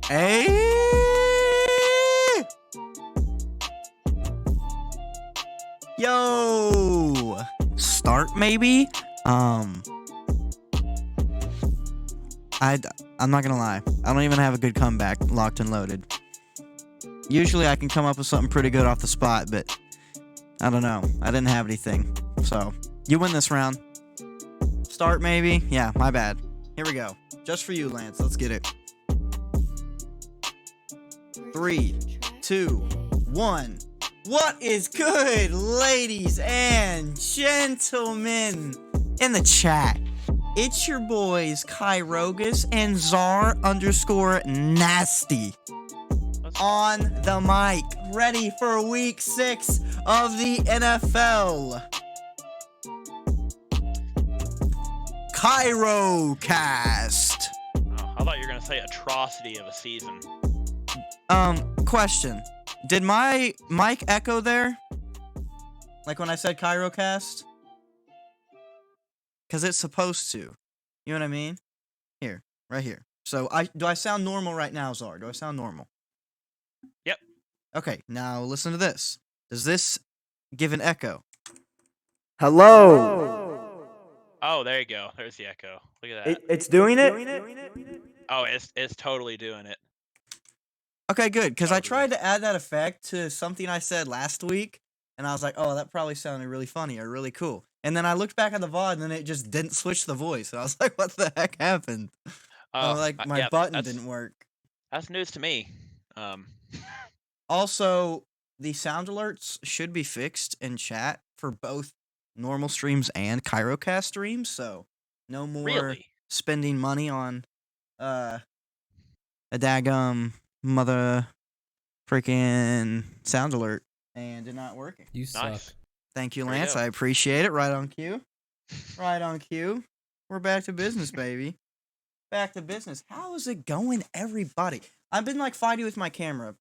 Hey! Yo! Start maybe? I'm not gonna lie. I don't even have a good comeback locked and loaded. Usually I can come up with something pretty good off the spot, but I don't know. I didn't have anything. So, you win this round. Start maybe? Yeah, my bad. Here we go. Just for you, Lance. Let's get it. 3, 2, 1. What is good, ladies and gentlemen in the chat? It's your boys, Kyrogus and Czar_nasty on the mic, ready for week 6 of the NFL Kyrocast. Oh, I thought you were going to say atrocity of a season. Question. Did my mic echo there? Like when I said Kyrocast? Because it's supposed to. You know what I mean? Here. Right here. So, do I sound normal right now, Czar? Do I sound normal? Yep. Okay, now listen to this. Does this give an echo? Hello. Oh, there you go. There's the echo. Look at that. It's doing it? Oh, it's totally doing it. Okay, good. Because I Totally. tried to add that effect to something I said last week, and I was like, oh, that probably sounded really funny or really cool. And then I looked back at the VOD, and then it just didn't switch the voice. And I was like, what the heck happened? Oh, Like, my yeah, button didn't work. That's news to me. Also, the sound alerts should be fixed in chat for both normal streams and Kyrocast streams, so no more Really? spending money on a daggum mother freaking sound alert and it not working. You suck. Nice. Thank you, There you Lance. go. I appreciate it. Right on cue. Right on cue. We're back to business, baby. Back to business. How is it going, everybody? I've been like fighting with my camera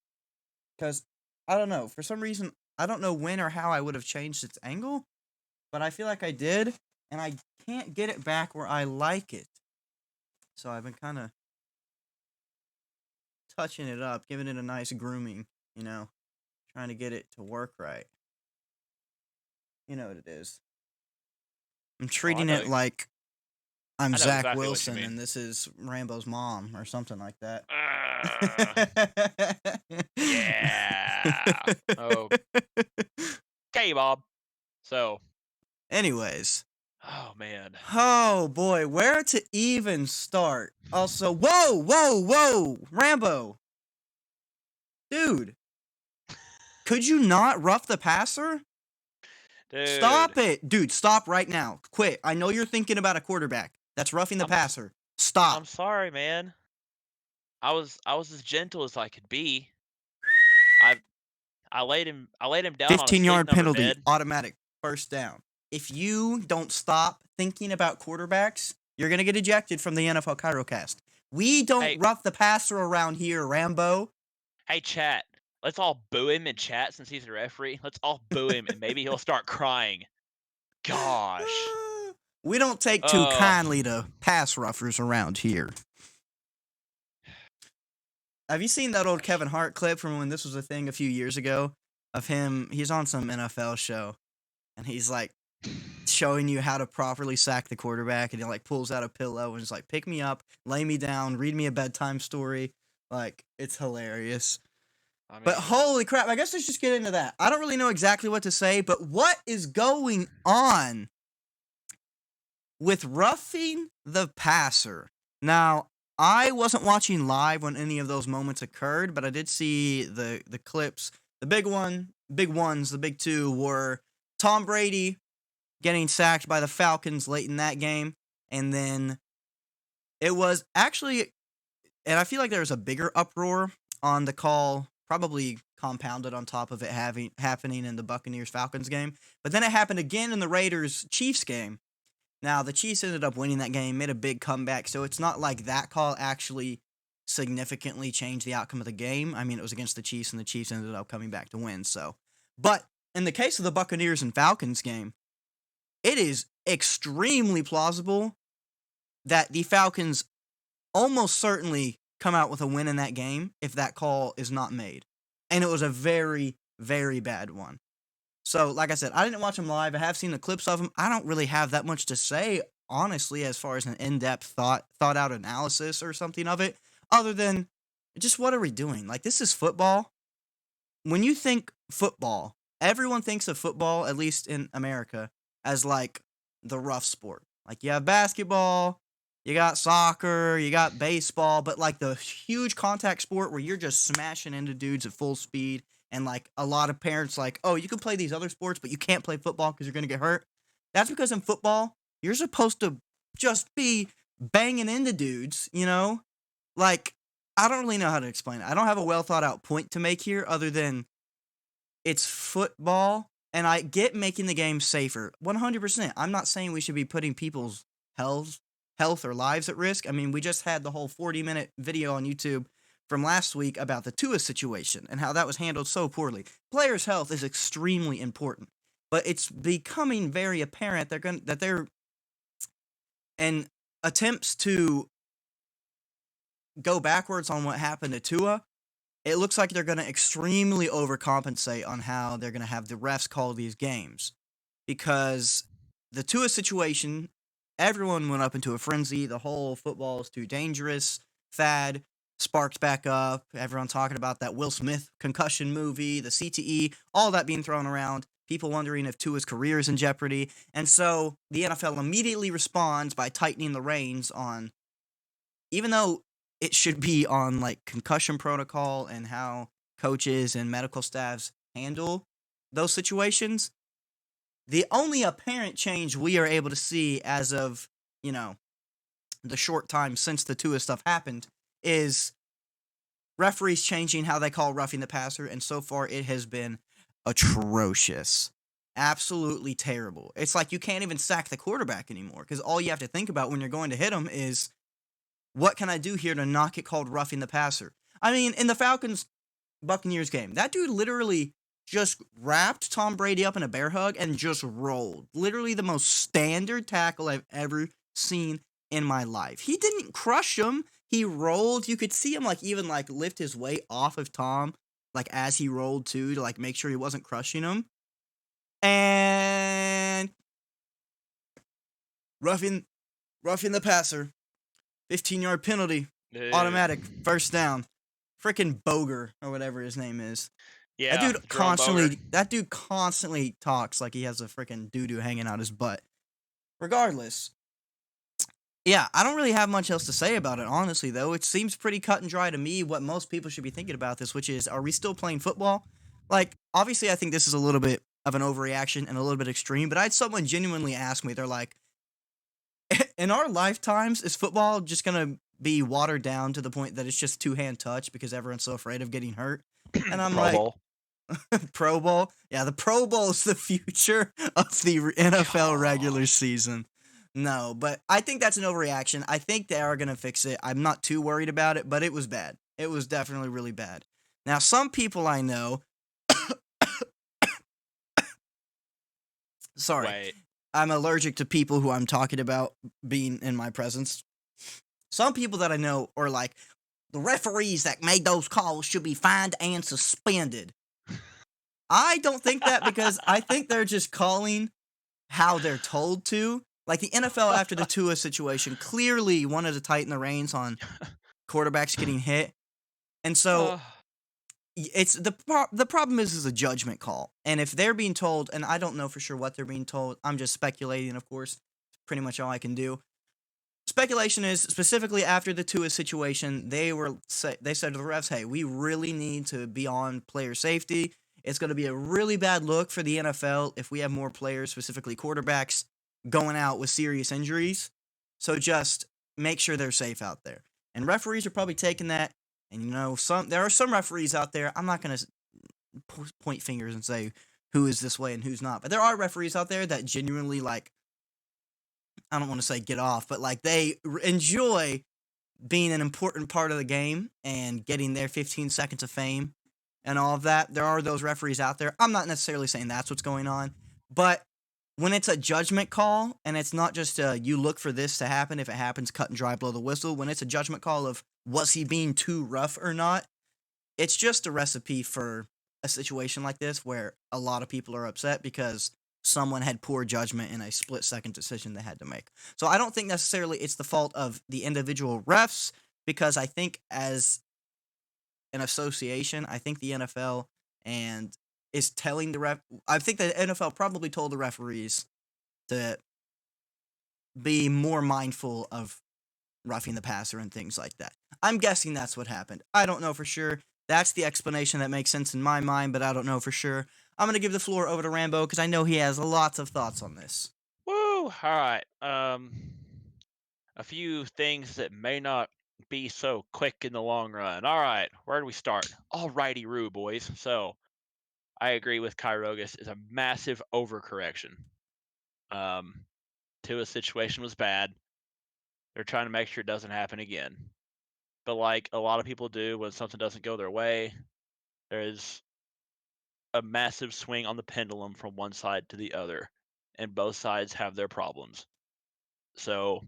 because I don't know. For some reason, I don't know when or how I would have changed its angle, but I feel like I did, and I can't get it back where I like it. So I've been kind of touching it up, giving it a nice grooming, you know, trying to get it to work right. You know what it is. I'm treating know it like I'm know Zach exactly what you Wilson mean. and this is Rambo's mom or something like that. Yeah. Okay, Bob. So, Anyways. oh man. Oh boy, where to even start? Also, whoa, Rambo. Dude. Could you not rough the passer? Dude. Stop it. Dude, stop right now. Quit. I know you're thinking about a quarterback. That's roughing the passer. Stop. I'm sorry, man. I was as gentle as I could be. I laid him down on a 15-yard sleep number penalty, bed. automatic, first down. If you don't stop thinking about quarterbacks, you're going to get ejected from the NFL Kyrocast. We don't rough the passer around here, Rambo. Hey, chat. Let's all boo him in chat since he's a referee. Let's all boo him and maybe he'll start crying. Gosh. We don't take too kindly to pass roughers around here. Have you seen that old Kevin Hart clip from when this was a thing a few years ago? Of him, he's on some NFL show, and he's like showing you how to properly sack the quarterback, and he like pulls out a pillow and is like, pick me up, lay me down, read me a bedtime story. Like, it's hilarious. I mean, but holy crap, I guess let's just get into that. I don't really know exactly what to say, but what is going on with roughing the passer? Now, I wasn't watching live when any of those moments occurred, but I did see the clips. The big ones, the big two were Tom Brady getting sacked by the Falcons late in that game, and then it was actually, and I feel like there was a bigger uproar on the call, probably compounded on top of it happening in the Buccaneers-Falcons game, but then it happened again in the Raiders-Chiefs game. Now, the Chiefs ended up winning that game, made a big comeback, so it's not like that call actually significantly changed the outcome of the game. I mean, it was against the Chiefs, and the Chiefs ended up coming back to win, so. But in the case of the Buccaneers and Falcons game, it is extremely plausible that the Falcons almost certainly come out with a win in that game if that call is not made. And it was a very, very bad one. So, like I said, I didn't watch him live. I have seen the clips of him. I don't really have that much to say, honestly, as far as an in-depth thought out analysis or something of it, other than just what are we doing? Like, this is football. When you think football, everyone thinks of football, at least in America, as like the rough sport. Like, you have basketball, you got soccer, you got baseball, but like the huge contact sport where you're just smashing into dudes at full speed. And like a lot of parents like, oh, you can play these other sports, but you can't play football because you're going to get hurt. That's because in football, you're supposed to just be banging into dudes, you know? Like, I don't really know how to explain it. I don't have a well thought out point to make here other than it's football, and I get making the game safer. 100%. I'm not saying we should be putting people's health or lives at risk. I mean, we just had the whole 40-minute video on YouTube from last week about the Tua situation and how that was handled so poorly. Players' health is extremely important, but it's becoming very apparent that they're in attempts to go backwards on what happened to Tua. It looks like they're going to extremely overcompensate on how they're going to have the refs call these games. Because the Tua situation, everyone went up into a frenzy. The whole football is too dangerous fad sparked back up. Everyone talking about that Will Smith concussion movie, the CTE, all that being thrown around. People wondering if Tua's career is in jeopardy. And so the NFL immediately responds by tightening the reins on, even though it should be on like concussion protocol and how coaches and medical staffs handle those situations. The only apparent change we are able to see as of, the short time since the Tua stuff happened is referees changing how they call roughing the passer, and so far it has been atrocious. Absolutely terrible. It's like you can't even sack the quarterback anymore because all you have to think about when you're going to hit him is, what can I do here to not get called roughing the passer? I mean, in the Falcons-Buccaneers game, that dude literally just wrapped Tom Brady up in a bear hug and just rolled. Literally the most standard tackle I've ever seen in my life. He didn't crush him. He rolled. You could see him even lift his weight off of Tom as he rolled too to make sure he wasn't crushing him. And roughing the passer. 15-yard penalty. Automatic first down. Freaking Boger or whatever his name is. Yeah, that dude constantly talks like he has a freaking doo-doo hanging out his butt. Regardless, yeah, I don't really have much else to say about it, honestly, though. It seems pretty cut and dry to me what most people should be thinking about this, which is, are we still playing football? Obviously, I think this is a little bit of an overreaction and a little bit extreme, but I had someone genuinely ask me, they're like, in our lifetimes, is football just going to be watered down to the point that it's just two-hand touch because everyone's so afraid of getting hurt? And I'm Pro Bowl. Pro Bowl? Yeah, the Pro Bowl is the future of the NFL regular season. No, but I think that's an overreaction. I think they are going to fix it. I'm not too worried about it, but it was bad. It was definitely really bad. Now, some people I know... Sorry. Wait. I'm allergic to people who I'm talking about being in my presence. Some people that I know are like, the referees that made those calls should be fined and suspended. I don't think that because I think they're just calling how they're told to. Like the NFL after the Tua situation clearly wanted to tighten the reins on quarterbacks getting hit. And so it's the problem is a judgment call. And if they're being told, and I don't know for sure what they're being told, I'm just speculating, of course. Pretty much all I can do. Speculation is specifically after the Tua situation, they said to the refs, hey, we really need to be on player safety. It's going to be a really bad look for the NFL if we have more players, specifically quarterbacks, going out with serious injuries. So just make sure they're safe out there. And referees are probably taking that. And there are some referees out there. I'm not going to point fingers and say who is this way and who's not. But there are referees out there that genuinely I don't want to say get off, but they enjoy being an important part of the game and getting their 15 seconds of fame and all of that. There are those referees out there. I'm not necessarily saying that's what's going on, but when it's a judgment call and it's not just you look for this to happen, if it happens, cut and dry, blow the whistle. When it's a judgment call of was he being too rough or not? It's just a recipe for a situation like this where a lot of people are upset because someone had poor judgment in a split-second decision they had to make. So I don't think necessarily it's the fault of the individual refs because I think as an association, I think the NFL and is telling the ref. I think the NFL probably told the referees to be more mindful of roughing the passer and things like that. I'm guessing that's what happened. I don't know for sure. That's the explanation that makes sense in my mind, but I don't know for sure. I'm going to give the floor over to Rambo because I know he has lots of thoughts on this. Woo! All right. A few things that may not be so quick in the long run. All right, where do we start? All righty, Roo boys. So I agree with Kyrogis. It's a massive overcorrection. Tua's situation was bad. They're trying to make sure it doesn't happen again. But like a lot of people do when something doesn't go their way, there's a massive swing on the pendulum from one side to the other, and both sides have their problems. So,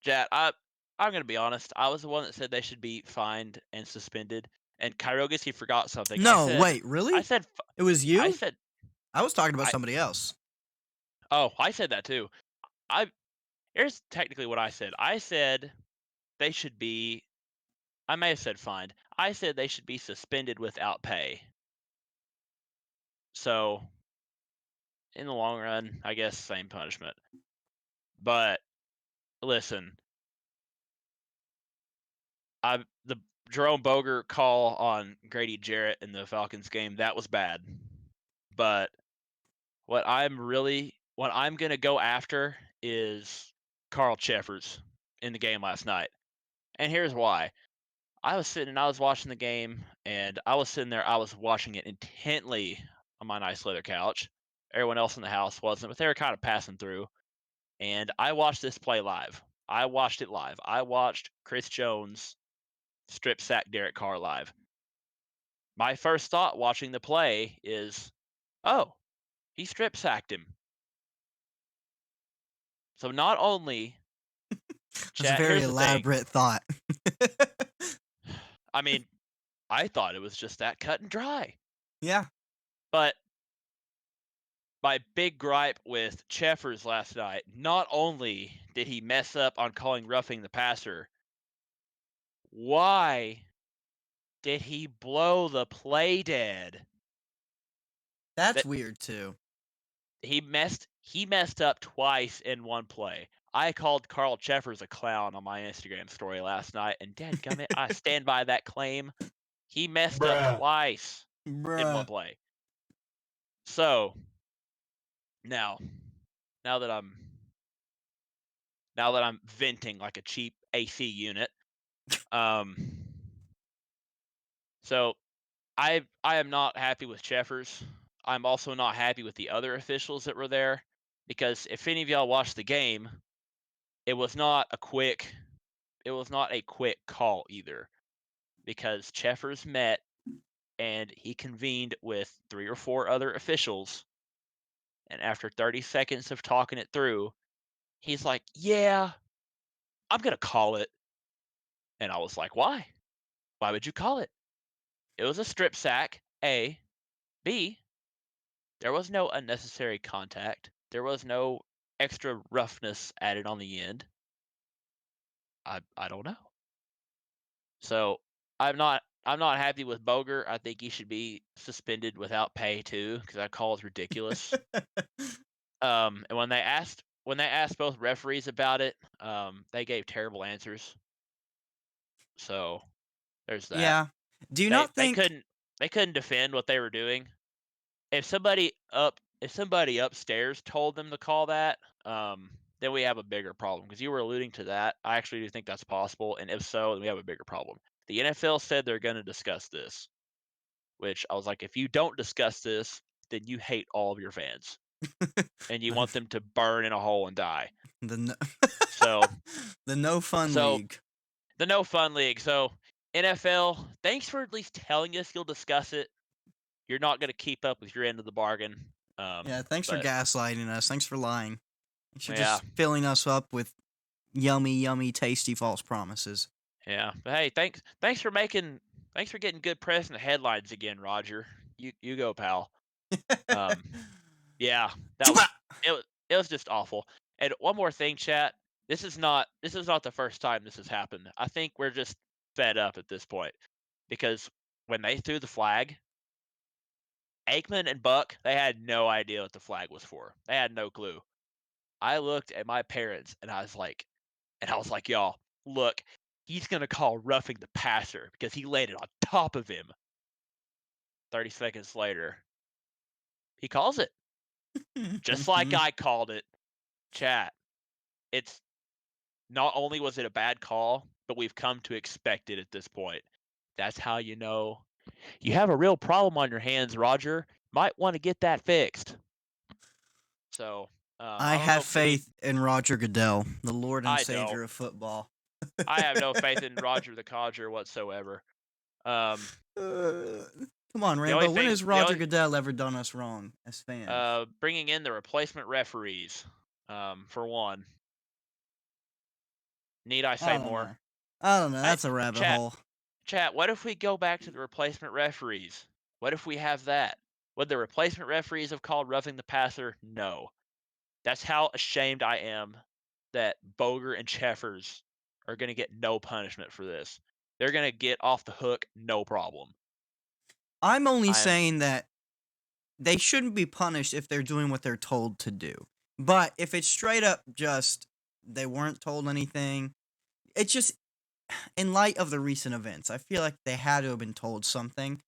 Jat, I'm gonna be honest. I was the one that said they should be fined and suspended. And Kyrogis, he forgot something. No, wait, I really? said, It was I you? said, I was talking about I. somebody else. Oh, I said that too. I Here's technically what I said. I said they should be. I may have said fined. I said they should be suspended without pay. So in the long run, I guess same punishment. But listen, the Jerome Boger call on Grady Jarrett in the Falcons game, that was bad. But what I'm gonna go after is Carl Cheffers in the game last night. And here's why. I was watching the game, and I was sitting there, I was watching it intently on my nice leather couch. Everyone else in the house wasn't, but they were kind of passing through. And I watched this play live. I watched it live. I watched Chris Jones strip sack Derek Carr live. My first thought watching the play is, oh, he strip sacked him. So not only, That's a chat, very here's the thing. elaborate thought. I mean, I thought it was just that cut and dry. Yeah. But my big gripe with Cheffers last night, not only did he mess up on calling roughing the passer, why did he blow the play dead? That's That weird too. he messed up twice in one play. I called Carl Cheffers a clown on my Instagram story last night, and dadgummit, I stand by that claim. He messed up Bruh. twice in one Bruh. play. So now, now that I'm now that I'm venting like a cheap AC unit, um, so I am not happy with Cheffers. I'm also not happy with the other officials that were there because if any of y'all watched the game, it was not a quick call either because Cheffers met and he convened with 3 or 4 other officials, and after 30 seconds of talking it through, he's like, "Yeah, I'm going to call it." And I was like, "Why? Why would you call it? It was a strip sack, A. B, there was no unnecessary contact. There was no extra roughness added on the end. I don't know." So I'm not happy with Boger. I think he should be suspended without pay too, because that call is ridiculous. And when they asked both referees about it, they gave terrible answers. So there's that. Yeah. Do you They not they think couldn't they couldn't defend what they were doing. If somebody upstairs told them to call that, then we have a bigger problem because you were alluding to that. I actually do think that's possible, and if so, then we have a bigger problem. The NFL said they're going to discuss this, which I was like, if you don't discuss this, then you hate all of your fans and you want them to burn in a hole and die. the no, So, the no fun so league? the no fun league. So NFL, thanks for at least telling us you'll discuss it. You're not going to keep up with your end of the bargain. Yeah, thanks for But gaslighting us. Thanks for lying. Thanks for yeah, just filling us up with yummy, yummy, tasty false promises. Yeah, but hey, thanks for getting good press in the headlines again, Roger. You go, pal. Um, yeah, it was just awful. And one more thing, chat. This is not the first time this has happened. I think we're just fed up at this point because when they threw the flag, Aikman and Buck, they had no idea what the flag was for. They had no clue. I looked at my parents and I was like, y'all, look, he's gonna call roughing the passer because he laid it on top of him. 30 seconds later, he calls it. Just like I called it. Chat. It's not only was it a bad call, but we've come to expect it at this point. That's how you know you have a real problem on your hands, Roger. Might want to get that fixed. So, I I don't know have if any. faith in Roger Goodell, the Lord and I don't. Savior of football. I have no faith in Roger the Codger whatsoever. Um, Uh, Come on, the only Rambo. When thing, has the Roger only, Goodell ever done us wrong as fans? bringing in the replacement referees, for one. Need I say I don't more? know. I don't know. I That's a rabbit chat, hole. chat. What if we go back to the replacement referees? What if we have that? Would the replacement referees have called roughing the passer? No. That's how ashamed I am that Boger and Cheffers are going to get no punishment for this. They're going to get off the hook, no problem. I'm only I am. saying that they shouldn't be punished if they're doing what they're told to do. But if it's straight up just they weren't told anything, it's just in light of the recent events, I feel like they had to have been told something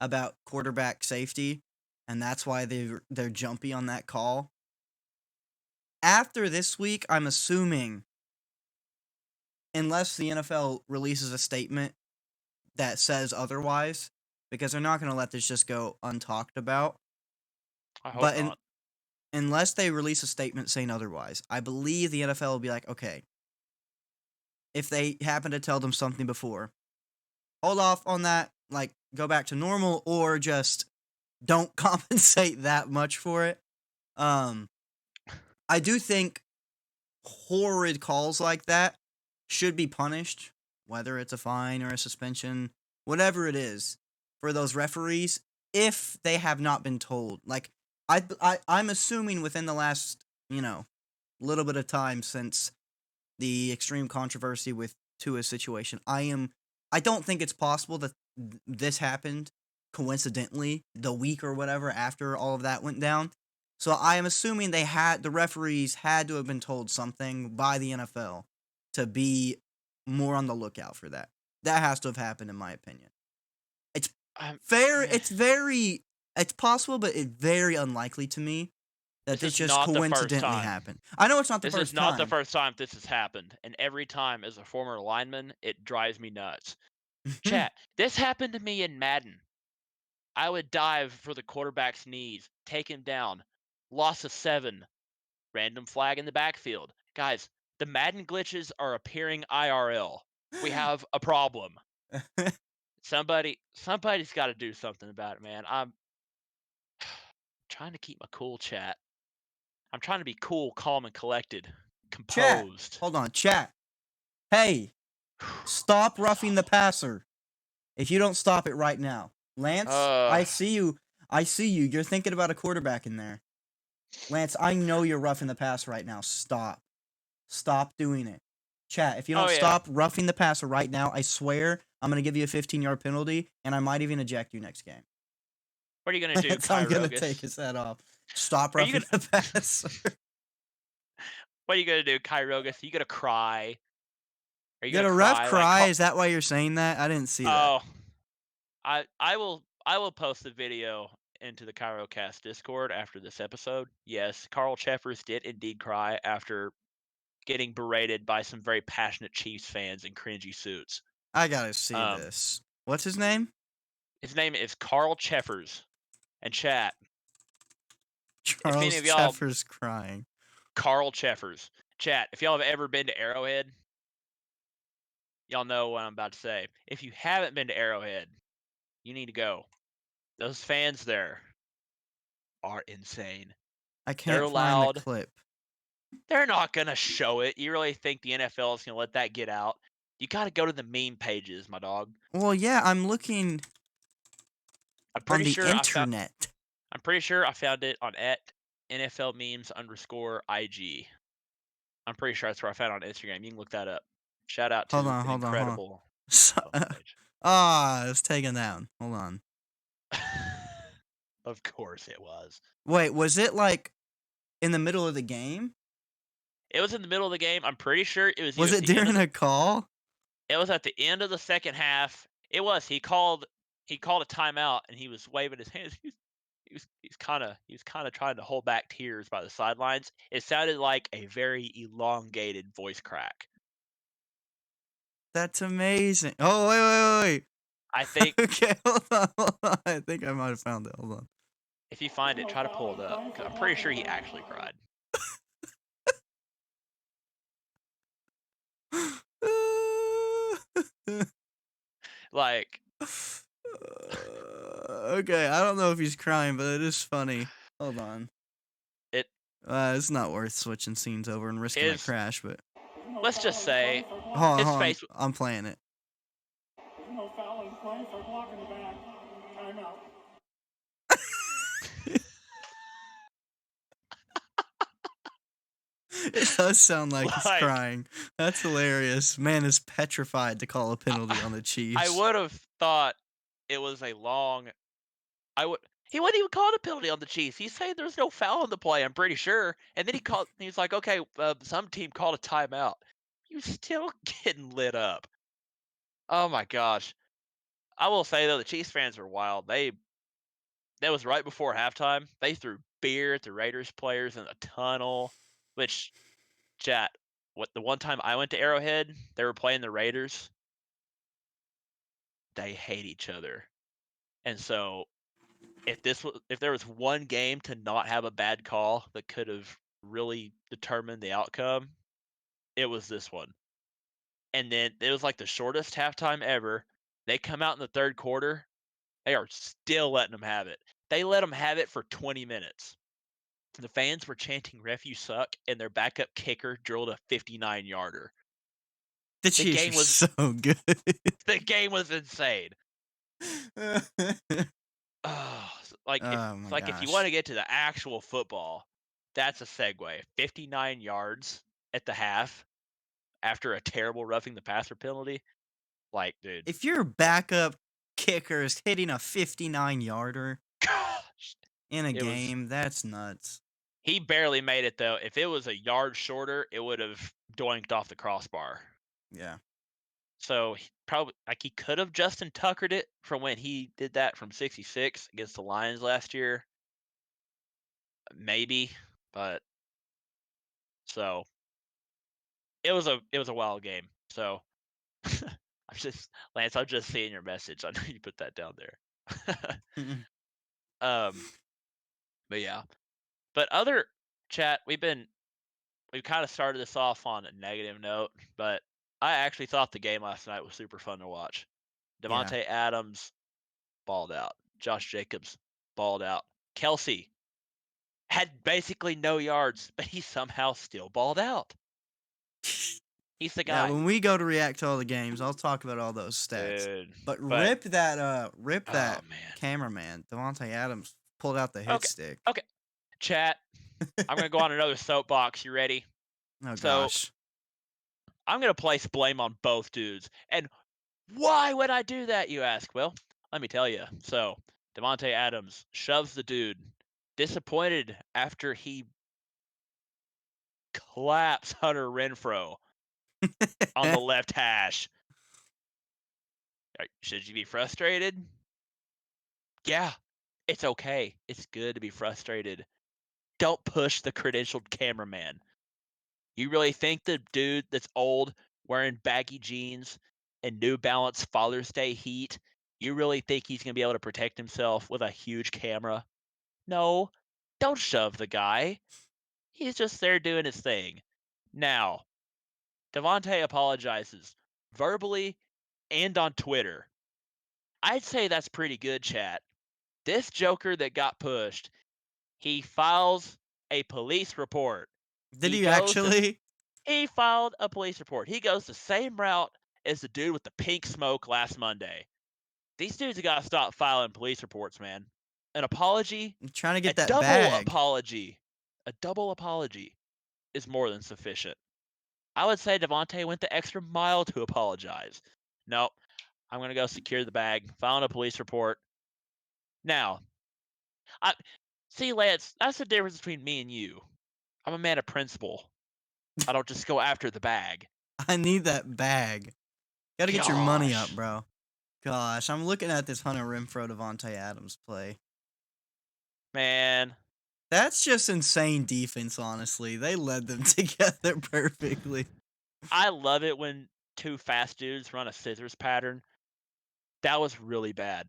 about quarterback safety, and that's why they're jumpy on that call. After this week, I'm assuming, unless the NFL releases a statement that says otherwise, because they're not going to let this just go untalked about. I hope But not. unless they release a statement saying otherwise, I believe the NFL will be like, okay, if they happen to tell them something before, hold off on that, like go back to normal, or just don't compensate that much for it. Um, I do think horrid calls like that should be punished, whether it's a fine or a suspension, whatever it is, for those referees if they have not been told. Like I'm assuming within the last little bit of time since the extreme controversy with Tua's situation, I don't think it's possible that this happened coincidentally the week or whatever after all of that went down. So I am assuming the referees had to have been told something by the NFL to be more on the lookout for that. That has to have happened in my opinion. It's I'm, fair, eh, it's possible, but it's very unlikely to me that this this is just not the first coincidentally time. happened. I know it's not the This is first not the time. first time this has happened, and every time as a former lineman, it drives me nuts. Chat, this happened to me in Madden. I would dive for the quarterback's knees, take him down, loss of 7, random flag in the backfield. Guys, the Madden glitches are appearing IRL. We have a problem. Somebody's got to do something about it, man. I'm trying to keep my cool, chat. I'm trying to be cool, calm, and collected, Chat. composed. Hold on, chat. Hey, stop That's roughing the awful. passer. If you don't stop it right now. Lance, Uh, I see you. I see you. You're thinking about a quarterback in there. Lance, I know you're roughing the passer right now. Stop. Stop doing it. Chat, if you oh don't yeah. stop roughing the passer right now, I swear I'm going to give you a 15-yard penalty, and I might even eject you next game. What are you gonna do, Lance, I'm going to Kyrogus? take his head off. Stop Are you roughing gonna? the passer. What are you gonna do, Kyrogus? Are you gonna cry? Are you Did gonna a ref cry like? cry? Is that why you're saying that? I didn't see that. Oh, I will post the video into the Kyrocast Discord after this episode. Yes, Carl Cheffers did indeed cry after getting berated by some very passionate Chiefs fans in cringy suits. I got to see Um, this. What's his name? his name is Carl Cheffers. And chat, if any Charles of y'all, Jeffers crying. Carl Cheffers, chat, if y'all have ever been to Arrowhead, y'all know what I'm about to say. If you haven't been to Arrowhead, you need to go. Those fans there are insane. I They're can't find the loud. clip. They're not gonna show it. You really think the NFL is gonna let that get out? You gotta go to the meme pages, my dog. Well, yeah, I'm looking I'm on pretty the sure I found. internet. I'm pretty sure I found it on at NFL memes underscore IG. I'm pretty sure that's where I found it on Instagram. You can look that up. Shout out Hold to on, an hold on, hold on. incredible So, page. it's taken down. Hold on. Of course it was. Wait, was it like in the middle of the game? It was in the middle of the game. I'm pretty sure it was either Was at it the end of during the. a call? It was at the end of the second half. It was. He called. He called a timeout and he was waving his hands. He was kind of trying to hold back tears by the sidelines. It sounded like a very elongated voice crack. That's amazing. Oh, wait, I think wait, wait. Okay, hold on, hold on. I think I might have found it. Hold on. if you find it, try to pull it up because I'm pretty sure he actually cried. Like Okay, I don't know if he's crying, but it is funny. Hold on. it. It's not worth switching scenes over and risking a His. crash, but Let's just say hold on, his hold on. face. I'm playing it. No foul in play, so block in the back. Timeout. It does sound like he's Like crying. That's hilarious. Man is petrified to call a penalty on the I Chiefs. would have thought it was a long. I would. He wouldn't even call it a penalty on the Chiefs. He's saying there's no foul on the play. I'm pretty sure. And then he called. He's like, okay, some team called a timeout. You still getting lit up. Oh my gosh. I will say though, the Chiefs fans are wild. That was right before halftime. They threw beer at the Raiders players in the tunnel, which chat. What the one time I went to Arrowhead, they were playing the Raiders. They hate each other, and so if there was one game to not have a bad call that could have really determined the outcome, it was this one. And then it was like the shortest halftime ever. They come out in the third quarter. They are still letting them have it. They let them have it for 20 minutes. The fans were chanting "Ref, you suck," and their backup kicker drilled a 59-yarder. The The Chiefs are game was so good. the game was insane. Oh, Oh my if you want gosh. to get to the actual football, that's a segue. 59 yards at the half after a terrible roughing the passer penalty. Like, dude, If your backup kicker is hitting a 59-yarder gosh, in a it was. game, that's nuts. He barely made it though. If it was a yard shorter, it would have doinked off the crossbar. Yeah. So probably like he could have Justin Tuckered it from when he did that from 66 against the Lions last year, maybe. But so it was a wild game. So I'm just Lance. I'm just seeing your message. I know you put that down there. um, but yeah. But other chat, we've kind of started this off on a negative note, but I actually thought the game last night was super fun to watch. Yeah. Devontae Adams balled out. Josh Jacobs balled out. Kelsey had basically no yards, but he somehow still balled out. He's the Yeah, guy, when we go to react to all the games, I'll talk about all those stats. dude. But But rip oh that man. cameraman. Devontae Adams pulled out the hit Okay, stick. okay. Chat. I'm gonna go on another soapbox. You ready? Oh So gosh. I'm gonna place blame on both dudes. And why would I do that? You ask. Well, let me tell you. So Devontae Adams shoves the dude. Disappointed after he claps Hunter Renfro on the left hash. Should you be frustrated? Yeah, it's okay. It's good to be frustrated. Don't push the credentialed cameraman. You really think the dude that's old, wearing baggy jeans and New Balance Father's Day heat, you really think he's going to be able to protect himself with a huge camera? No, don't shove the guy. He's just there doing his thing. Now, Devontae apologizes verbally and on Twitter. I'd say that's pretty good, chat. This joker that got pushed, he files a police report. Did He he goes to actually? he filed a police report. He goes the same route as the dude with the pink smoke last Monday. These dudes have got to stop filing police reports, man. An apology, I'm trying to a get that double bag. apology, a double apology is more than sufficient. I would say Devontae went the extra mile to apologize. No, I'm going to go secure the bag, file a police report. Now, see, Lance, that's the difference between me and you. I'm a man of principle. I don't just go after the bag. I need that bag. Gotta get your money up, Gosh. bro. Gosh, I'm looking at this Hunter Renfrow Devontae Adams play. Man, That's just insane defense, honestly. They led them together perfectly. I love it when two fast dudes run a scissors pattern. That was really bad.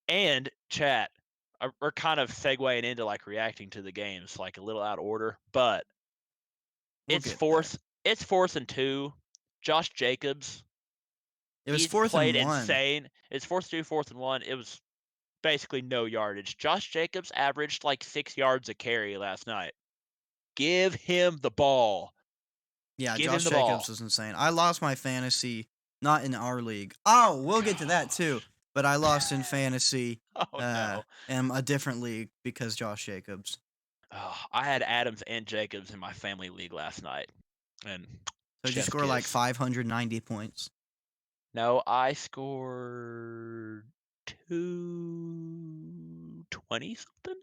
And chat, we're kind of segueing into like reacting to the games, like a little out of order, but We'll it's get there. it's 4th and 2. Josh Jacobs, It was he's 4th played and 1. insane. It's 4th and 2, 4th and 1. It was basically no yardage. Josh Jacobs averaged like 6 yards a carry last night. Give him the ball. Yeah, Give him Josh the Jacobs ball. was insane. I lost my fantasy, not in our league. Oh, we'll get to that too. But I lost in fantasy Oh no. in a different league because Josh Jacobs. Oh, I had Adams and Jacobs in my family league last night. And So did you chef's score like kiss. 590 points? No, I scored 220 something.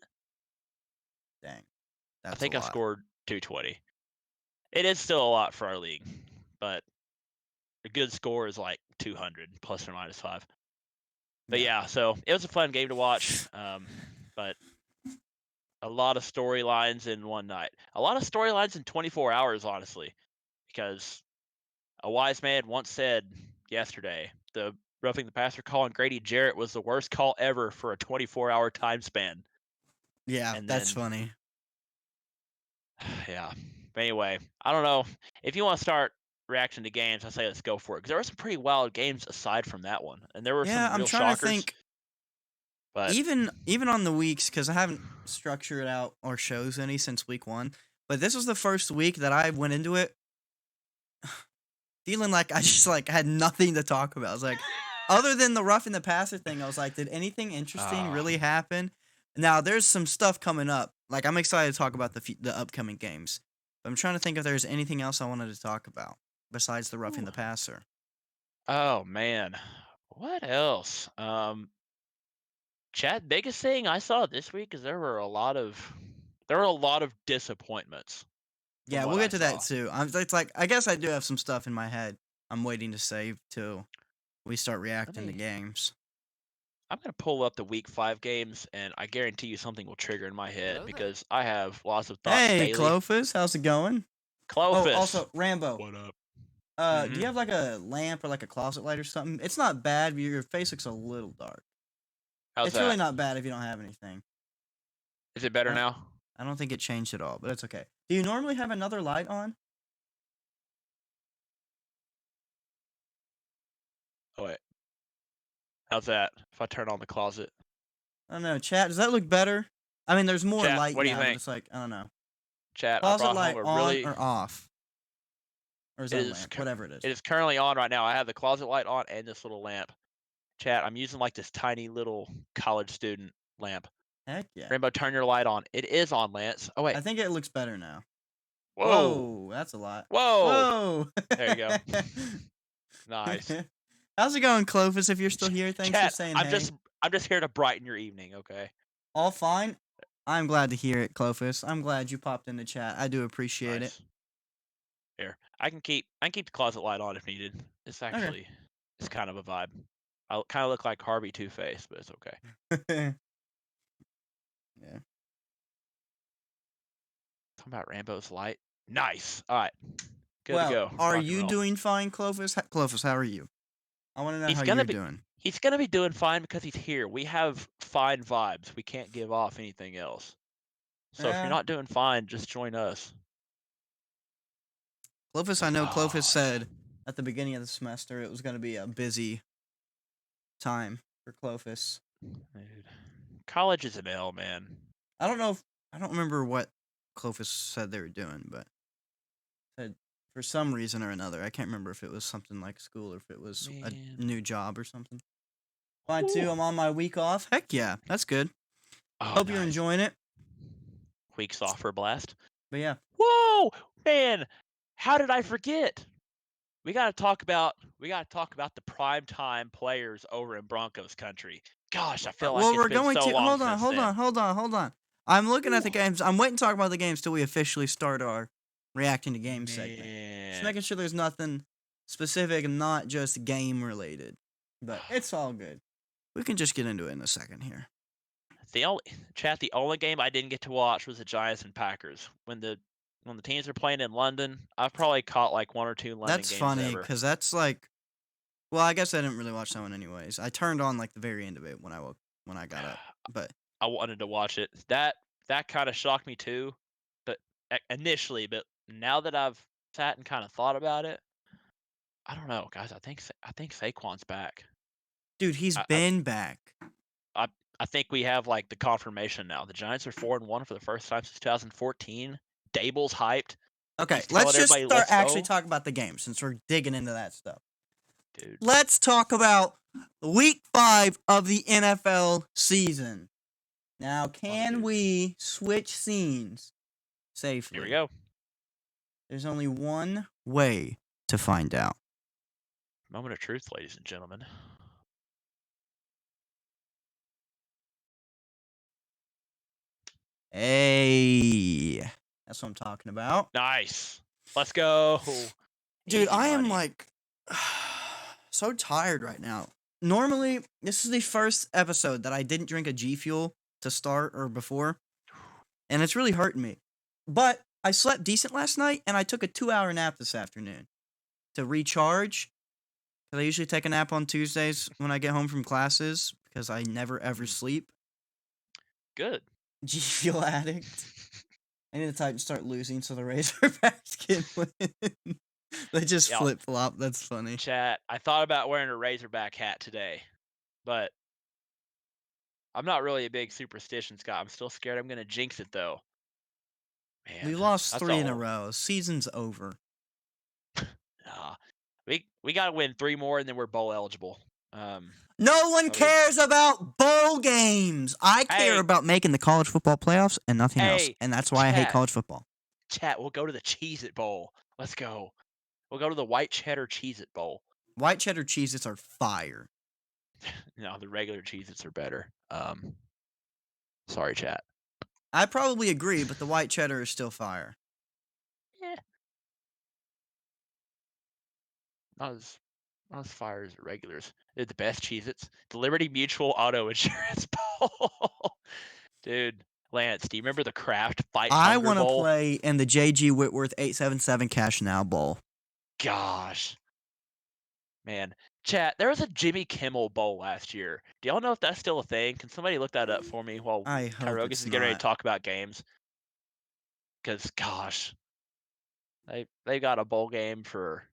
Dang, I that's a think I lot. scored 220. It is still a lot for our league, but a good score is like 200 plus or minus 5. But yeah, so it was a fun game to watch. But a lot of storylines in one night. A lot of storylines in 24 hours, honestly, because a wise man once said yesterday, the roughing the passer call on Grady Jarrett was the worst call ever for a 24-hour time span. Yeah, And that's then, funny. yeah. But anyway, I don't know. If you want to start reaction to games, I say let's go for it. Because there were some pretty wild games aside from that one. And there were Yeah, some I'm real trying to shockers. think. But Even on the weeks, because I haven't structured out or shows any since week 1. But this was the first week that I went into it feeling like I just like had nothing to talk about. I was like, other than the roughing the passer thing, I was like, did anything interesting really happen? Now there's some stuff coming up. Like I'm excited to talk about the upcoming games. But I'm trying to think if there's anything else I wanted to talk about besides the roughing the passer. oh man. What else? Chad, biggest thing I saw this week is there were a lot of disappointments from Yeah, what we'll I get to that saw. too. It's like I guess I do have some stuff in my head. I'm waiting to save till we start reacting to games. I'm gonna pull up the week 5 games, and I guarantee you something will trigger in my head because I have lots of thoughts Hey, daily. Clophus, how's it going? Oh, Clophus, also Rambo. what up? Do you have like a lamp or like a closet light or something? It's not bad, but your face looks a little dark. How's It's that? really not bad if you don't have anything. Is it better now? I don't think it changed at all, but it's okay. Do you normally have another light on? Oh wait, how's that? If I turn on the closet, I don't know. Chat, does that look better? I mean, there's more chat, light what do you now, but think? it's like, I don't know. Chat, I Closet brought home light a on really. or off? Or is It that is lamp? Whatever it is. it is currently on right now. I have the closet light on and this little lamp. Chat, I'm using like this tiny little college student lamp. Heck yeah. Rainbow, turn your light on. It is on, Lance. Oh wait. I think it looks better now. Whoa. Whoa, that's a lot. Whoa. Whoa. There you go. Nice. How's it going, Clovis? If you're still here, thanks for Chat, saying I'm hey. just here to brighten your evening, okay? All fine? I'm glad to hear it, Clovis. I'm glad you popped in the chat. I do appreciate it. Here, I can keep the closet light on if needed. It's actually it's kind of a vibe. I kind of look like Harvey Two-Face, but it's okay. Yeah. Talking about Rambo's light. Nice. All right. Good Well, to go. are Rock and you roll. doing fine, Clovis? Clovis, how are you? I want to know He's how gonna you're be doing. he's gonna be doing fine because he's here. We have fine vibes. We can't give off anything else. So if you're Yeah. not doing fine, just join us. Clovis, I know Clovis Oh, said at the beginning of the semester it was going to be a busy time for Clovis. dude. College is an L, man. I don't know if I don't remember what Clovis said they were doing, but said for some reason or another. I can't remember if it was something like school or if it was a Man. new job or something. Mine too. Ooh. I'm on my week off. Heck yeah, that's good. Oh, Hope you're nice. enjoying it. Weeks off for a blast. But yeah, Whoa, man! How did I forget? We gotta talk about the primetime players over in Broncos country. Gosh, I feel like well, it's we're been going so to long hold since on. I'm looking at the Ooh. games. I'm waiting to talk about the games till we officially start our reacting to games segment. Just Man. making sure there's nothing specific and not just game related. But it's all good. We can just get into it in a second here. The only game I didn't get to watch was the Giants and Packers. When the teams are playing in London, I've probably caught like 1 or 2 London That's games funny ever. because that's like, well, I guess I didn't really watch that one anyways. I turned on like the very end of it when I got up. But I wanted to watch it. That kind of shocked me too, but initially, but now that I've sat and kind of thought about it, I don't know, guys. I think Saquon's back. dude, he's I, been back. I I think we have like the confirmation now. The Giants are 4-1 for the first time since 2014. Dable's hyped. Okay, He's let's telling just everybody, start "Let's actually go." talking about the game since we're digging into that stuff. Dude. Let's talk about week 5 of the NFL season. Now, can dude. we switch scenes safely? Here we go. There's only one way to find out. Moment of truth, ladies and gentlemen. Hey, that's what I'm talking about. Nice. Let's go. Dude, Easy I am money. like so tired right now. Normally, this is the first episode that I didn't drink a G Fuel to start or before, and it's really hurting me. But I slept decent last night, and I took a 2-hour nap this afternoon to recharge. Because I usually take a nap on Tuesdays when I get home from classes because I never ever sleep. Good. G Fuel addict. I need to start losing so the Razorbacks can win. They just Yeah. flip flop. That's funny. Chat, I thought about wearing a Razorback hat today, but I'm not really a big superstitions guy. I'm still scared I'm going to jinx it, though. Man, We lost that's 3 in a all. row. Season's over. Nah, we got to win 3 more, and then we're bowl eligible. No one cares about bowl games. I care Hey. about making the college football playoffs and nothing else. Hey, And that's why I hate chat. college football. Chat, we'll go to the Cheez-It Bowl. Let's go. We'll go to the white cheddar Cheez-It Bowl. White cheddar Cheez-Its are fire. No, the regular Cheez-Its are better. Sorry, chat. I probably agree, but the white cheddar is still fire. Yeah. Not as fire as the regulars. They're the best Cheez-Its. The Liberty Mutual Auto Insurance Bowl. Dude, Lance, do you remember the Kraft Fight I Hunger want to Bowl? play in the J.G. Whitworth 877 Cash Now Bowl. Gosh. Man. Chat, there was a Jimmy Kimmel Bowl last year. Do y'all know if that's still a thing? Can somebody look that up for me while I hope Kyrocast it's is getting ready to not. talk about games? Because, gosh. They got a bowl game for...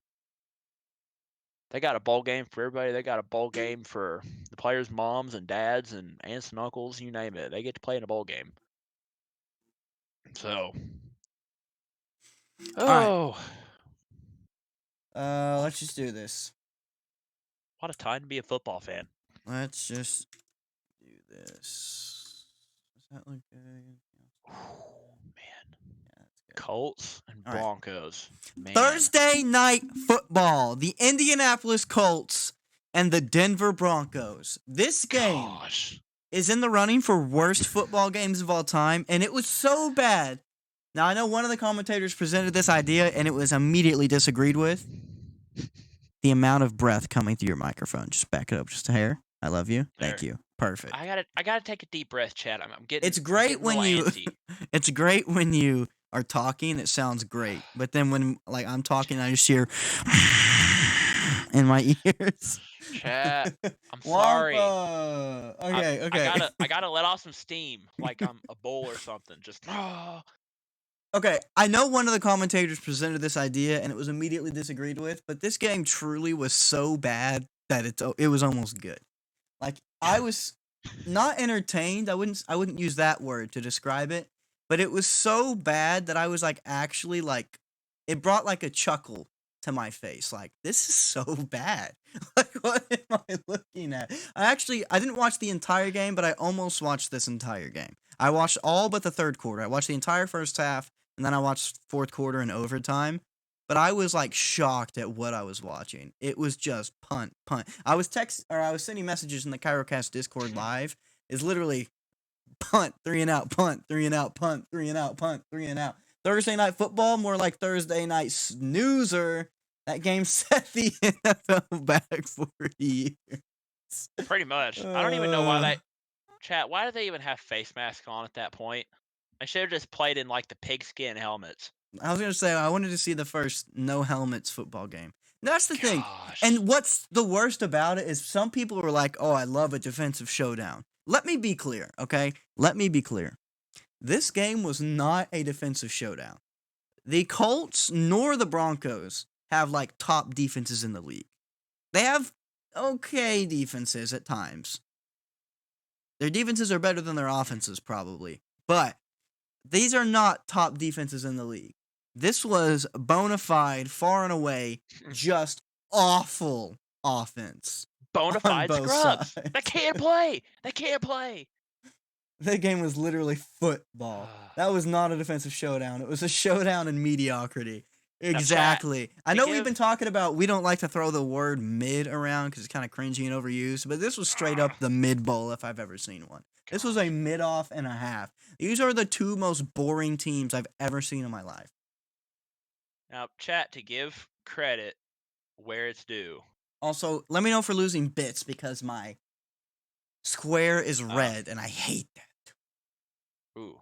They got a bowl game for everybody. They got a bowl game for the players' moms and dads and aunts and uncles, you name it. They get to play in a bowl game. So, All right. Let's just do this. What a time to be a football fan. Let's just do this. Does that look good? Man. Yeah, that's good. Colts and All right. Broncos. Man. Thursday night football. The Indianapolis Colts and the Denver Broncos. This game is in the running for worst football games of all time, and it was so bad. Now, I know one of the commentators presented this idea, and it was immediately disagreed with. The amount of breath coming through your microphone. Just back it up just a hair. I love you. Thank you. Perfect. I gotta take a deep breath, Chad. I'm getting. It's great when you. It's great when you are talking. It sounds great, but then when I'm talking, I just hear in my ears. Chat. I'm sorry. Okay. I gotta let off some steam, like I'm a bull or something. Just. Okay, I know one of the commentators presented this idea and it was immediately disagreed with, but this game truly was so bad that it was almost good. Like, I was not entertained. I wouldn't use that word to describe it, but it was so bad that I was actually it brought like a chuckle to my face. Like, this is so bad. Like, what am I looking at? I didn't watch the entire game, but I almost watched this entire game. I watched all but the third quarter. I watched the entire first half, and then I watched fourth quarter and overtime. But I was like shocked at what I was watching. It was just punt. I was sending messages in the Kyrocast Discord live. It's literally punt, 3 and out, punt, 3 and out, punt, 3 and out, punt, 3 and out. Thursday night football, more like Thursday night snoozer. That game set the NFL back 40 years. Pretty much. I don't even know why why do they even have face masks on at that point? I should have just played in like the pigskin helmets. I was gonna say I wanted to see the first no helmets football game. That's the thing. Gosh. And what's the worst about it is some people were like, "Oh, I love a defensive showdown." Let me be clear, okay? Let me be clear. This game was not a defensive showdown. The Colts nor the Broncos have like top defenses in the league. They have okay defenses at times. Their defenses are better than their offenses probably, but these are not top defenses in the league. This was bona fide, far and away, just awful offense. Bona fide both scrubs. sides. They can't play. They can't play. That game was literally football. That was not a defensive showdown. It was a showdown in mediocrity. Exactly. I know we've been talking about we don't like to throw the word mid around because it's kind of cringy and overused, but this was straight up the mid bowl if I've ever seen one. This was a mid off and a half. These are the two most boring teams I've ever seen in my life. Now, chat, to give credit where it's due. Also, let me know for losing bits because my square is red and I hate that. Ooh.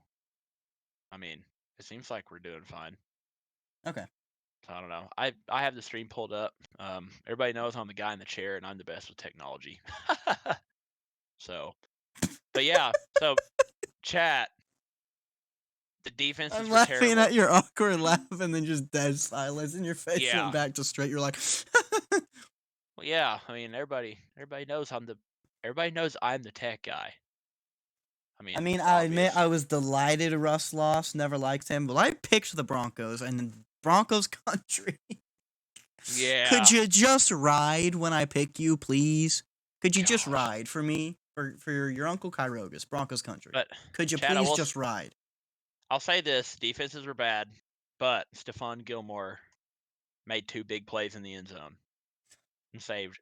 I mean, it seems like we're doing fine. Okay. I don't know. I have the stream pulled up. Everybody knows I'm the guy in the chair and I'm the best with technology. So, but yeah. So, chat. The defenses I'm were laughing terrible. at your awkward laugh and then just dead silence and your face went back to straight. You're like, well, yeah. I mean, everybody knows I'm the tech guy. I mean, I admit I was delighted Russ lost. Never liked him, but I picked the Broncos and the Broncos country. Yeah. Could you just ride when I pick you, please? Could you just ride for me for your Uncle Kyrocast, Broncos country? But could you Chad, please just ride? I'll say this: defenses were bad, but Stephon Gilmore made 2 big plays in the end zone and saved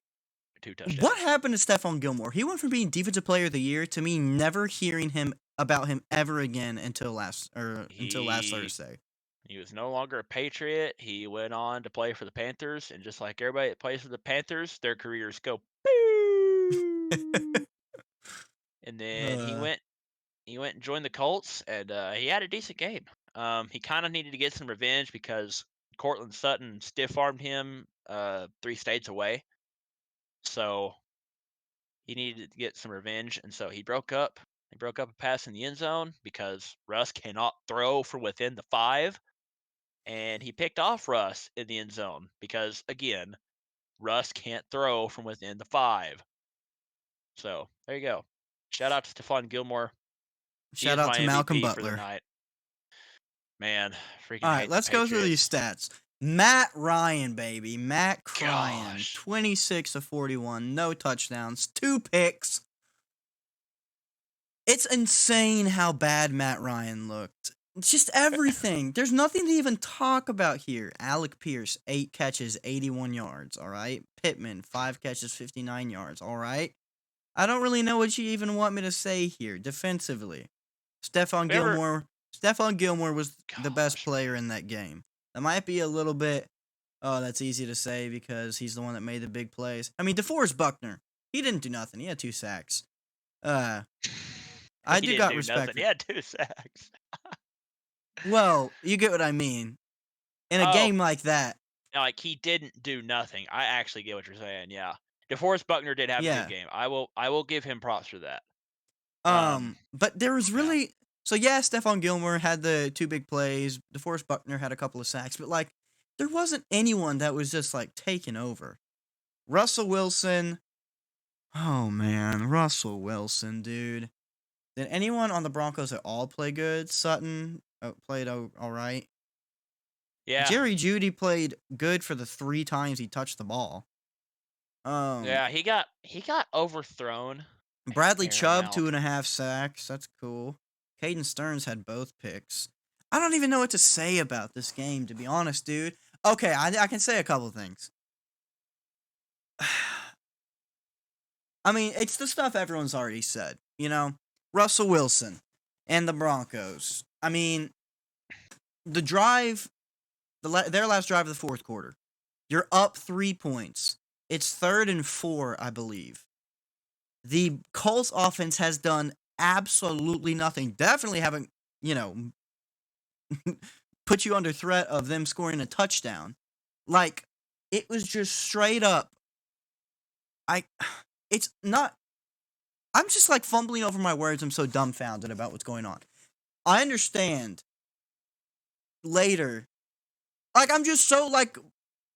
2 touchdowns. What happened to Stephon Gilmore? He went from being Defensive Player of the Year to me never hearing about him ever again until last Thursday. He was no longer a Patriot. He went on to play for the Panthers, and just like everybody that plays for the Panthers, their careers go boo. And then he went and joined the Colts, and he had a decent game. He kind of needed to get some revenge because Cortland Sutton stiff-armed him 3 states away. So he needed to get some revenge, and so he broke up. He broke up a pass in the end zone because Russ cannot throw from within the 5. And he picked off Russ in the end zone because, again, Russ can't throw from within the 5. So there you go. Shout out to Stephon Gilmore. Shout out to Malcolm MVP Butler. for the night. Man, freaking. All right, let's go through these stats. Matt Ryan, baby. Matt Ryan. 26 of 41, no touchdowns, 2 picks. It's insane how bad Matt Ryan looked. It's just everything. There's nothing to even talk about here. Alec Pierce, 8 catches, 81 yards, all right? Pittman, 5 catches, 59 yards, all right? I don't really know what you even want me to say here defensively. Stephon Gilmore was the best player in that game. That might be a little bit, that's easy to say because he's the one that made the big plays. I mean, DeForest Buckner, he didn't do nothing. He had 2 sacks. I do got respect. He had 2 sacks. Well, you get what I mean. In a game like that. Like, he didn't do nothing. I actually get what you're saying, yeah. DeForest Buckner did have a good game. I will give him props for that. But there was really... So, yeah, Stephon Gilmore had the 2 big plays. DeForest Buckner had a couple of sacks. But, like, there wasn't anyone that was just, like, taking over. Russell Wilson... Oh, man. Russell Wilson, dude. Did anyone on the Broncos at all play good? Sutton played all right? Yeah. Jerry Jeudy played good for the 3 times he touched the ball. Yeah, he got overthrown. Bradley fair Chubb, amount. 2.5 sacks. That's cool. Caden Stearns had both picks. I don't even know what to say about this game, to be honest, dude. Okay, I can say a couple things. I mean, it's the stuff everyone's already said. You know, Russell Wilson and the Broncos. I mean, the drive, their last drive of the fourth quarter. You're up 3 points. It's 3rd and 4, I believe. The Colts offense has done absolutely nothing. Definitely haven't, put you under threat of them scoring a touchdown. Like, it was just straight up. It's not. I'm just like fumbling over my words. I'm so dumbfounded about what's going on. I understand later. Like, I'm just so like,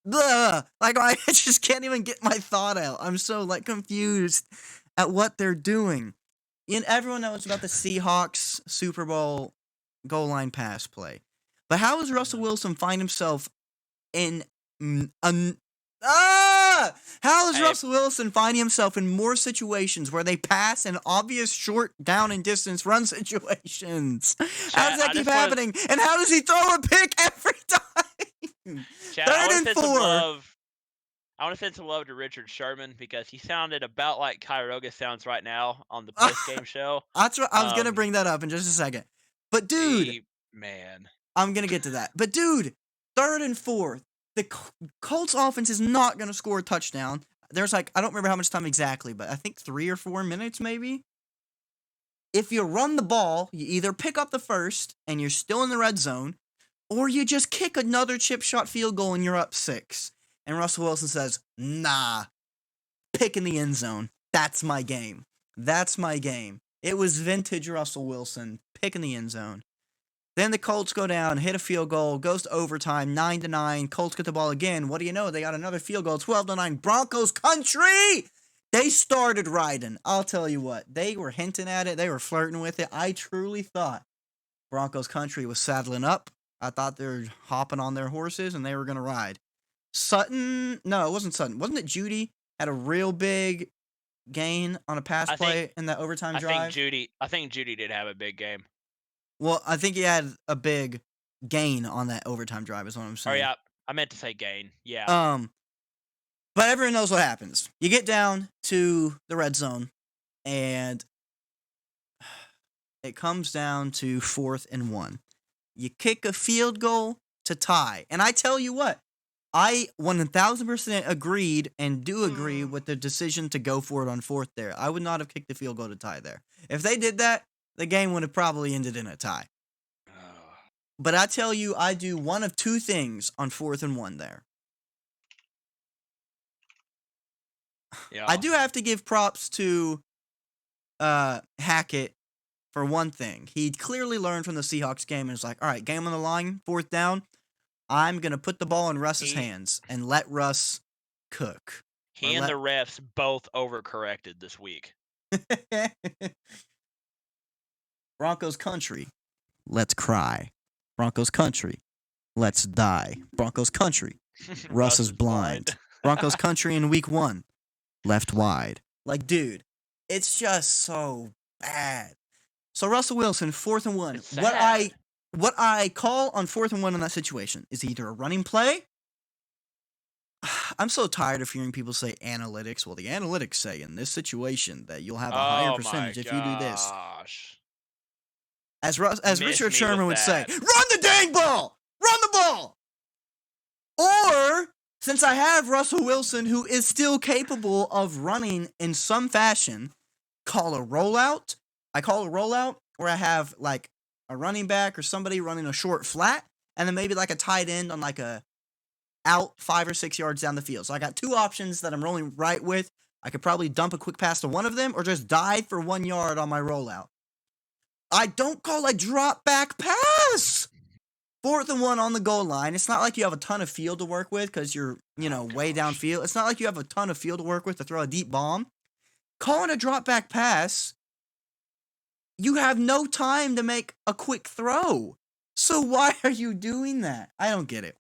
blah, like I just can't even get my thought out. I'm so like confused at what they're doing. And everyone knows about the Seahawks Super Bowl goal line pass play. But how does Russell Wilson find himself in how does Russell Wilson find himself in more situations where they pass in obvious short down and distance run situations? How does that keep happening? And how does he throw a pick every time? Chad, 3rd and 4. I want to send some love to Richard Sherman because he sounded about like Kyro sounds right now on the post-game show. That's what I was going to bring that up in just a second. But dude, man, I'm going to get to that. But dude, 3rd and 4. The Colts offense is not going to score a touchdown. There's like, I don't remember how much time exactly, but I think 3 or 4 minutes maybe. If you run the ball, you either pick up the first and you're still in the red zone, or you just kick another chip shot field goal and you're up 6. And Russell Wilson says, nah, pick in the end zone. That's my game. That's my game. It was vintage Russell Wilson, pick in the end zone. Then the Colts go down, hit a field goal, goes to overtime, 9-9. Colts get the ball again. What do you know? They got another field goal, 12-9. Broncos country! They started riding. I'll tell you what. They were hinting at it. They were flirting with it. I truly thought Broncos country was saddling up. I thought they were hopping on their horses and they were going to ride. Sutton, no, it wasn't Sutton. Wasn't it Jeudy had a real big gain on a pass play in that overtime drive? I think Jeudy did have a big game. Well, I think he had a big gain on that overtime drive is what I'm saying. Oh, yeah. I meant to say gain. Yeah. But everyone knows what happens. You get down to the red zone, and it comes down to 4th and 1. You kick a field goal to tie. And I tell you what, I 1000% agreed and do agree with the decision to go for it on 4th there. I would not have kicked the field goal to tie there. If they did that, the game would have probably ended in a tie. But I tell you, I do one of 2 things on 4th and 1 there. Yeah. I do have to give props to Hackett for one thing. He clearly learned from the Seahawks game and was like, all right, game on the line, 4th down. I'm going to put the ball in Russ's hands and let Russ cook. He and the refs both overcorrected this week. Broncos country, let's cry. Broncos country, let's die. Broncos country, Russ is blind. Broncos country in week 1, left wide. Like, dude, it's just so bad. So Russell Wilson, 4th and 1. What I call on 4th and 1 in that situation is either a running play. I'm so tired of hearing people say analytics. Well, the analytics say in this situation that you'll have a higher percentage if you do this. As Richard Sherman would say, run the dang ball! Run the ball! Or, since I have Russell Wilson, who is still capable of running in some fashion, call a rollout. I call a rollout where I have like a running back or somebody running a short flat, and then maybe like a tight end on like a out 5 or 6 yards down the field. So I got 2 options that I'm rolling right with. I could probably dump a quick pass to one of them or just dive for 1 yard on my rollout. I don't call a drop back pass. 4th and 1 on the goal line. It's not like you have a ton of field to work with because you're, way downfield. It's not like you have a ton of field to work with to throw a deep bomb. Calling a drop back pass, you have no time to make a quick throw. So why are you doing that? I don't get it.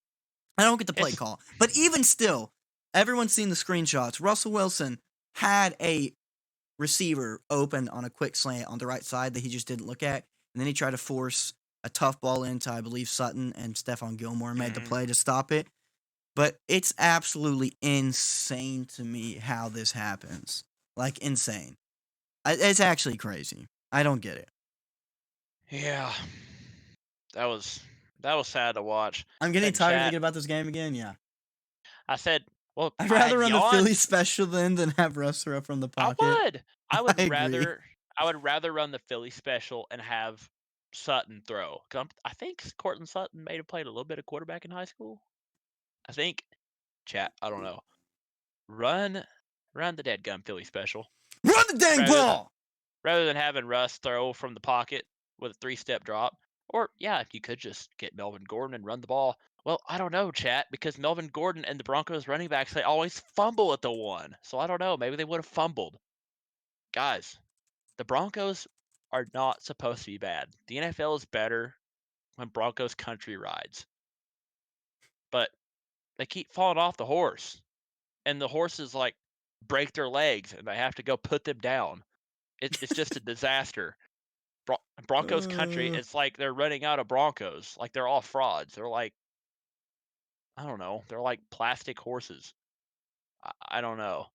I don't get the play It's- call. But even still, everyone's seen the screenshots. Russell Wilson had a receiver open on a quick slant on the right side that he just didn't look at. And then he tried to force a tough ball into, I believe, Sutton, and Stephon Gilmore made the play to stop it. But it's absolutely insane to me how this happens. Like, insane. It's actually crazy. I don't get it. Yeah. That was sad to watch. I'm getting Said in tired of chat- thinking about this game again. Yeah. I said, well, I'd I had rather run the yawned. Philly special than have Russ throw from the pocket. I would I agree. rather run the Philly special and have Sutton throw. 'Cause I think Cortland Sutton may have played a little bit of quarterback in high school. I think. Chat, I don't know. Run the dead gum Philly special. Run the dang ball! Rather than having Russ throw from the pocket with a 3-step drop. Or, yeah, if you could just get Melvin Gordon and run the ball. Well, I don't know, chat, because Melvin Gordon and the Broncos running backs, they always fumble at the one. So I don't know. Maybe they would have fumbled. Guys, the Broncos are not supposed to be bad. The NFL is better when Broncos country rides. But they keep falling off the horse. And the horses, like, break their legs and they have to go put them down. It's just a disaster. Broncos country, it's like they're running out of Broncos. Like, they're all frauds. They're like, I don't know. They're like plastic horses. I don't know.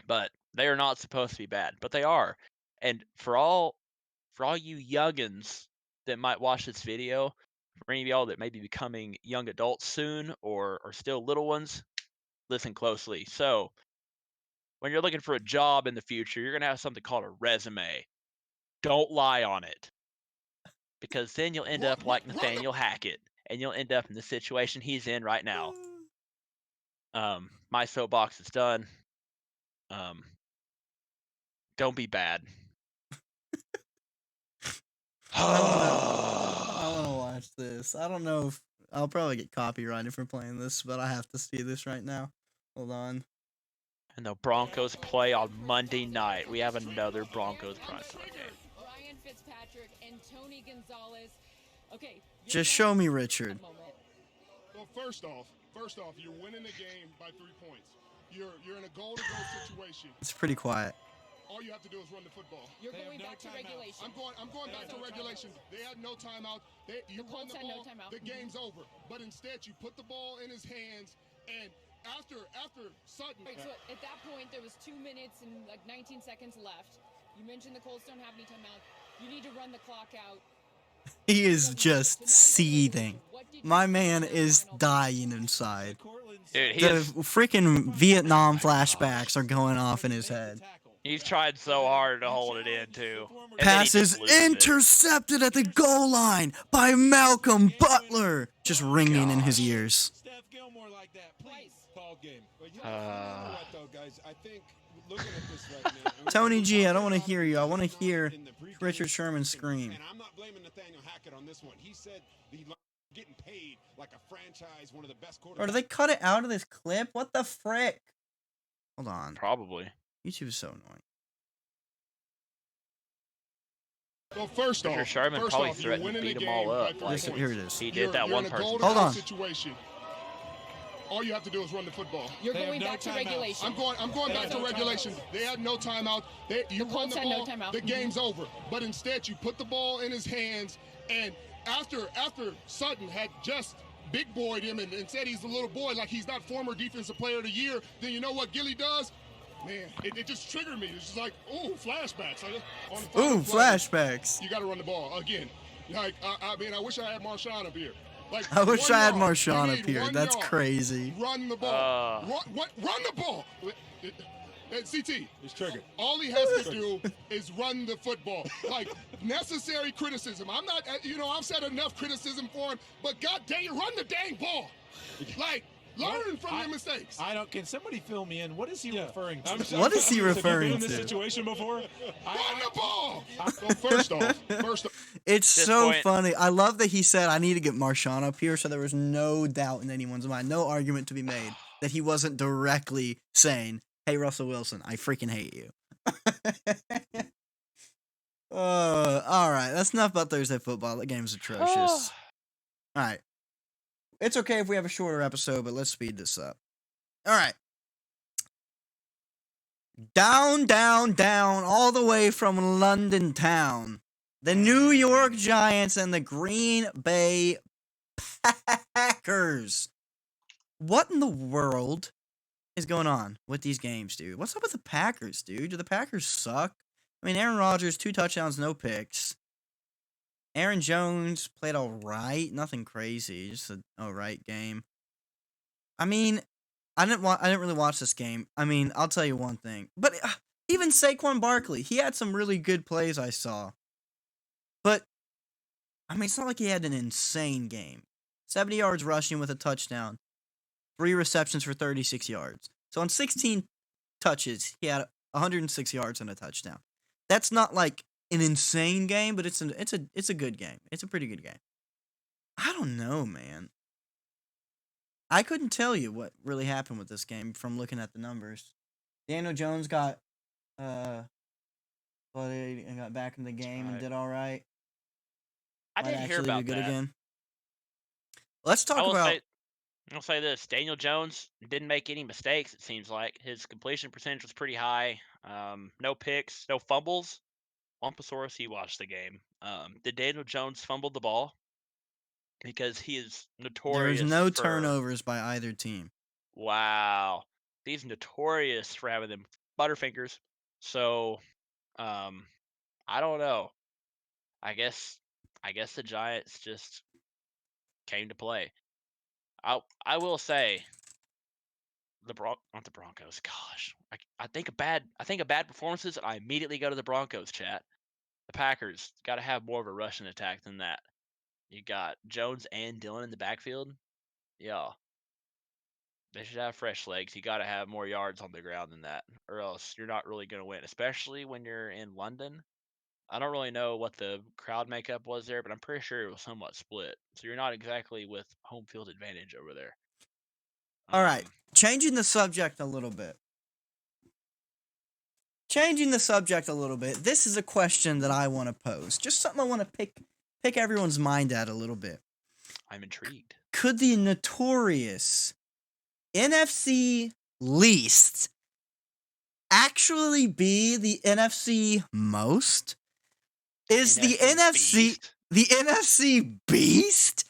But they are not supposed to be bad. But they are. And for all you youngins that might watch this video, for any of y'all that may be becoming young adults soon or still little ones, listen closely. So, when you're looking for a job in the future, you're going to have something called a resume. Don't lie on it. Because then you'll end up like Nathaniel Hackett, and you'll end up in the situation he's in right now. My soapbox is done. Don't be bad. I want to watch this. I don't know if I'll probably get copyrighted for playing this, but I have to see this right now. Hold on. And the Broncos play on Monday night. We have another Broncos primetime game. Ryan Fitzpatrick and Tony Gonzalez. Okay. Just show me Richard. Well, first off, you're winning the game by 3 points. You're in a goal-to-go situation. It's pretty quiet. All you have to do is run the football. You're going back to regulation. I'm going back to regulation. They had no timeout. You run the ball. The game's over. But instead, you put the ball in his hands, and after Sutton. Right, so at that point, there was 2 minutes and like 19 seconds left. You mentioned the Colts don't have any timeout. You need to run the clock out. He is just seething. My man is dying inside. Dude, The freaking Vietnam flashbacks are going off in his head. he's tried so hard to hold it in, too. And then he Pass is just loses it. intercepted at the goal line by Malcolm Butler. Just ringing in his ears. Steph Gilmore like that, please. Ball game. But you know what, though, guys? I think looking at this right now. and Tony we're G, I don't talking want to hear you. I want to about hear in the pregame, Richard Sherman scream. And I'm not blaming Nathaniel Hackett on this one. He said the getting paid like a franchise, one of the best quarterbacks. Or do they cut it out of this clip? What the frick? Hold on. Probably. YouTube is so annoying. Well, first Richard off, Sherman probably you're threatened to winning beat the them all game up. by 3 Like, Listen, here it is. he You're- did that you're one in a person. Hold goal-to-go on. situation. All you have to do is run the football. You're They have going no back to timeouts. regulation. I'm going back to regulation. They had no timeout. You run Colts the had no ball. timeout. The game's over. But instead, you put the ball in his hands, and after Sutton had just big boyed him and said he's a little boy, like he's not former defensive player of the year, then you know what Gilly does? Man, it just triggered me. It's just like, ooh, flashbacks. On the final Ooh, play, flashbacks. You got to run the ball again. Like, I mean, I wish I had Marshawn up here. Like, I wish 1 I had yard. Marshawn You up need here. 1 That's yard. crazy. Run the ball. Run the ball. CT. He's triggered. All he has to do is run the football. Like, necessary criticism. I'm not, I've said enough criticism for him, but God dang it, run the dang ball. Like, learn from your mistakes. I don't. Can somebody fill me in? What is he referring to? What is he Have you referring been in this to? situation before? Run the ball. Well, first off, It's This so point- funny. I love that he said, I need to get Marshawn up here, so there was no doubt in anyone's mind, no argument to be made that he wasn't directly saying, hey, Russell Wilson, I freaking hate you. All right. That's enough about Thursday football. That game's atrocious. All right. It's okay if we have a shorter episode, but let's speed this up. All right. Down, down, down, all the way from London town. The New York Giants and the Green Bay Packers. What in the world is going on with these games, dude? What's up with the Packers, dude? Do the Packers suck? I mean, Aaron Rodgers, 2 touchdowns, no picks. Aaron Jones played all right. Nothing crazy. Just an all right game. I mean, I didn't really watch this game. I mean, I'll tell you one thing. But even Saquon Barkley, he had some really good plays I saw. But, I mean, it's not like he had an insane game. 70 yards rushing with a touchdown. 3 receptions for 36 yards. So on 16 touches, he had 106 yards and a touchdown. That's not like an insane game, but it's a good game. It's a pretty good game. I don't know, man. I couldn't tell you what really happened with this game from looking at the numbers. Daniel Jones got bloodied and got back in the game and did all right. I didn't hear about that. Again. Let's talk about. I'll say this: Daniel Jones didn't make any mistakes. It seems like his completion percentage was pretty high. No picks, no fumbles. Wamposaurus, he watched the game. Did Daniel Jones fumble the ball? Because he is notorious. There's no turnovers by either team. Wow, he's notorious for having them butterfingers. So, I don't know. I guess the Giants just came to play. I will say not the Broncos. Gosh, I think of bad performances, and I immediately go to the Broncos. Chat. The Packers got to have more of a rushing attack than that. You got Jones and Dillon in the backfield. Yeah, they should have fresh legs. You got to have more yards on the ground than that, or else you're not really going to win. Especially when you're in London. I don't really know what the crowd makeup was there, but I'm pretty sure it was somewhat split. So you're not exactly with home field advantage over there. All right, changing the subject a little bit. This is a question that I want to pose. Just something I want to pick everyone's mind at a little bit. I'm intrigued. Could the notorious NFC least actually be the NFC most? Is the NFC beast?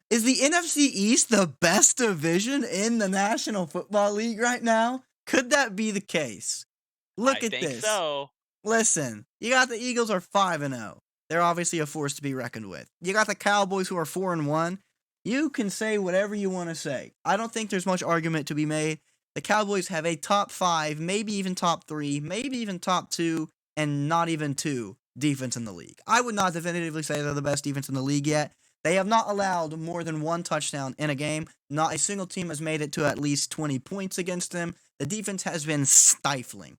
Is the NFC East the best division in the National Football League right now? Could that be the case? Look at this. I think so. Listen, you got the Eagles are 5-0. They're obviously a force to be reckoned with. You got the Cowboys who are 4-1. You can say whatever you want to say. I don't think there's much argument to be made. The Cowboys have a top 5, maybe even top 3, maybe even top 2, and not even 2 defense in the league. I would not definitively say they're the best defense in the league yet. They have not allowed more than 1 touchdown in a game. Not a single team has made it to at least 20 points against them. The defense has been stifling.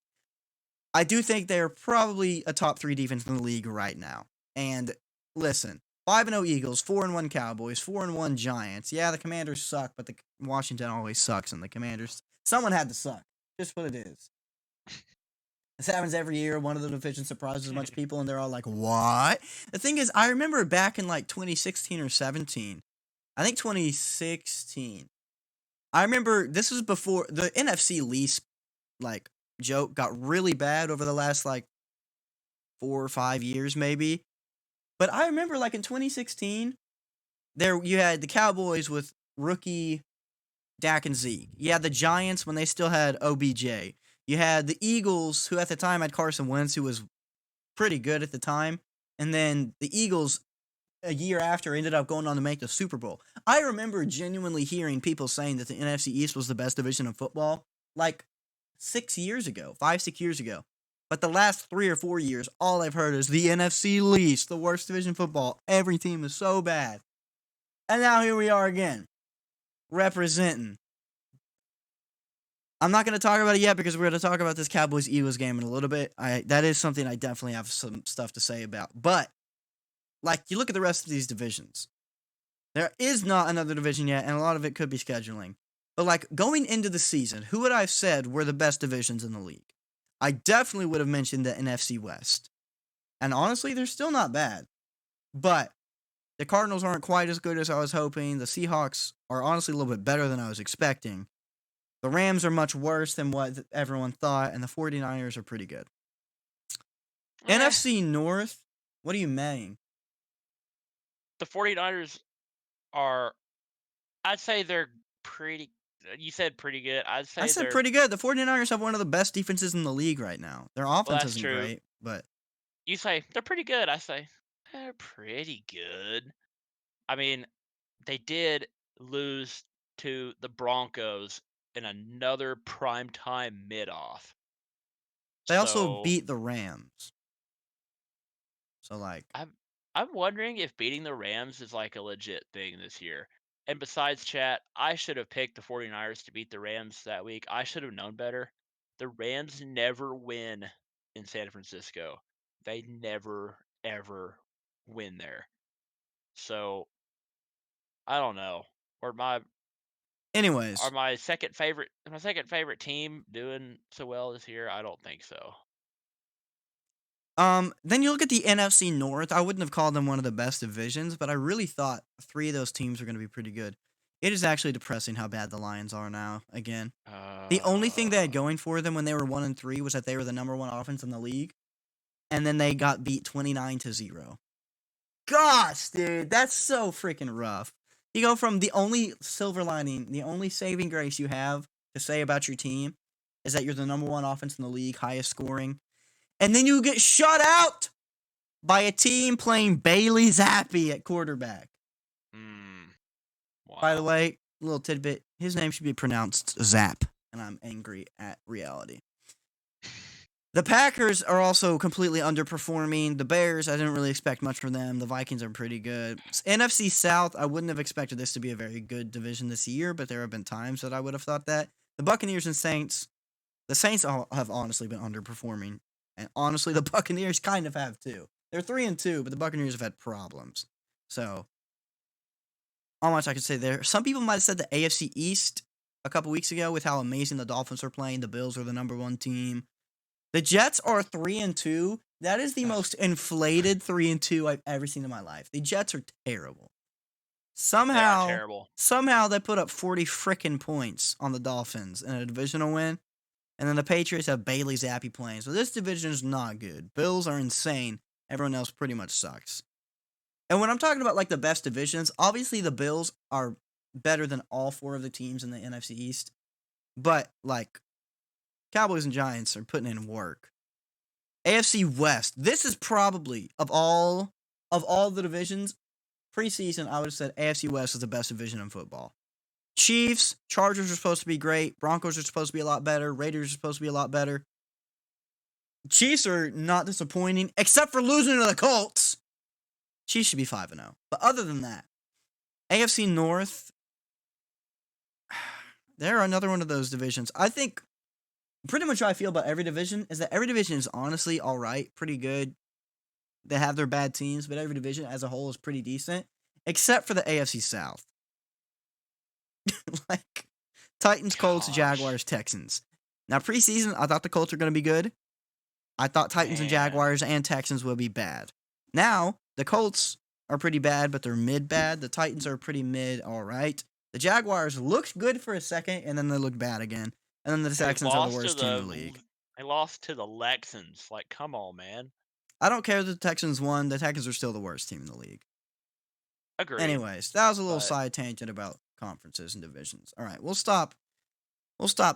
I do think they're probably a top 3 defense in the league right now. And listen, 5-0 Eagles, 4-1 Cowboys, 4-1 Giants. Yeah, the Commanders suck, but the Washington always sucks, and the Commanders, someone had to suck. Just what it is. This happens every year. One of the divisions surprises a bunch of people, and they're all like, what? The thing is, I remember back in like 2016 or 17. I think 2016. I remember this was before the NFC least like joke got really bad over the last like 4 or 5 years maybe. But I remember like in 2016, there you had the Cowboys with rookie Dak and Zeke. You had the Giants when they still had OBJ. You had the Eagles, who at the time had Carson Wentz, who was pretty good at the time. And then the Eagles, a year after, ended up going on to make the Super Bowl. I remember genuinely hearing people saying that the NFC East was the best division of football like 6 years ago, 5-6 years ago. But the last 3 or 4 years, all I've heard is the NFC least, the worst division of football. Every team is so bad. And now here we are again, representing. I'm not going to talk about it yet because we're going to talk about this Cowboys-Eagles game in a little bit. That is something I definitely have some stuff to say about. But, like, you look at the rest of these divisions. There is not another division yet, and a lot of it could be scheduling. But, like, going into the season, who would I have said were the best divisions in the league? I definitely would have mentioned the NFC West. And honestly, they're still not bad. But The Cardinals aren't quite as good as I was hoping. The Seahawks are honestly a little bit better than I was expecting. The Rams are much worse than what everyone thought, and the 49ers are pretty good. NFC North, what are you saying? The 49ers are, I'd say they're pretty, you said pretty good. I'd say I said they're, pretty good. The 49ers have one of the best defenses in the league right now. Their offense that's isn't true. great, but You say they're pretty good. I say they're pretty good. I mean, they did lose to the Broncos in another primetime mid-off. they also So beat the Rams. So, like, I'm wondering if beating the Rams is like a legit thing this year. And besides, chat, I should have picked the 49ers to beat the Rams that week. I should have known better. The Rams never win in San Francisco. They never, ever win there. So, I don't know. Or anyways, my second favorite team doing so well this year? I don't think so. then you look at the NFC North. I wouldn't have called them one of the best divisions, but I really thought 3 of those teams were going to be pretty good. It is actually depressing how bad the Lions are now, again. The only thing they had going for them when they were 1-3 was that they were the number 1 offense in the league, and then they got beat 29-0. Gosh, dude, that's so freaking rough. You go from the only silver lining, the only saving grace you have to say about your team is that you're the number 1 offense in the league, highest scoring, and then you get shut out by a team playing Bailey Zappi at quarterback. Wow. By the way, little tidbit, his name should be pronounced Zap, and I'm angry at reality. The Packers are also completely underperforming. The Bears, I didn't really expect much from them. The Vikings are pretty good. NFC South, I wouldn't have expected this to be a very good division this year, but there have been times that I would have thought that. The Buccaneers and Saints, the Saints have honestly been underperforming. And honestly, the Buccaneers kind of have too. They're 3-2, but the Buccaneers have had problems. So, not much I could say there. Some people might have said the AFC East a couple weeks ago with how amazing the Dolphins are playing. The Bills are the number 1 team. The Jets are 3-2. That is the most inflated 3-2 I've ever seen in my life. The Jets are terrible. Somehow, they are terrible. Somehow they put up 40 frickin' points on the Dolphins in a divisional win. And then the Patriots have Bailey Zappi playing. So this division is not good. Bills are insane. Everyone else pretty much sucks. And when I'm talking about like the best divisions, obviously the Bills are better than all 4 of the teams in the NFC East. But like Cowboys and Giants are putting in work. AFC West. This is probably of all the divisions preseason, I would have said AFC West is the best division in football. Chiefs, Chargers are supposed to be great. Broncos are supposed to be a lot better. Raiders are supposed to be a lot better. Chiefs are not disappointing, except for losing to the Colts. Chiefs should be 5-0. But other than that, AFC North, they're another one of those divisions. I think pretty much how I feel about every division is that every division is honestly all right, pretty good. They have their bad teams, but every division as a whole is pretty decent, except for the AFC South. Like Titans, Colts, Jaguars, Texans. Now, preseason, I thought the Colts were going to be good. I thought Titans and Jaguars and Texans would be bad. Now, the Colts are pretty bad, but they're mid-bad. The Titans are pretty mid, all right. The Jaguars looked good for a second, and then they looked bad again. And then the Texans are the worst team in the league. They lost to the Texans. Like, come on, man. I don't care that the Texans won. The Texans are still the worst team in the league. Agreed. Anyways, that was a little side tangent about conferences and divisions. All right, we'll stop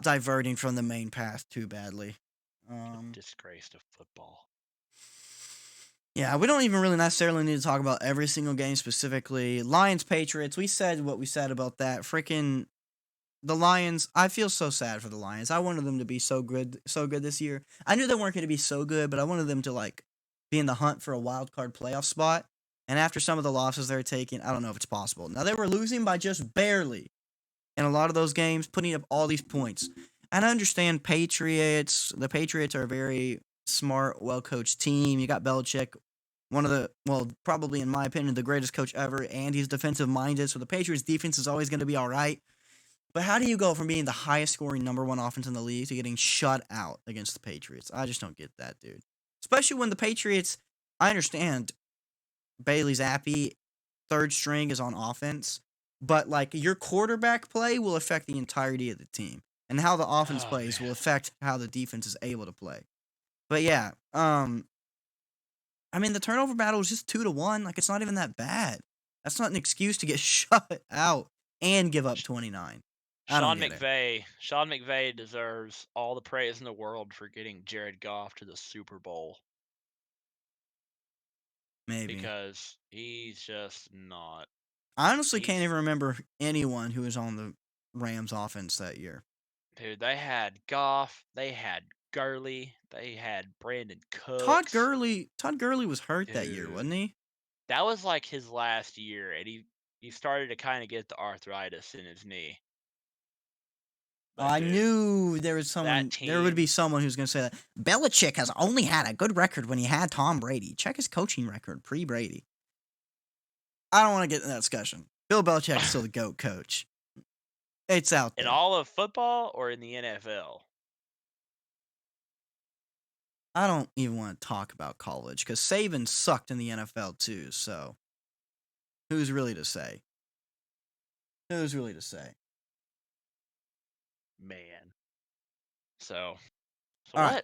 diverting from the main path too badly. Disgrace to football. Yeah, we don't even really necessarily need to talk about every single game specifically. Lions, Patriots, we said what we said about that. Freaking the Lions, I feel so sad for the Lions. I wanted them to be so good this year. I knew they weren't going to be so good, but I wanted them to like be in the hunt for a wild card playoff spot. And after some of the losses they're taking, I don't know if it's possible. Now, they were losing by just barely in a lot of those games, putting up all these points. And I understand Patriots. The Patriots are a very smart, well-coached team. You got Belichick, one of the, well, probably in my opinion, the greatest coach ever, and he's defensive-minded, so the Patriots' defense is always going to be all right. But how do you go from being the highest-scoring number 1 offense in the league to getting shut out against the Patriots? I just don't get that, dude. Especially when the Patriots, I understand Bailey Zappi third string is on offense, but like your quarterback play will affect the entirety of the team, and how the offense plays will affect how the defense is able to play. But yeah, I mean the turnover battle is just 2-1. Like it's not even that bad. That's not an excuse to get shut out and give up 29. I don't get it. Sean McVay deserves all the praise in the world for getting Jared Goff to the Super Bowl Maybe. because he's just not. I honestly can't even remember anyone who was on the Rams offense that year. Dude, they had Goff, they had Gurley, they had Brandon Cooks. Todd Gurley was hurt that year, wasn't he? That was like his last year, and he started to kind of get the arthritis in his knee. But I dude, knew there was someone. There would be someone who's going to say that Belichick has only had a good record when he had Tom Brady. Check his coaching record pre-Brady. I don't want to get in that discussion. Bill Belichick is still the GOAT coach. It's out there. In all of football or in the NFL? I don't even want to talk about college because Saban sucked in the NFL too. So, who's really to say? Who's really to say? Man. So all right.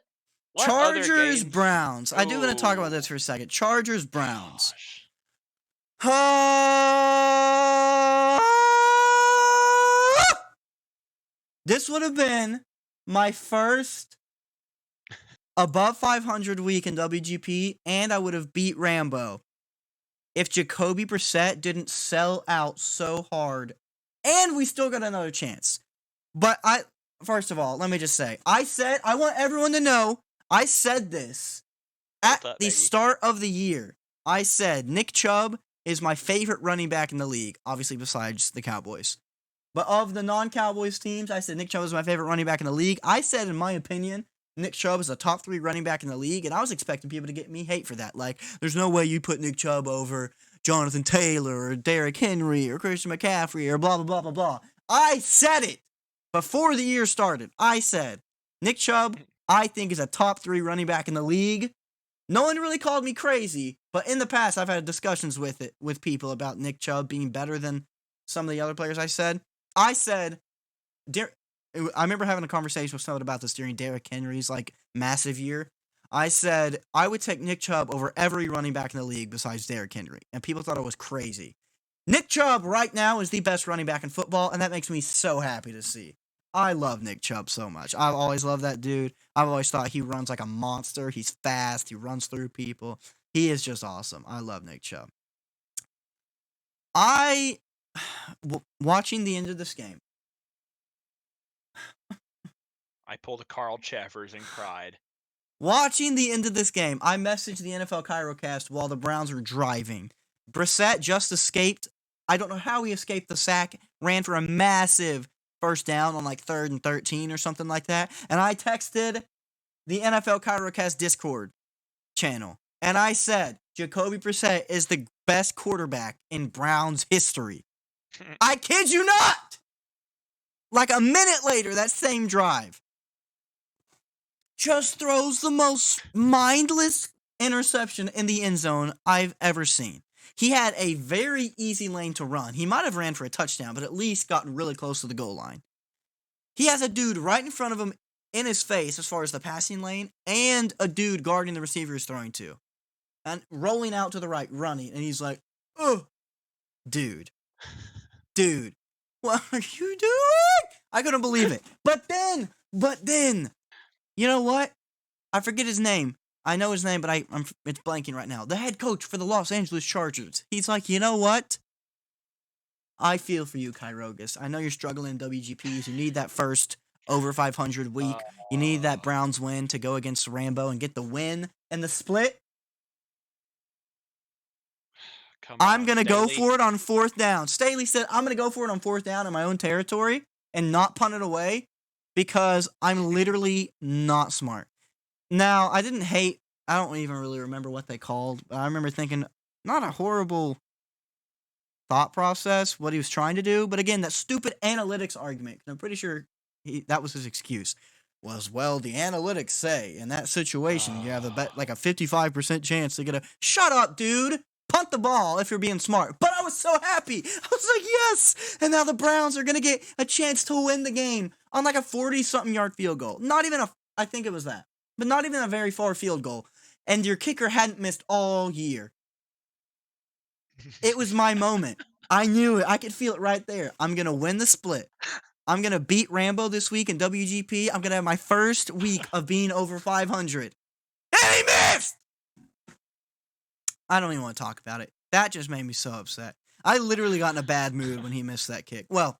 What Chargers, Browns. I do want to talk about this for a second. Chargers, Browns. This would have been my first above 500 week in WGP, and I would have beat Rambo if Jacoby Brissett didn't sell out so hard, and we still got another chance. But first of all, let me just say, I want everyone to know, I said this at the start of the year. I said Nick Chubb is my favorite running back in the league, obviously besides the Cowboys. But of the non-Cowboys teams, I said Nick Chubb is my favorite running back in the league. I said, in my opinion, Nick Chubb is a top 3 running back in the league, and I was expecting people to get me hate for that. Like, there's no way you put Nick Chubb over Jonathan Taylor or Derrick Henry or Christian McCaffrey or blah, blah, blah, blah, blah. I said it before the year started. I said, Nick Chubb, I think, is a top 3 running back in the league. No one really called me crazy, but in the past, I've had discussions with people about Nick Chubb being better than some of the other players. I said, I remember having a conversation with someone about this during Derrick Henry's like massive year. I said I would take Nick Chubb over every running back in the league besides Derrick Henry, and people thought I was crazy. Nick Chubb right now is the best running back in football, and that makes me so happy to see. I love Nick Chubb so much. I've always loved that dude. I've always thought he runs like a monster. He's fast. He runs through people. He is just awesome. I love Nick Chubb. Watching the end of this game, I pulled a Carl Chaffers and cried. Watching the end of this game, I messaged the NFL Kyrocast while the Browns were driving. Brissett just escaped. I don't know how he escaped the sack. Ran for a massive first down on like 3rd and 13 or something like that. And I texted the NFL Kyrocast Discord channel. And I said, Jacoby Brissett is the best quarterback in Browns history. I kid you not! Like a minute later, that same drive, just throws the most mindless interception in the end zone I've ever seen. He had a very easy lane to run. He might have ran for a touchdown, but at least gotten really close to the goal line. He has a dude right in front of him in his face as far as the passing lane, and a dude guarding the receiver is throwing to. And rolling out to the right, running, and he's like, oh, dude, what are you doing? I couldn't believe it. But then, you know what? I forget his name. I know his name, but it's blanking right now. The head coach for the Los Angeles Chargers. He's like, you know what? I feel for you, Kyrocast. I know you're struggling in WGPs. You need that first over 500 week. You need that Browns win to go against Rambo and get the win and the split. I'm going to go for it on 4th down. Staley said, I'm going to go for it on 4th down in my own territory and not punt it away because I'm literally not smart. Now, I don't even really remember what they called, but I remember thinking, not a horrible thought process, what he was trying to do. But again, that stupid analytics argument, I'm pretty sure that was his excuse, was, well, the analytics say in that situation, you have like a 55% chance to get shut up, dude. Punt the ball if you're being smart. But I was so happy. I was like, yes. And now the Browns are going to get a chance to win the game on like a 40-something yard field goal. Not even I think it was that, but not even a very far field goal. And your kicker hadn't missed all year. It was my moment. I knew it. I could feel it right there. I'm going to win the split. I'm going to beat Rambo this week in WGP. I'm going to have my first week of being over 500. And he missed! I don't even want to talk about it. That just made me so upset. I literally got in a bad mood when he missed that kick. Well,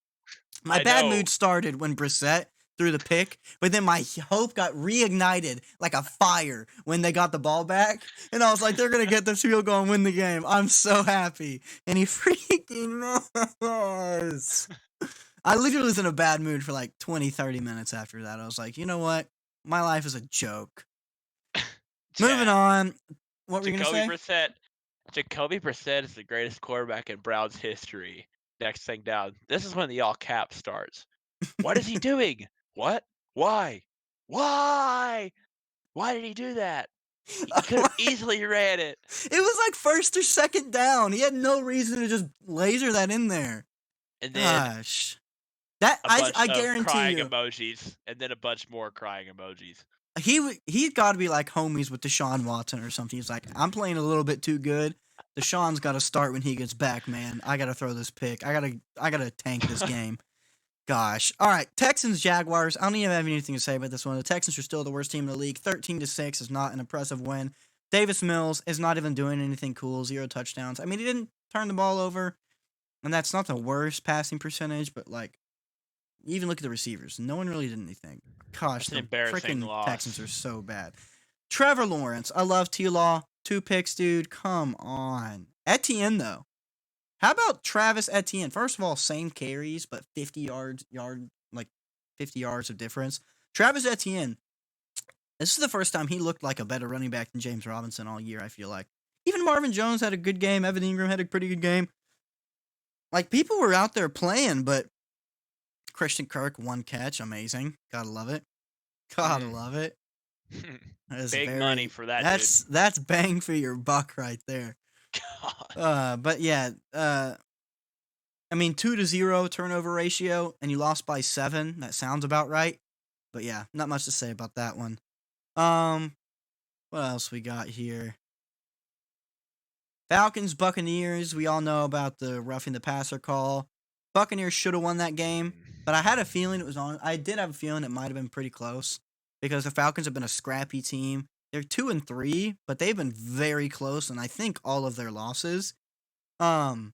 my bad mood started when Brissett threw the pick, but then my hope got reignited like a fire when they got the ball back. And I was like, they're going to get this field goal and win the game. I'm so happy. And he freaking missed. I literally was in a bad mood for like 20, 30 minutes after that. I was like, you know what? My life is a joke. Moving on. What were you going to say? Jacoby Brissett is the greatest quarterback in Browns history. Next thing down. This is when the all cap starts. What is he doing? What? Why? Why? Why did he do that? He could have easily ran it. It was like first or second down. He had no reason to just laser that in there. And then Gosh. That I guarantee crying you. emojis, and then a bunch more crying emojis. He's got to be like homies with Deshaun Watson or something. He's like, I'm playing a little bit too good. Deshaun's got to start when he gets back, man. I got to throw this pick. I gotta tank this game. Gosh. All right, Texans Jaguars. I don't even have anything to say about this one. The Texans are still the worst team in the league. 13-6 is not an impressive win. Davis Mills is not even doing anything cool. 0 touchdowns. I mean, he didn't turn the ball over, and that's not the worst passing percentage, but like, even look at the receivers. No one really did anything. Gosh, the freaking Texans are so bad. Trevor Lawrence. I love T-Law. 2 picks, dude. Come on. Etienne, though. How about Travis Etienne? First of all, same carries, but 50 yards of difference. Travis Etienne. This is the first time he looked like a better running back than James Robinson all year, I feel like. Even Marvin Jones had a good game. Evan Ingram had a pretty good game. Like, people were out there playing, but Christian Kirk, 1 catch. Amazing. Gotta love it. Gotta love it. Big money for that, dude. That's bang for your buck right there. God. But yeah, I mean, 2-0 turnover ratio, and you lost by 7. That sounds about right. But yeah, not much to say about that one. What else we got here? Falcons, Buccaneers. We all know about the roughing the passer call. Buccaneers should have won that game, but I had a feeling it was on. I did have a feeling it might have been pretty close because the Falcons have been a scrappy team. They're 2-3, but they've been very close, and I think all of their losses. And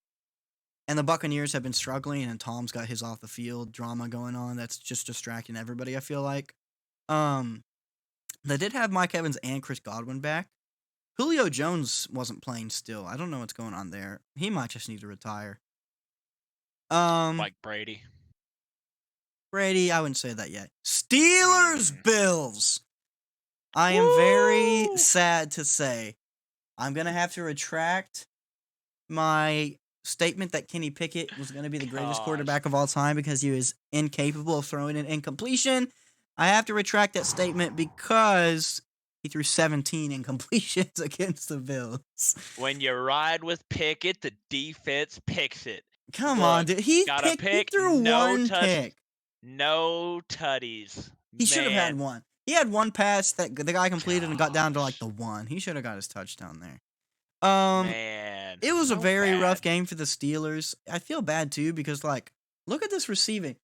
the Buccaneers have been struggling, and Tom's got his off the field drama going on. That's just distracting everybody, I feel like. They did have Mike Evans and Chris Godwin back. Julio Jones wasn't playing still. I don't know what's going on there. He might just need to retire. Like Brady. Brady, I wouldn't say that yet. Steelers, Bills. I am very sad to say I'm going to have to retract my statement that Kenny Pickett was going to be the greatest quarterback of all time because he was incapable of throwing an incompletion. I have to retract that statement because he threw 17 incompletions against the Bills. When you ride with Pickett, the defense picks it. Come on, dude. He threw one pick. No tutties. He should have had one. He had one pass that the guy completed and got down to like the 1. He should have got his touchdown there. Man. It was a very rough game for the Steelers. I feel bad too because like, look at this receiving.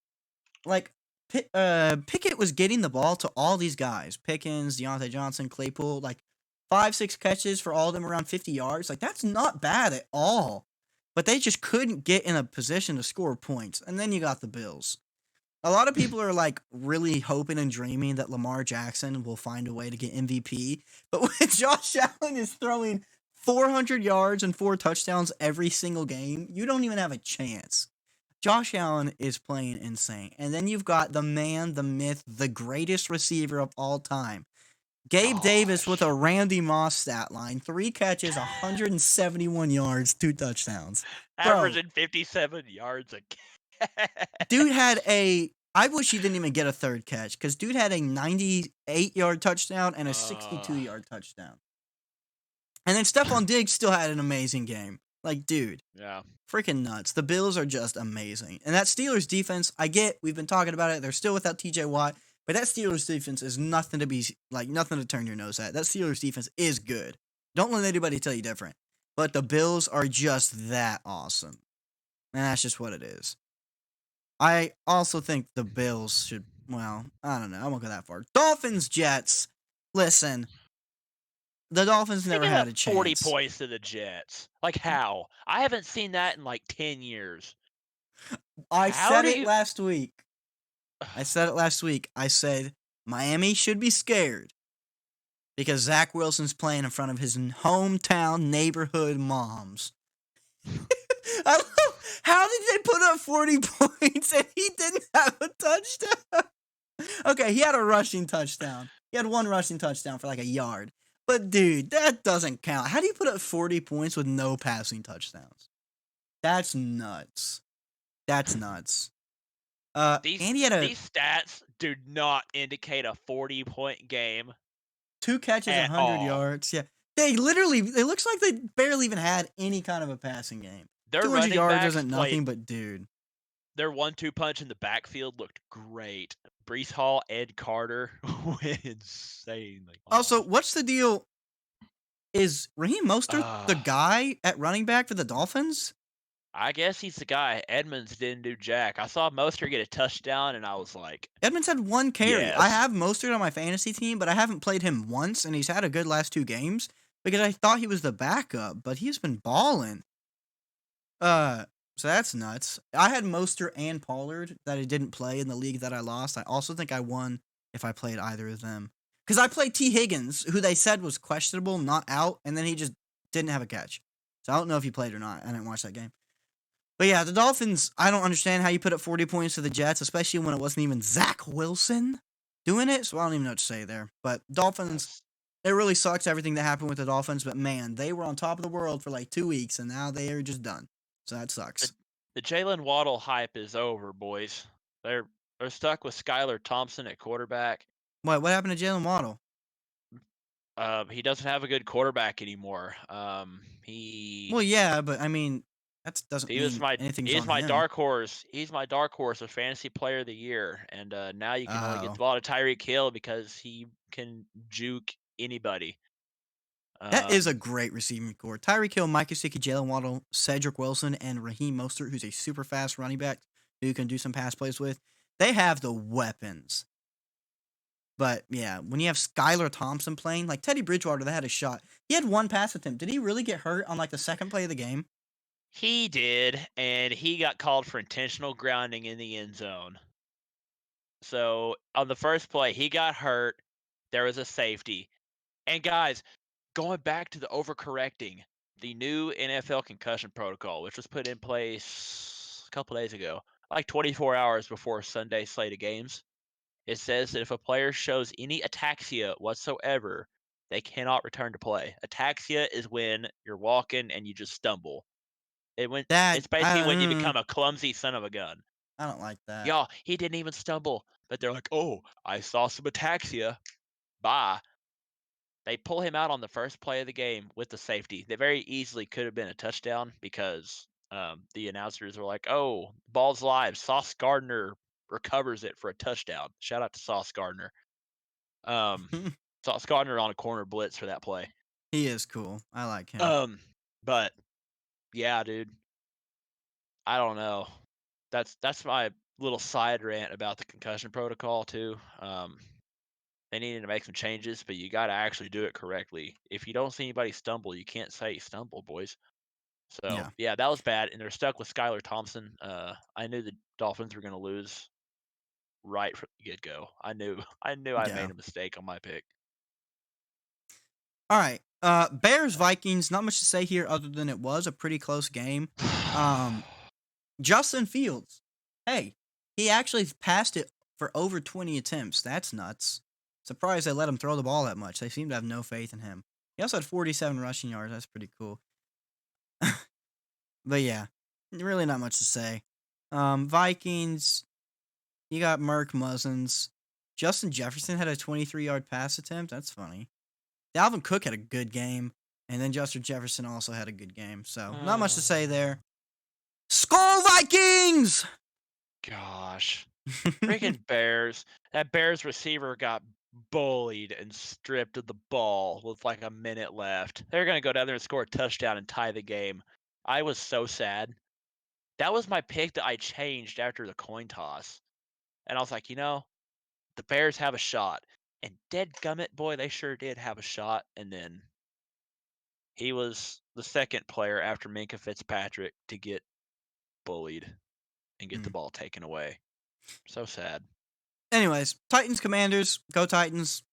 Like, Pickett was getting the ball to all these guys. Pickens, Deontay Johnson, Claypool, like 5-6 catches for all of them around 50 yards. Like, that's not bad at all. But they just couldn't get in a position to score points. And then you got the Bills. A lot of people are like really hoping and dreaming that Lamar Jackson will find a way to get MVP. But when Josh Allen is throwing 400 yards and 4 touchdowns every single game, you don't even have a chance. Josh Allen is playing insane. And then you've got the man, the myth, the greatest receiver of all time. Gabe Davis with a Randy Moss stat line. 3 catches, 171 yards, 2 touchdowns. Averaging 57 yards a catch. Dude had I wish he didn't even get a 3rd catch because dude had a 98-yard touchdown and a 62-yard touchdown. And then Stephon Diggs still had an amazing game. Like, dude, Yeah. freaking nuts. The Bills are just amazing. And that Steelers defense, I get, we've been talking about it. They're still without TJ Watt, but that Steelers defense is nothing to turn your nose at. That Steelers defense is good. Don't let anybody tell you different. But the Bills are just that awesome. And that's just what it is. I also think the Bills should, well, I don't know. I won't go that far. Dolphins, Jets. Listen, the Dolphins They never give had up a 40 chance. points to the Jets. Like, how? I haven't seen that in like 10 years. I How said do it you- last week. I said Miami should be scared because Zach Wilson's playing in front of his hometown neighborhood moms. I love, how did they put up 40 points and he didn't have a touchdown? Okay, he had a rushing touchdown. He had one rushing touchdown for like a yard. But dude, that doesn't count. How do you put up 40 points with no passing touchdowns? That's nuts. These Andy had these stats do not indicate a 40-point game 2 catches, at 100 all. yards. Yeah. It looks like they barely even had any kind of a passing game. Their 200 running yards backs isn't played. nothing, but dude. Their 1-2 punch in the backfield looked great. Brees Hall, Ed Carter went insanely. Also, what's the deal? Is Raheem Mostert the guy at running back for the Dolphins? I guess he's the guy. Edmonds didn't do jack. I saw Mostert get a touchdown, and I was like, Edmonds had 1 carry. Yes. I have Mostert on my fantasy team, but I haven't played him once, and he's had a good last 2 games because I thought he was the backup, but he's been balling. So that's nuts. I had Mostert and Pollard that I didn't play in the league that I lost. I also think I won if I played either of them. Because I played T. Higgins, who they said was questionable, not out, and then he just didn't have a catch. So I don't know if he played or not. I didn't watch that game. But yeah, the Dolphins, I don't understand how you put up 40 points to the Jets, especially when it wasn't even Zach Wilson doing it. So I don't even know what to say there. But Dolphins, it really sucks everything that happened with the Dolphins. But man, they were on top of the world for like 2 weeks, and now they are just done. So that sucks. the Jalen Waddle hype is over, boys. They're stuck with Skylar Thompson at quarterback. What happened to Jalen Waddle? He doesn't have a good quarterback anymore. Well, yeah, but I mean, that doesn't he mean was my anything's he's on my him. dark horse. He's my dark horse of fantasy player of the year, and now you can only get the ball to Tyreek Hill because he can juke anybody. That is a great receiving core. Tyreek Hill, Mike Gesicki, Jalen Waddle, Cedric Wilson, and Raheem Mostert, who's a super fast running back who you can do some pass plays with. They have the weapons. But yeah, when you have Skylar Thompson playing, like Teddy Bridgewater, that had a shot. He had 1 pass attempt. Did he really get hurt on like the second play of the game? He did, and he got called for intentional grounding in the end zone. So on the first play, he got hurt. There was a safety. And guys, going back to the overcorrecting, the new NFL concussion protocol, which was put in place a couple days ago, like 24 hours before Sunday slate of games, it says that if a player shows any ataxia whatsoever, they cannot return to play. Ataxia is when you're walking and you just stumble. It's basically when you become a clumsy son of a gun. I don't like that. Y'all, he didn't even stumble. But they're like, oh, I saw some ataxia. Bye. They pull him out on the first play of the game with the safety. That very easily could have been a touchdown because the announcers were like, oh, ball's live. Sauce Gardner recovers it for a touchdown. Shout out to Sauce Gardner. Sauce Gardner on a corner blitz for that play. He is cool. I like him. But yeah, dude. I don't know. That's my little side rant about the concussion protocol too. They needed to make some changes, but you got to actually do it correctly. If you don't see anybody stumble, you can't say stumble, boys. So yeah, that was bad, and they're stuck with Skylar Thompson. I knew the Dolphins were going to lose right from the get go. I knew I made a mistake on my pick. All right, Bears Vikings. Not much to say here other than it was a pretty close game. Justin Fields, hey, he actually passed it for over 20 attempts. That's nuts. Surprised they let him throw the ball that much. They seem to have no faith in him. He also had 47 rushing yards. That's pretty cool. But yeah, really not much to say. Vikings, you got Merk Muzzins. Justin Jefferson had a 23-yard pass attempt. That's funny. Dalvin Cook had a good game. And then Justin Jefferson also had a good game. So, not much to say there. Skull Vikings! Gosh. Freaking Bears. That Bears receiver got bullied and stripped of the ball with like a minute left. They're going to go down there and score a touchdown and tie the game. I was so sad. That was my pick that I changed after the coin toss. And I was like, the Bears have a shot. And dadgummit, boy, they sure did have a shot. And then he was the second player after Minkah Fitzpatrick to get bullied and get the ball taken away. So sad. Anyways, Titans, Commanders. Go Titans.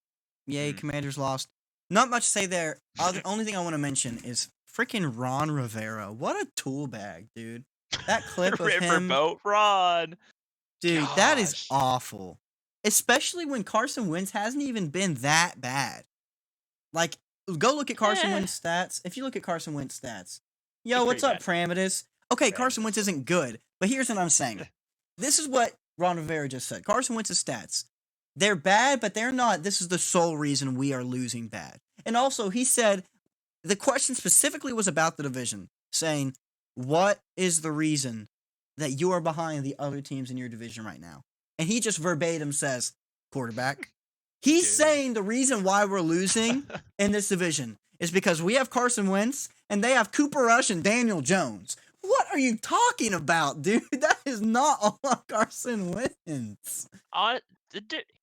Yay, Commanders lost. Not much to say there. The only thing I want to mention is freaking Ron Rivera. What a tool bag, dude. That clip of him. Riverboat Ron. Dude, that is Gosh. awful. Especially when Carson Wentz hasn't even been that bad. Like, go look at Carson Wentz stats. If you look at Carson Wentz stats. Yo, He's what's pretty up, Parameters? Okay, Carson Wentz isn't good. But here's what I'm saying. This is what Ron Rivera just said. Carson Wentz's stats. They're bad, but they're not. This is the sole reason we are losing bad. And also, he said, the question specifically was about the division, saying, what is the reason that you are behind the other teams in your division right now? And he just verbatim says, quarterback. He's saying the reason why we're losing in this division is because we have Carson Wentz and they have Cooper Rush and Daniel Jones. What are you talking about, dude? That is not all on Carson Wentz.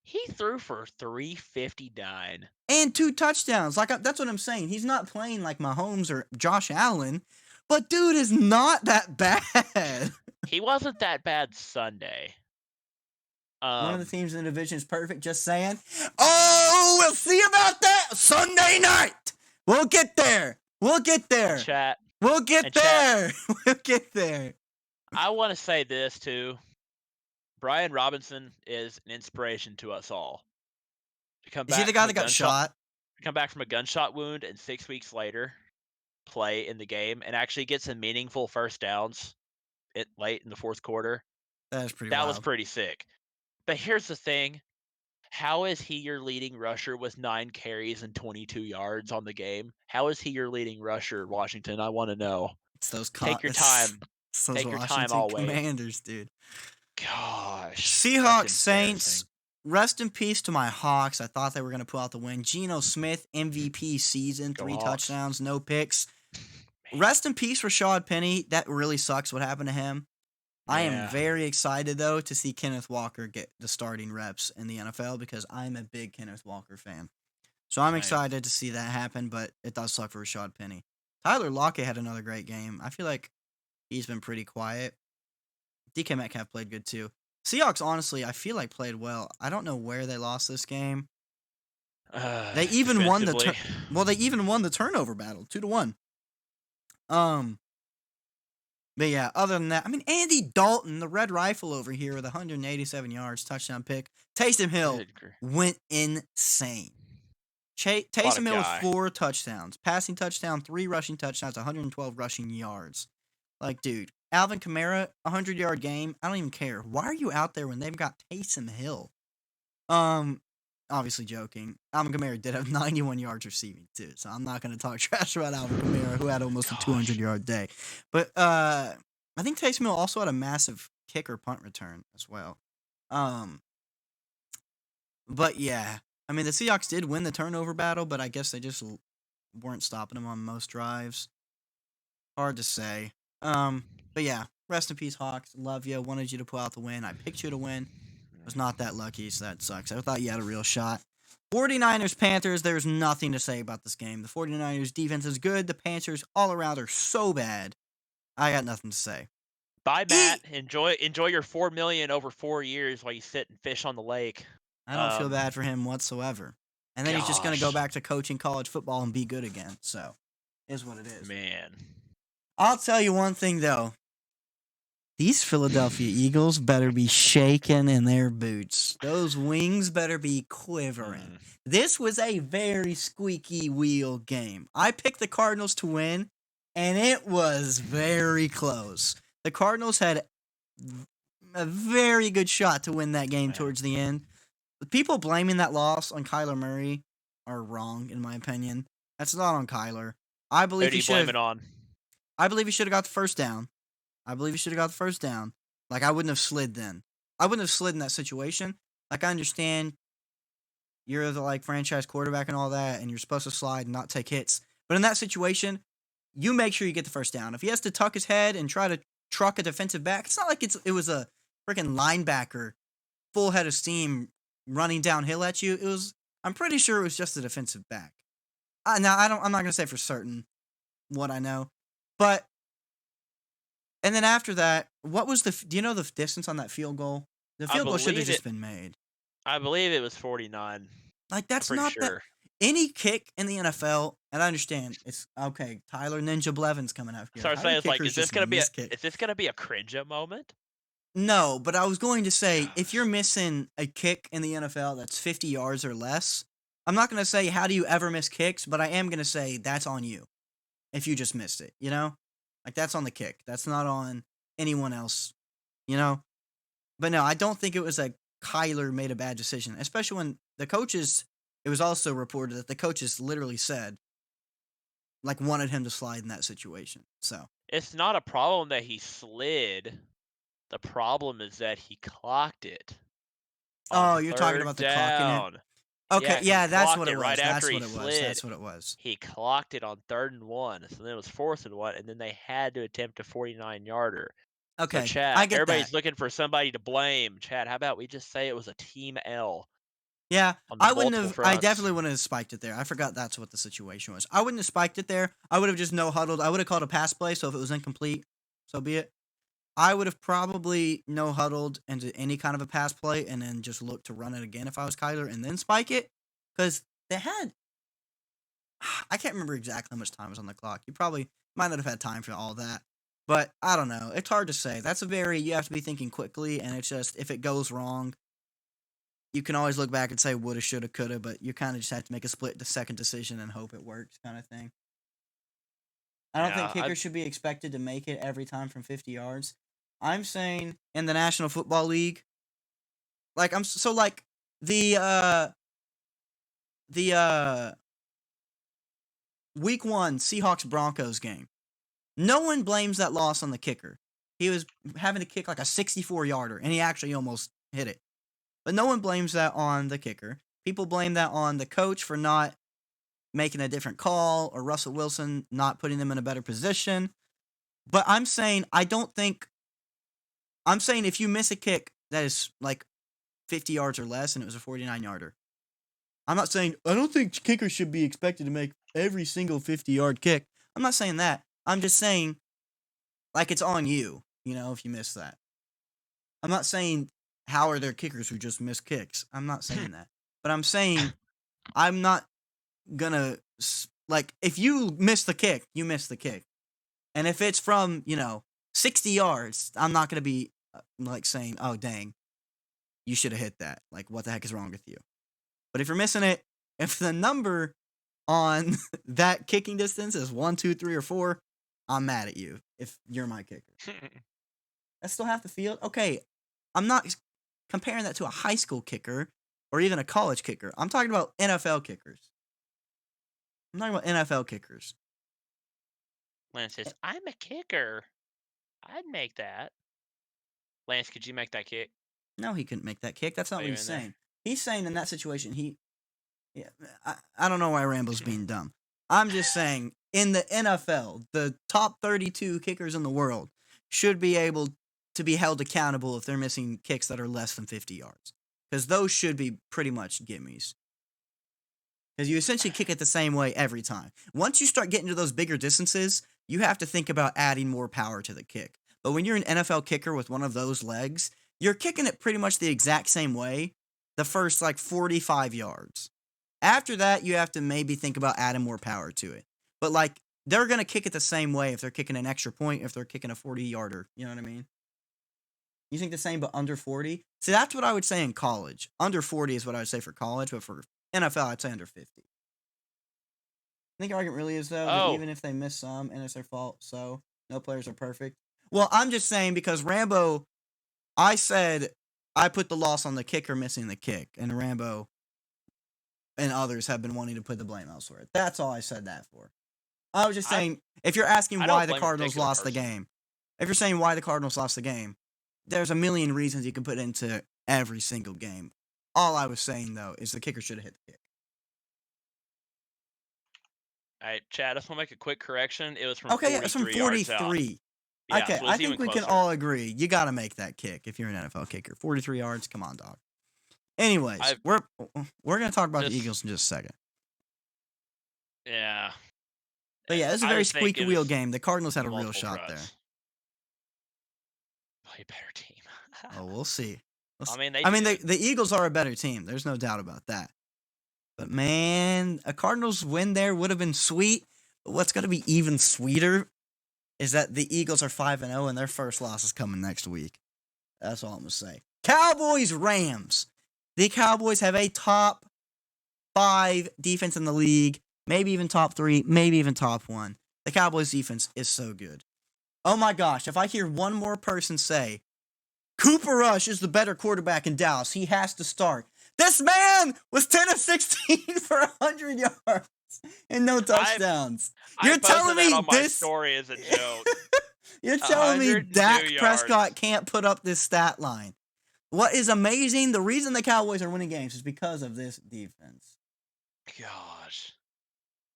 He threw for 359. And 2 touchdowns. That's what I'm saying. He's not playing like Mahomes or Josh Allen, but dude is not that bad. He wasn't that bad Sunday. One of the teams in the division is perfect. Just saying. Oh, we'll see about that Sunday night. We'll get there. We'll get there. Chat. We'll get there. We'll get there. I want to say this too. Brian Robinson is an inspiration to us all. Is he the guy that got shot? Come back from a gunshot wound and 6 weeks later play in the game and actually get some meaningful first downs late in the fourth quarter. That is pretty That wild. was pretty sick. But here's the thing. How is he your leading rusher with 9 carries and 22 yards on the game? How is he your leading rusher, Washington? I want to know. It's those Take your time. It's those Take your Washington time always. Commanders, dude. Gosh. Seahawks, Saints. Rest in peace to my Hawks. I thought they were going to pull out the win. Geno Smith, MVP season, 3 touchdowns, no picks. Rest in peace, Rashad Penny. That really sucks what happened to him. Yeah. I am very excited, though, to see Kenneth Walker get the starting reps in the NFL because I'm a big Kenneth Walker fan. So I'm excited to see that happen, but it does suck for Rashad Penny. Tyler Lockett had another great game. I feel like he's been pretty quiet. DK Metcalf played good, too. Seahawks, honestly, I feel like played well. I don't know where they lost this game. They even won the they even won the turnover battle 2-1. But yeah, other than that, I mean, Andy Dalton, the Red Rifle over here with 187 yards, touchdown pick. Taysom Hill went insane. Taysom Hill with 4 touchdowns, passing touchdown, 3 rushing touchdowns, 112 rushing yards. Like, dude, Alvin Kamara, 100-yard game. I don't even care. Why are you out there when they've got Taysom Hill? Obviously joking. Alvin Kamara did have 91 yards receiving too, so I'm not going to talk trash about Alvin Kamara, who had almost a 200-yard day. But I think Taysom Hill also had a massive kick or punt return as well. But yeah, I mean the Seahawks did win the turnover battle, but I guess they just weren't stopping them on most drives. Hard to say. But yeah, rest in peace, Hawks. Love you. Wanted you to pull out the win. I picked you to win. Was not that lucky, so that sucks. I thought you had a real shot. 49ers, Panthers, there's nothing to say about this game. The 49ers defense is good. The Panthers all around are so bad. I got nothing to say. Bye, Matt. Enjoy your $4 million over 4 years while you sit and fish on the lake. I don't feel bad for him whatsoever. And then he's just going to go back to coaching college football and be good again. So, is what it is. Man. I'll tell you one thing, though. These Philadelphia Eagles better be shaking in their boots. Those wings better be quivering. This was a very squeaky wheel game. I picked the Cardinals to win, and it was very close. The Cardinals had a very good shot to win that game towards the end. The people blaming that loss on Kyler Murray are wrong, in my opinion. That's not on Kyler. I Who believe do he you should blame have. it on? I believe he should have got the first down. Like, I wouldn't have slid then. I wouldn't have slid in that situation. Like, I understand you're the, like, franchise quarterback and all that, and you're supposed to slide and not take hits. But in that situation, you make sure you get the first down. If he has to tuck his head and try to truck a defensive back, it's not like it was a freaking linebacker, full head of steam running downhill at you. I'm pretty sure it was just a defensive back. Now, I'm not going to say for certain what I know. But, and then after that, do you know the distance on that field goal? The I field goal should have believe just it. been made. I believe it was 49. Like, I'm that's pretty not that. sure. Any kick in the NFL, and I understand it's okay. Tyler Ninja Blevins coming out here. So I was saying, it's like, Kickers is this just gonna be miss kick. a cringe moment? No, but I was going to say, if you're missing a kick in the NFL that's 50 yards or less, I'm not going to say how do you ever miss kicks, but I am going to say that's on you if you just missed it, you know? Like, that's on the kick. That's not on anyone else, you know? But no, I don't think it was a Kyler made a bad decision, especially when the coaches, it was also reported that the coaches literally said, like, wanted him to slide in that situation. So, It's not a problem that he slid. The problem is that he clocked it. On you're talking about the clocking down. it? Okay, yeah, he that's clocked what it it was. right That's after what he it was. slid. That's what it was. He clocked it on 3rd and 1, so then it was 4th and 1, and then they had to attempt a 49-yarder. So Okay, Chad, I get everybody's that. looking for somebody to blame. Chad, how about we just say it was a team L Yeah, on the I wouldn't multiple have. fronts? I definitely wouldn't have spiked it there. I forgot that's what the situation was. I wouldn't have spiked it there. I would have just no huddled. I would have called a pass play. So if it was incomplete, so be it. I would have probably no huddled into any kind of a pass play and then just looked to run it again if I was Kyler and then spike it because they had. I can't remember exactly how much time was on the clock. You probably might not have had time for all that. But I don't know. It's hard to say. You have to be thinking quickly, and it's just, if it goes wrong, you can always look back and say woulda, shoulda, coulda, but you kind of just have to make a second decision and hope it works kind of thing. I don't think kickers should be expected to make it every time from 50 yards. I'm saying in the National Football League, like the Week 1 Seahawks Broncos game. No one blames that loss on the kicker. He was having to kick like a 64-yarder, and he actually almost hit it. But no one blames that on the kicker. People blame that on the coach for not making a different call or Russell Wilson not putting them in a better position. But I'm saying if you miss a kick that is like 50 yards or less and it was a 49-yarder, I'm not saying I don't think kickers should be expected to make every single 50-yard kick. I'm not saying that. I'm just saying, like, it's on you, if you miss that. I'm not saying how are there kickers who just miss kicks. I'm not saying that. But I'm saying I'm not gonna, like, if you miss the kick, you miss the kick. And if it's from, 60 yards, I'm not gonna be, like, saying, oh, dang, you should have hit that. Like, what the heck is wrong with you? But if you're missing it, if the number on that kicking distance is 1, 2, 3, or 4, I'm mad at you if you're my kicker. I still have the field. Okay, I'm not comparing that to a high school kicker or even a college kicker. I'm talking about NFL kickers. Lance says, I'm a kicker. I'd make that. Lance, could you make that kick? No, he couldn't make that kick. That's not Are what you he's in there? saying. He's saying in that situation, I don't know why Rambo's being dumb. I'm just saying, in the NFL, the top 32 kickers in the world should be able to be held accountable if they're missing kicks that are less than 50 yards. Because those should be pretty much gimmies. Because you essentially kick it the same way every time. Once you start getting to those bigger distances, you have to think about adding more power to the kick. But when you're an NFL kicker with one of those legs, you're kicking it pretty much the exact same way the first, 45 yards. After that, you have to maybe think about adding more power to it. But, they're going to kick it the same way if they're kicking an extra point, if they're kicking a 40-yarder. You know what I mean? You think the same, but under 40? See, that's what I would say in college. Under 40 is what I would say for college, but for NFL, I'd say under 50. I think the argument really is, though, that even if they miss some and it's their fault, so no players are perfect. Well, I'm just saying because Rambo, I said I put the loss on the kicker missing the kick, and Rambo and others have been wanting to put the blame elsewhere. That's all I said that for. I was just saying, if you're asking I don't why the blame a Cardinals particular lost the person. game, if you're saying why the Cardinals lost the game, there's a million reasons you can put into every single game. All I was saying, though, is the kicker should have hit the kick. All right, Chad, I just want to make a quick correction. It was from Okay, 43 yeah, it's from yards out. 43. Yeah, Okay, so I it's even think we can closer. all agree. You got to make that kick if you're an NFL kicker. 43 yards, come on, dog. Anyways, we're going to talk about the Eagles in just a second. Yeah. But yeah, it's a I very just think squeaky it wheel was game. The Cardinals had a real multiple shot there. runs. Play a better team. Oh, we'll see. I mean, the Eagles are a better team. There's no doubt about that. But man, a Cardinals win there would have been sweet. But what's going to be even sweeter is that the Eagles are 5-0 and their first loss is coming next week. That's all I'm going to say. Cowboys, Rams. The Cowboys have a top 5 defense in the league. Maybe even top 3. Maybe even top 1. The Cowboys defense is so good. Oh my gosh, if I hear one more person say, Cooper Rush is the better quarterback in Dallas, he has to start. This man was 10 of 16 for 100 yards and no touchdowns. You're telling me that on my story is a joke. You're telling me Dak yards. Prescott can't put up this stat line. What is amazing, the reason the Cowboys are winning games is because of this defense. Gosh.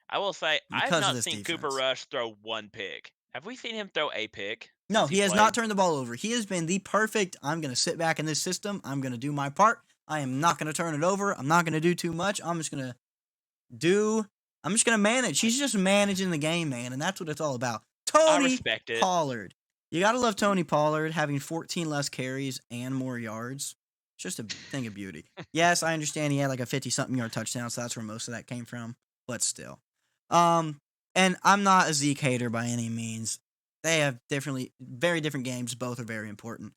I will say, I Because have of not this seen defense. Cooper Rush throw one pick. Have we seen him throw a pick? No, since he has played? not turned the ball over. He has been the perfect, I'm going to sit back in this system. I'm going to do my part. I am not going to turn it over. I'm not going to do too much. I'm just going to manage. He's just managing the game, man, and that's what it's all about. I Tony respect it. Pollard. You got to love Tony Pollard having 14 less carries and more yards. It's just a thing of beauty. Yes, I understand he had like a 50-something yard touchdown, so that's where most of that came from, but still. And I'm not a Zeke hater by any means. They have very different games. Both are very important.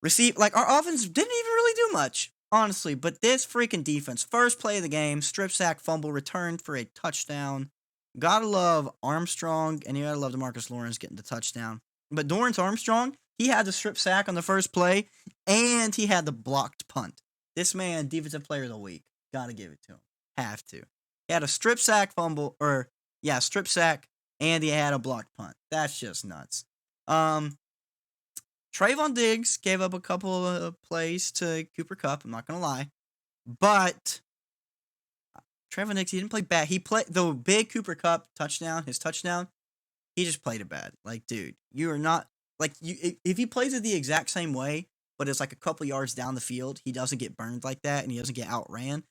Our offense didn't even really do much, honestly. But this freaking defense, first play of the game, strip sack, fumble, return for a touchdown. Gotta love Armstrong, and you gotta love DeMarcus Lawrence getting the touchdown. But Dorrance Armstrong, he had the strip sack on the first play, and he had the blocked punt. This man, defensive player of the week. Gotta give it to him. Have to. He had a strip sack strip sack, and he had a blocked punt. That's just nuts. Trayvon Diggs gave up a couple of plays to Cooper Kupp, I'm not going to lie. But Trayvon Diggs, he didn't play bad. He played the big Cooper Kupp his touchdown, he just played it bad. Like, dude, you are not, if he plays it the exact same way, but it's like a couple yards down the field, he doesn't get burned like that, and he doesn't get outran.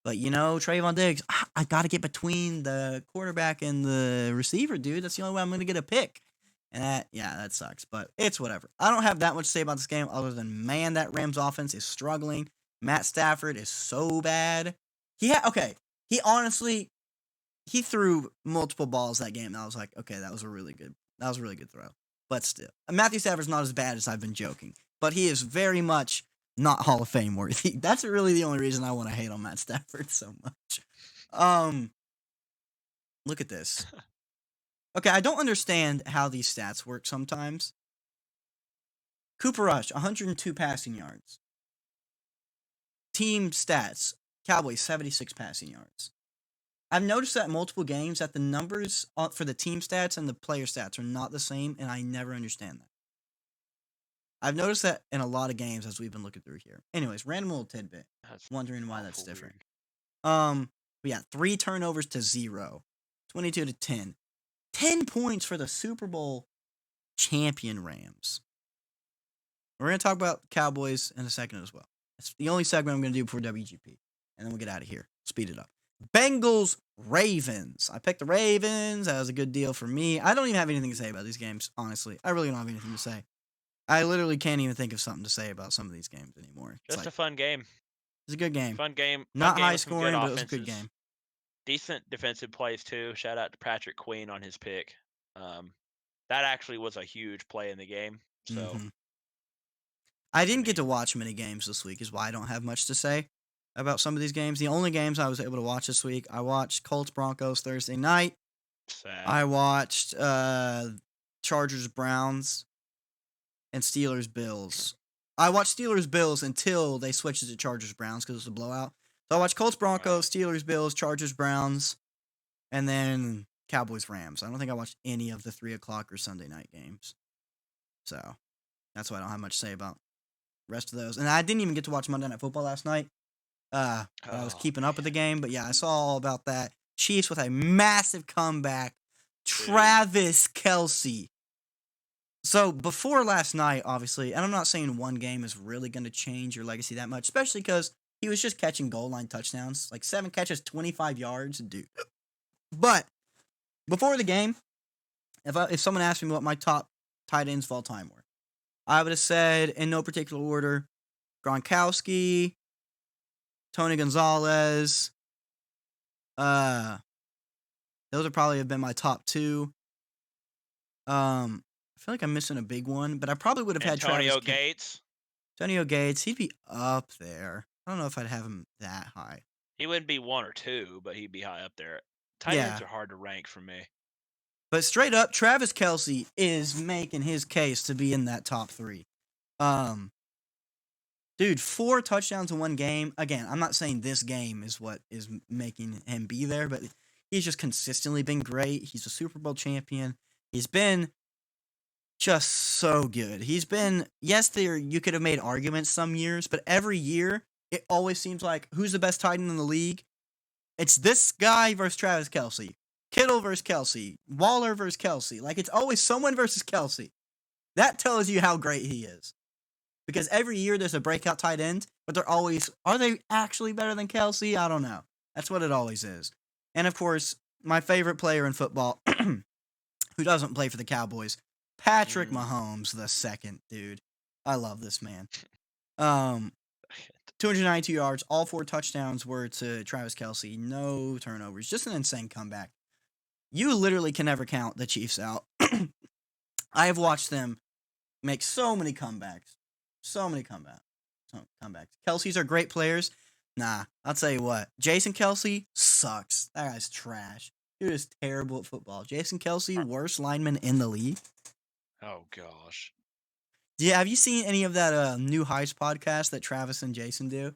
But, Trayvon Diggs, I got to get between the quarterback and the receiver, dude. That's the only way I'm going to get a pick. And that sucks. But it's whatever. I don't have that much to say about this game other than, man, that Rams offense is struggling. Matt Stafford is so bad. He threw multiple balls that game. And I was like, okay, that was a really good throw. But still, Matthew Stafford's not as bad as I've been joking. But he is very much not Hall of Fame worthy. That's really the only reason I want to hate on Matt Stafford so much. Look at this. Okay, I don't understand how these stats work sometimes. Cooper Rush, 102 passing yards. Team stats, Cowboys, 76 passing yards. I've noticed that in multiple games that the numbers for the team stats and the player stats are not the same, and I never understand that. I've noticed that in a lot of games as we've been looking through here. Anyways, random little tidbit. Wondering why that's different. Weird. 3 turnovers to 0. 22 to 10. 10 points for the Super Bowl champion Rams. We're going to talk about Cowboys in a second as well. It's the only segment I'm going to do before WGP. And then we'll get out of here. Speed it up. Bengals, Ravens. I picked the Ravens. That was a good deal for me. I don't even have anything to say about these games, honestly. I really don't have anything to say. I literally can't even think of something to say about some of these games anymore. Just a fun game. It's a good game. Fun game. Not game high with some scoring, good but it was a good offenses. game. Decent defensive plays, too. Shout out to Patrick Queen on his pick. That actually was a huge play in the game. So I didn't get to watch many games this week, is why I don't have much to say about some of these games. The only games I was able to watch this week, I watched Colts-Broncos Thursday night. sad. I watched Chargers-Browns and Steelers-Bills. I watched Steelers-Bills until they switched it to Chargers-Browns because it was a blowout. So I watched Colts-Broncos, Steelers-Bills, Chargers-Browns, and then Cowboys Rams. I don't think I watched any of the 3 o'clock or Sunday night games. So that's why I don't have much to say about the rest of those. And I didn't even get to watch Monday Night Football last night. But I was keeping up with the game. But yeah, I saw all about that. Chiefs with a massive comeback. Travis Kelce. So before last night, obviously, and I'm not saying one game is really going to change your legacy that much, especially because he was just catching goal line touchdowns, like 7 catches, 25 yards, dude. But before the game, if someone asked me what my top tight ends of all time were, I would have said, in no particular order, Gronkowski, Tony Gonzalez. Those would probably have been my top 2. I feel like I'm missing a big one, but I probably would have had Antonio Travis Gates. Antonio Gates, he'd be up there. I don't know if I'd have him that high. He wouldn't be 1 or 2, but he'd be high up there. Tight ends Yeah. are hard to rank for me. But straight up, Travis Kelce is making his case to be in that top 3. Dude, 4 touchdowns in one game. Again, I'm not saying this game is what is making him be there, but he's just consistently been great. He's a Super Bowl champion. He's been just so good. He's been, yes, you could have made arguments some years, but every year, it always seems like, who's the best tight end in the league? It's this guy versus Travis Kelce. Kittle versus Kelce. Waller versus Kelce. Like, it's always someone versus Kelce. That tells you how great he is. Because every year there's a breakout tight end, but are they actually better than Kelce? I don't know. That's what it always is. And of course, my favorite player in football, who doesn't play for the Cowboys, Patrick Mahomes the second, dude. I love this man. 292 yards, all 4 touchdowns were to Travis Kelce. No turnovers. Just an insane comeback. You literally can never count the Chiefs out. I have watched them make so many comebacks. Kelce's are great players. Nah, I'll tell you what. Jason Kelce sucks. That guy's trash. Dude is terrible at football. Jason Kelce, worst lineman in the league. Oh, gosh. Yeah, have you seen any of that new Heist podcast that Travis and Jason do?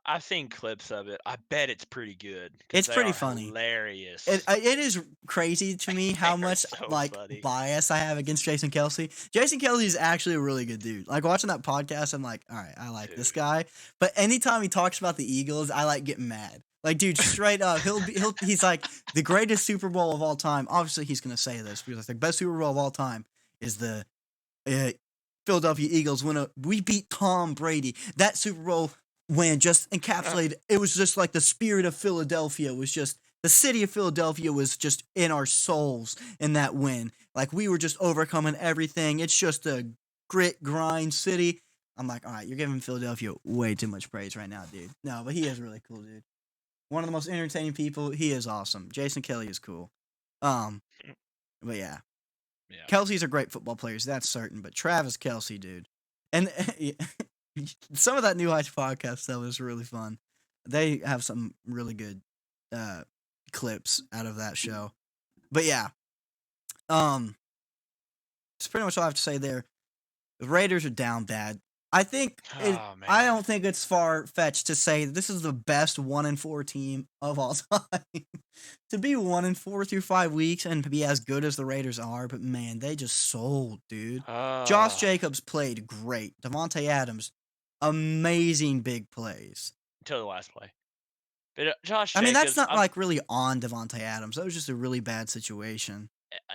I've seen clips of it. I bet it's pretty good. It's They pretty are funny. Hilarious. It is crazy to me how They are much so like funny. bias I have against Jason Kelce. Jason Kelce is actually a really good dude. Like watching that podcast, I'm like, all right, I like this Dude. guy. But anytime he talks about the Eagles, I like getting mad. Like, dude, straight up, he's like the greatest Super Bowl of all time. Obviously, he's gonna say this because the best Super Bowl of all time is the Philadelphia Eagles when we beat Tom Brady. That Super Bowl win just encapsulated. It was just like the spirit of Philadelphia was just. The city of Philadelphia was just in our souls in that win. Like, we were just overcoming everything. It's just a grit, grind city. I'm like, all right, you're giving Philadelphia way too much praise right now, dude. No, but he is really cool, dude. One of the most entertaining people. He is awesome. Jason Kelly is cool. But yeah. Kelsey's are great football players, that's certain. But Travis Kelce, dude. And some of that New Heights podcast stuff is really fun. They have some really good clips out of that show. But yeah. That's pretty much all I have to say there. The Raiders are down bad. I don't think it's far-fetched to say this is the best 1-4 team of all time. To be 1-4 through 5 weeks and to be as good as the Raiders are, but man, they just sold, dude. Josh Jacobs played great. Devontae Adams, amazing big plays. Until the last play. But Josh Jacobs, I mean, that's not like really on Devontae Adams. That was just a really bad situation.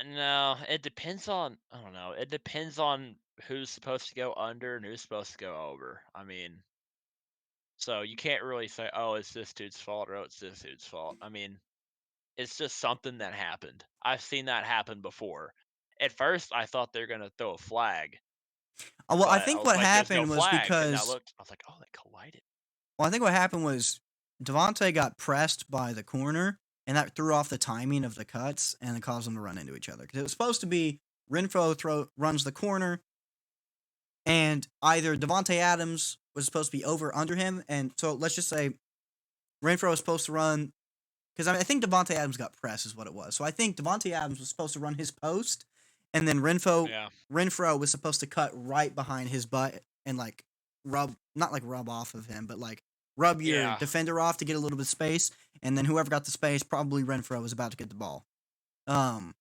No, it depends on, I don't know, it depends on who's supposed to go under and who's supposed to go over. I mean, so you can't really say, oh, it's this dude's fault or oh, it's this dude's fault. I mean, it's just something that happened. I've seen that happen before. At first, I thought they were going to throw a flag. Well, I think what happened was flag. because And I was like, oh, they collided. Well, I think what happened was Devontae got pressed by the corner, and that threw off the timing of the cuts, and it caused them to run into each other. Because it was supposed to be Renfro runs the corner, and either Devontae Adams was supposed to be over under him, and so let's just say Renfro was supposed to run, because I think Devontae Adams got pressed is what it was. So I think Devontae Adams was supposed to run his post, and then Renfro was supposed to cut right behind his butt and like rub off of him, but like rub your defender off to get a little bit of space, and then whoever got the space, probably Renfro, was about to get the ball. And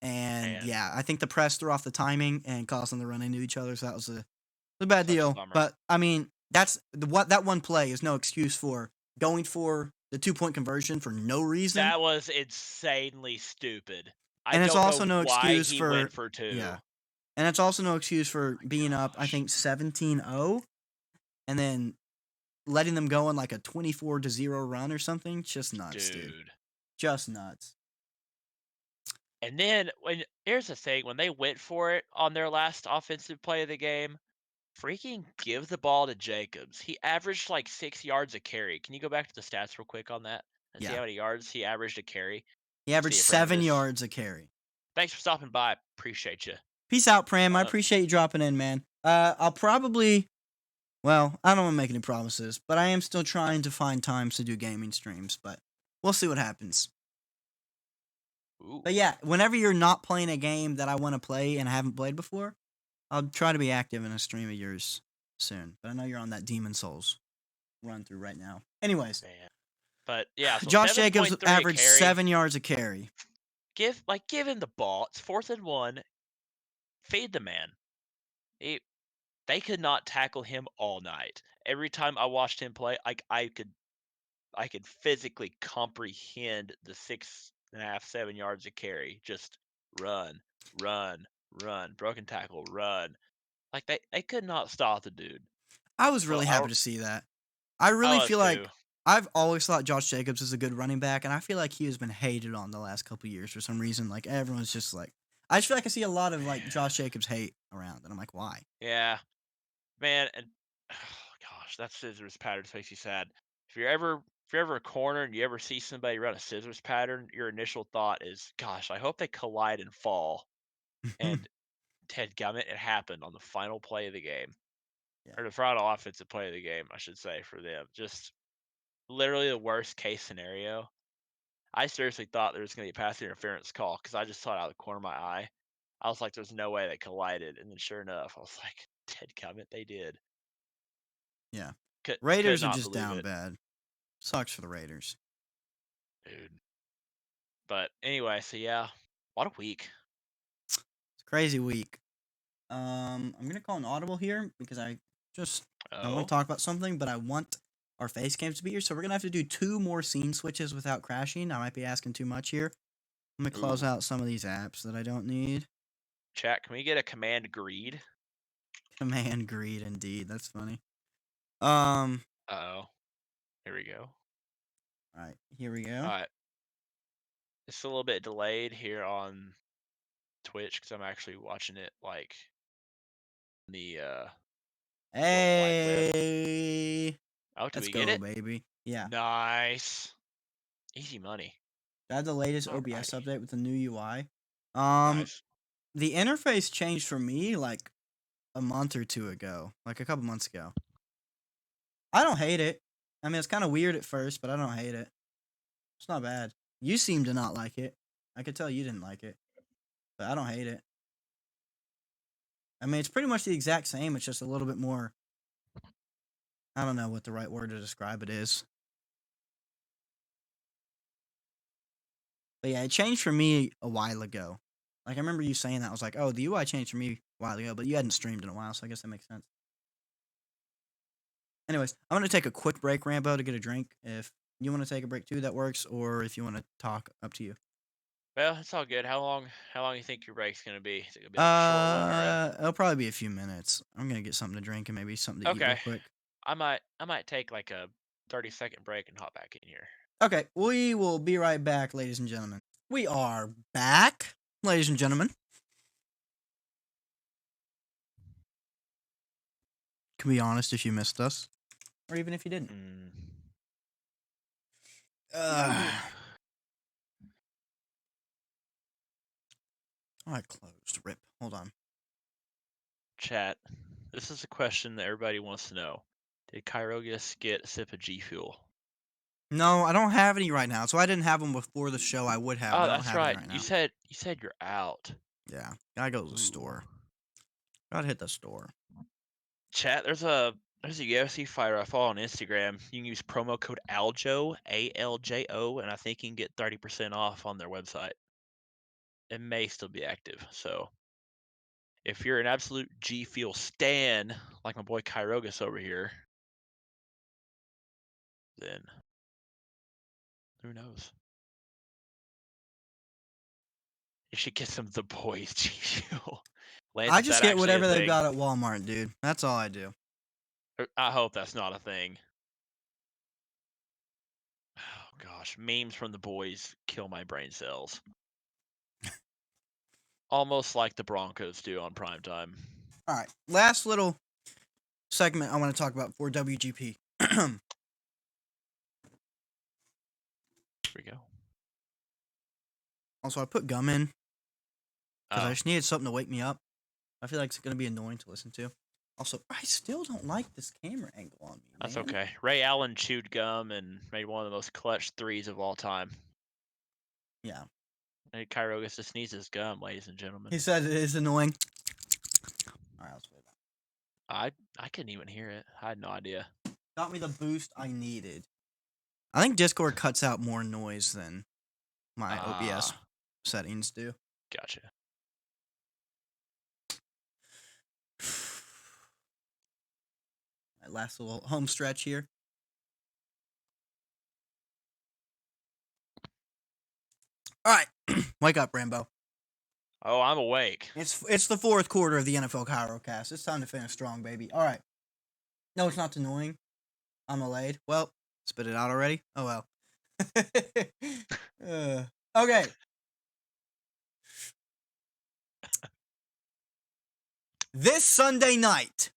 Man. yeah, I think the press threw off the timing and caused them to run into each other. So that was a bad Such a deal. bummer. But I mean, that one play is no excuse for going for the 2-point conversion for no reason. That was insanely stupid. I And it's don't also know no why excuse he for went for 2. yeah. And it's also no excuse for being up, I gosh. think 17-0 and then letting them go on like a 24-0 run or something. Just nuts, dude. Just nuts. And then here's the thing, when they went for it on their last offensive play of the game, freaking give the ball to Jacobs. He averaged like 6 yards a carry. Can you go back to the stats real quick on that and see Yeah. how many yards he averaged a carry? He averaged See, 7 Pramatus, yards a carry. thanks for stopping by. Appreciate you. Peace out, Pram. I appreciate you dropping in, man. I'll probably, well, I don't want to make any promises, but I am still trying to find times to do gaming streams, but we'll see what happens. Ooh. But yeah, whenever you're not playing a game that I want to play and I haven't played before, I'll try to be active in a stream of yours soon. But I know you're on that Demon Souls run through right now. Anyways, Man. But yeah, so Josh Jacobs 7.3 a averaged carry. 7 yards a carry. Give him the ball. It's 4th and 1. Feed the man. They could not tackle him all night. Every time I watched him play, I could physically comprehend the 6.5, 7 yards of carry. Just run, broken tackle, run. Like they could not stop the dude. I was So really happy to see that. I really feel like too. I've always thought Josh Jacobs is a good running back, and I feel like he has been hated on the last couple years for some reason. Like everyone's just like, I just feel like I see a lot of like Josh Jacobs hate around, and I'm like, why? Yeah, man, and gosh, that scissors pattern makes you sad. If you're ever a corner and you ever see somebody run a scissors pattern, your initial thought is, gosh, I hope they collide and fall. And dadgummit, it happened on the final play of the game. Yeah. Or the final offensive play of the game, I should say, for them. Just literally the worst case scenario. I seriously thought there was going to be a pass interference call because I just saw it out of the corner of my eye. I was like, there's no way they collided. And then sure enough, I was like, dadgummit, they did. Yeah. Could Raiders are not just believe down it, bad. Sucks for the Raiders. dude. But anyway, so yeah, what a week. It's a crazy week. I'm gonna call an audible here because I want to talk about something, but I want our face cams to be here, so we're gonna have to do 2 more scene switches without crashing. I might be asking too much here. I'm gonna close out some of these apps that I don't need. Chat, can we get a command greed? Command greed, indeed. That's funny. Uh-oh. Here we go. All right, here we go. All right. It's a little bit delayed here on Twitch because I'm actually watching it like the Hey, oh, do let's we go, get it? baby. Yeah, Nice. Easy money. I had the latest OBS Alrighty. update with the new UI. Nice. The interface changed for me like a month or 2 ago, like a couple months ago. I don't hate it. I mean, it's kind of weird at first, but I don't hate it. It's not bad. You seem to not like it. I could tell you didn't like it, but I don't hate it. I mean, it's pretty much the exact same. It's just a little bit more. I don't know what the right word to describe it is. But yeah, it changed for me a while ago. Like, I remember you saying that. I was like, oh, the UI changed for me a while ago, but you hadn't streamed in a while, so I guess that makes sense. Anyways, I'm going to take a quick break, Rambo, to get a drink. If you want to take a break too, that works. Or if you want to talk, up to you. Well, it's all good. How long you think your break's gonna be? Is it gonna be like a short one or It'll probably be a few minutes. I'm going to get something to drink and maybe something to eat real okay? quick. I might take like a 30-second break and hop back in here. Okay, we will be right back, ladies and gentlemen. We are back, ladies and gentlemen. Can be honest if you missed us, or even if you didn't. I closed. Rip. Hold on. Chat. This is a question that everybody wants to know. Did Kyro get a sip of G Fuel? No, I don't have any right now. So I didn't have them before the show. I would have. Oh, But I don't that's have right. any right now. You said you're out. Yeah, gotta go to the store. Gotta hit the store. Chat. There's a UFC fighter I follow on Instagram. You can use promo code ALJO, ALJO, and I think you can get 30% off on their website. it may still be active. So if you're an absolute G Fuel stan, like my boy Kyrocast over here, then who knows? You should get some of the boys G Fuel. Lance, I is just that get actually a whatever they've thing? got at Walmart, dude. That's all I do. I hope that's not a thing. Oh gosh, memes from the boys kill my brain cells. Almost like the Broncos do on primetime. All right, last little segment I want to talk about for WGP. Here we go. Also, I put gum in because I Oh, just needed something to wake me up. I feel like it's going to be annoying to listen to. Also, I still don't like this camera angle on me, that's man. okay. Ray Allen chewed gum and made one of the most clutch threes of all time. Yeah. Hey, Kyro gets to sneeze his gum, ladies and gentlemen. He said it is annoying. All right, let's play that. I couldn't even hear it. I had no idea. Got me the boost I needed. I think Discord cuts out more noise than my OBS settings do. Gotcha. My last little home stretch here. All right, wake up, Rambo. Oh, I'm awake. It's the fourth quarter of the NFL Kyrocast. It's time to finish strong, baby. All right. No, it's not annoying. I'm allayed. Well, spit it out already. Oh well. Okay. This Sunday night,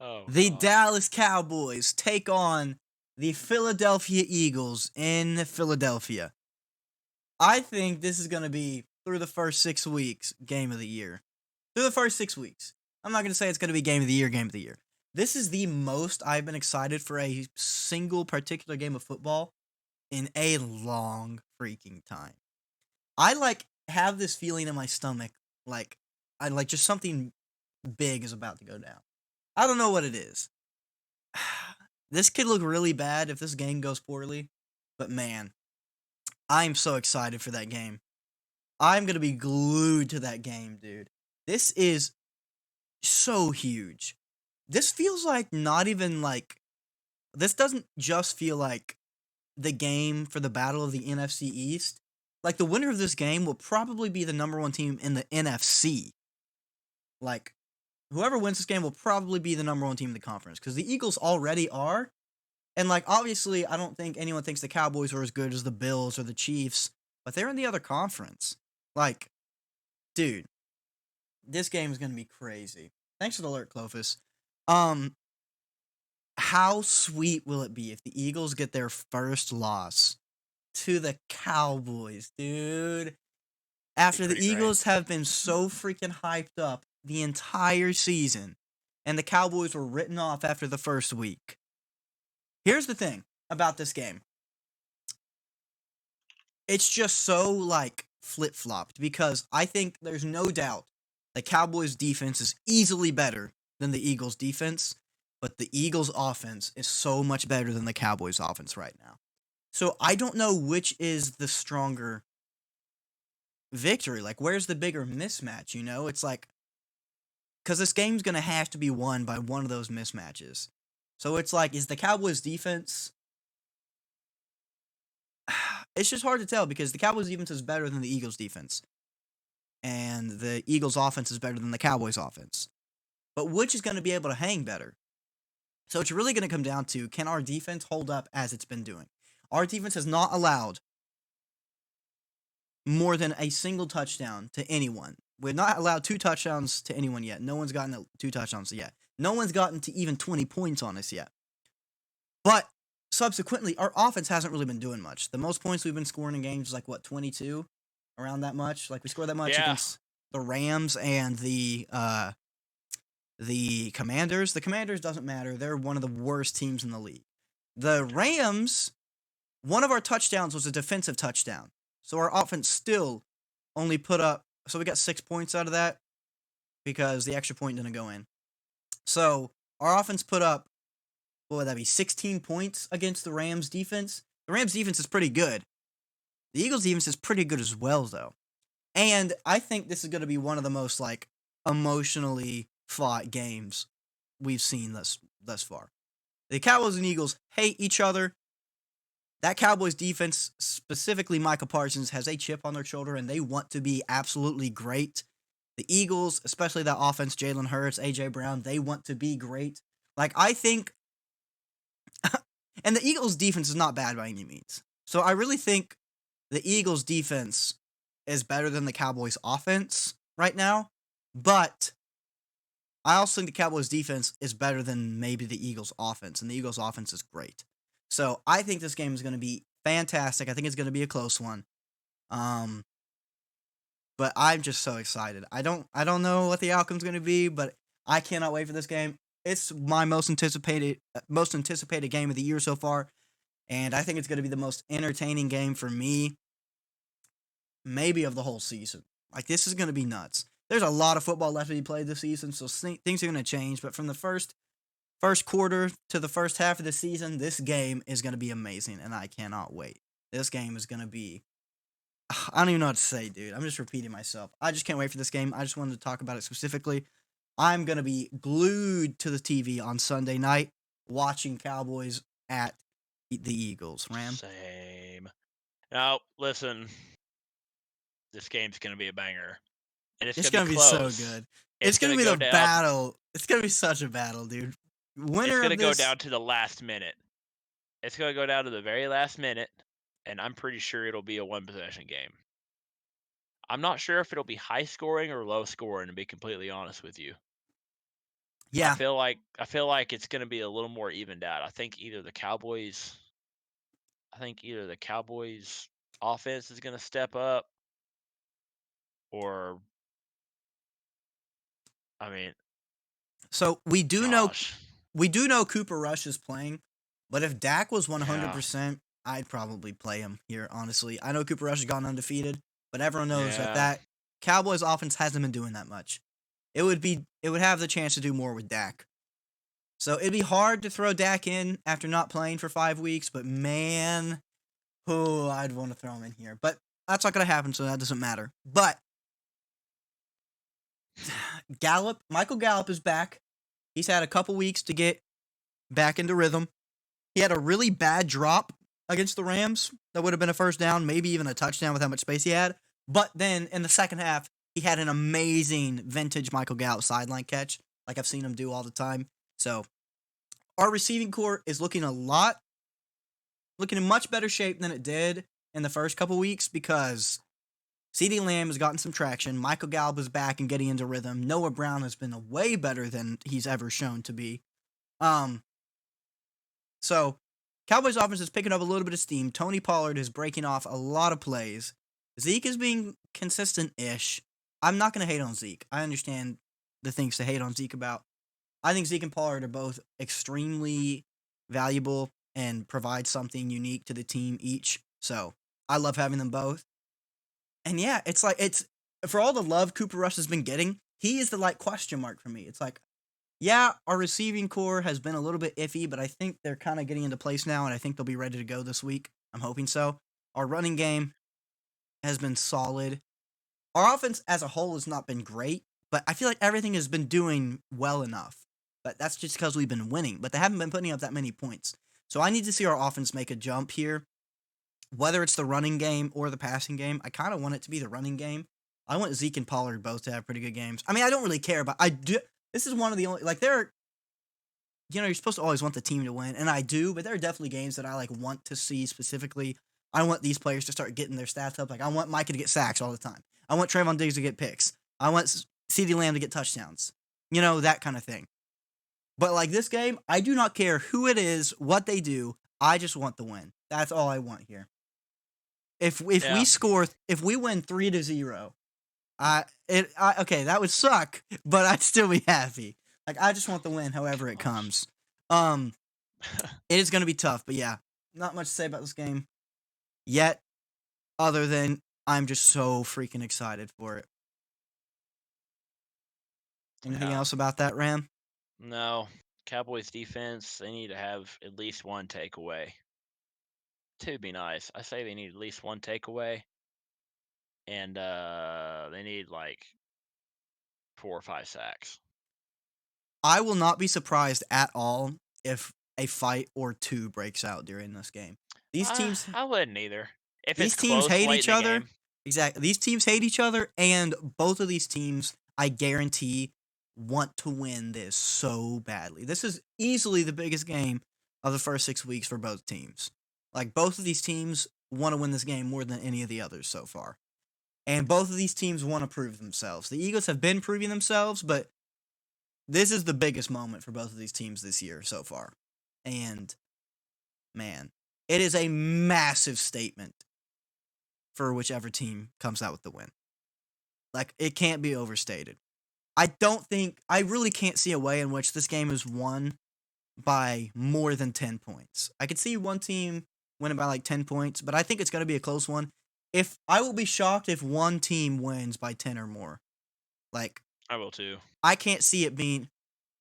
Oh, the God. Dallas Cowboys take on the Philadelphia Eagles in Philadelphia. I think this is going to be, through the first 6 weeks, game of the year. Through the first 6 weeks. I'm not going to say it's going to be game of the year. This is the most I've been excited for a single particular game of football in a long freaking time. I have this feeling in my stomach I just something big is about to go down. I don't know what it is. This could look really bad if this game goes poorly, but man, I'm so excited for that game. I'm going to be glued to that game, dude. This is so huge. This feels like not even this doesn't just feel like the game for the battle of the NFC East. Like, the winner of this game will probably be the number one team in the NFC. Like, whoever wins this game will probably be the number one team in the conference, because the Eagles already are. And, obviously, I don't think anyone thinks the Cowboys are as good as the Bills or the Chiefs, but they're in the other conference. Dude, this game is going to be crazy. Thanks for the alert, Clovis. How sweet will it be if the Eagles get their first loss to the Cowboys, dude? After the Eagles have been so freaking hyped up the entire season, and the Cowboys were written off after the first week. Here's the thing about this game. It's just so, flip-flopped, because I think there's no doubt the Cowboys' defense is easily better than the Eagles' defense, but the Eagles' offense is so much better than the Cowboys' offense right now. So I don't know which is the stronger victory. Where's the bigger mismatch, you know? It's because this game's going to have to be won by one of those mismatches. So it's is the Cowboys' defense... It's just hard to tell, because the Cowboys' defense is better than the Eagles' defense. And the Eagles' offense is better than the Cowboys' offense. But which is going to be able to hang better? So it's really going to come down to, can our defense hold up as it's been doing? Our defense has not allowed more than a single touchdown to anyone. We've not allowed 2 touchdowns to anyone yet. No one's gotten 2 touchdowns yet. No one's gotten to even 20 points on us yet. But subsequently, our offense hasn't really been doing much. The most points we've been scoring in games is 22? Around that much? We scored that much against the Rams and the Commanders. The Commanders doesn't matter. They're one of the worst teams in the league. The Rams, one of our touchdowns was a defensive touchdown. So our offense still only put up... So we got 6 points out of that because the extra point didn't go in. So our offense put up, what would that be, 16 points against the Rams defense? The Rams defense is pretty good. The Eagles defense is pretty good as well, though. And I think this is going to be one of the most like emotionally fought games we've seen thus far. The Cowboys and Eagles hate each other. That Cowboys defense, specifically Michael Parsons, has a chip on their shoulder and they want to be absolutely great. The Eagles, especially that offense, Jalen Hurts, AJ Brown, they want to be great. Like, I think, and the Eagles' defense is not bad by any means. So I really think the Eagles' defense is better than the Cowboys' offense right now. But I also think the Cowboys' defense is better than maybe the Eagles' offense, and the Eagles' offense is great. So I think this game is going to be fantastic. I think it's going to be a close one. But I'm just so excited. I don't know what the outcome's going to be, but I cannot wait for this game. It's my most anticipated game of the year so far, and I think it's going to be the most entertaining game for me, maybe of the whole season. Like, this is going to be nuts. There's a lot of football left to be played this season, so things are going to change. But from the first quarter to the first half of the season, this game is going to be amazing, and I cannot wait. This game is going to be... I don't even know what to say, dude. I'm just repeating myself. I just can't wait for this game. I just wanted to talk about it specifically. I'm going to be glued to the TV on Sunday night watching Cowboys at the Eagles. Ram? Same. Now, listen. This game's going to be a banger. And it's going to be so close. good. It's going to be the battle. It's going to be such a battle, dude. Winner it's going to go this... down to the last minute. It's going to go down to the very last minute, and I'm pretty sure it'll be a one-possession game. I'm not sure if it'll be high scoring or low scoring, to be completely honest with you. Yeah. I feel like it's going to be a little more evened out. I think either the Cowboys offense is going to step up, or I mean, so we do gosh. know Cooper Rush is playing, but if Dak was 100%, I'd probably play him here, honestly. I know Cooper Rush has gone undefeated, but everyone knows that Cowboys offense hasn't been doing that much. It would have the chance to do more with Dak. So it'd be hard to throw Dak in after not playing for 5 weeks, but man, I'd want to throw him in here. But that's not going to happen, so that doesn't matter. But Michael Gallup is back. He's had a couple weeks to get back into rhythm. He had a really bad drop against the Rams that would have been a first down, maybe even a touchdown with how much space he had. But then in the second half, he had an amazing vintage Michael Gallup sideline catch, like I've seen him do all the time. So our receiving core is looking in much better shape than it did in the first couple weeks because CeeDee Lamb has gotten some traction. Michael Gallup is back and getting into rhythm. Noah Brown has been way better than he's ever shown to be. So Cowboys offense is picking up a little bit of steam. Tony Pollard is breaking off a lot of plays. Zeke is being consistent-ish. I'm not going to hate on Zeke. I understand the things to hate on Zeke about. I think Zeke and Pollard are both extremely valuable and provide something unique to the team each. So I love having them both. And yeah, it's for all the love Cooper Rush has been getting, he is the question mark for me. It's like, yeah, our receiving core has been a little bit iffy, but I think they're kind of getting into place now, and I think they'll be ready to go this week. I'm hoping so. Our running game has been solid. Our offense as a whole has not been great, but I feel like everything has been doing well enough. But that's just because we've been winning, but they haven't been putting up that many points. So I need to see our offense make a jump here. Whether it's the running game or the passing game, I kind of want it to be the running game. I want Zeke and Pollard both to have pretty good games. I mean, I don't really care, but I do. This is one of the only, you're supposed to always want the team to win, and I do, but there are definitely games that I want to see specifically. I want these players to start getting their stats up. I want Micah to get sacks all the time. I want Trayvon Diggs to get picks. I want CeeDee Lamb to get touchdowns. That kind of thing. But this game, I do not care who it is, what they do. I just want the win. That's all I want here. If we win 3-0, okay, that would suck, but I'd still be happy. I just want the win, however it comes. It is going to be tough, but yeah, not much to say about this game yet, other than I'm just so freaking excited for it. Anything else about that, Ram? No. Cowboys defense, they need to have at least one takeaway. 2 would be nice. I say they need at least one takeaway. and they need like 4 or 5 sacks. I will not be surprised at all if a fight or two breaks out during this game. These teams I wouldn't either. If These it's teams close hate late each in the other. game, Exactly. These teams hate each other, and both of these teams, I guarantee, want to win this so badly. This is easily the biggest game of the first 6 weeks for both teams. Like, both of these teams want to win this game more than any of the others so far. And both of these teams want to prove themselves. The Eagles have been proving themselves, but this is the biggest moment for both of these teams this year so far. And, man, it is a massive statement for whichever team comes out with the win. Like, it can't be overstated. I really can't see a way in which this game is won by more than 10 points. I could see one team winning by like 10 points, but I think it's going to be a close one. I will be shocked if one team wins by 10 or more. Like, I will too. I can't see it being,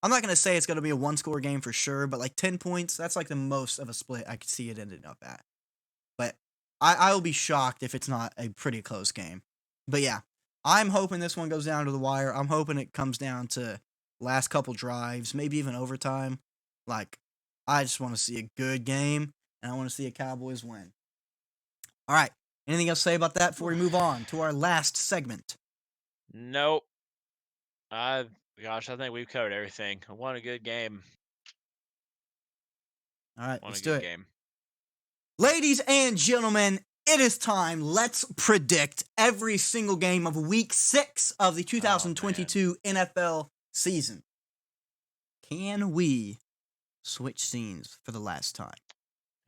I'm not going to say it's going to be a one-score game for sure, but like 10 points, that's like the most of a split I could see it ending up at. But I will be shocked if it's not a pretty close game. But yeah, I'm hoping this one goes down to the wire. I'm hoping it comes down to last couple drives, maybe even overtime. Like, I just want to see a good game, and I want to see a Cowboys win. All right. Anything else to say about that before we move on to our last segment? Nope. I think we've covered everything. I want a good game. All right, Want let's a do good it. game. Ladies and gentlemen, it is time. Let's predict every single game of Week 6 of the 2022 NFL season. Can we switch scenes for the last time?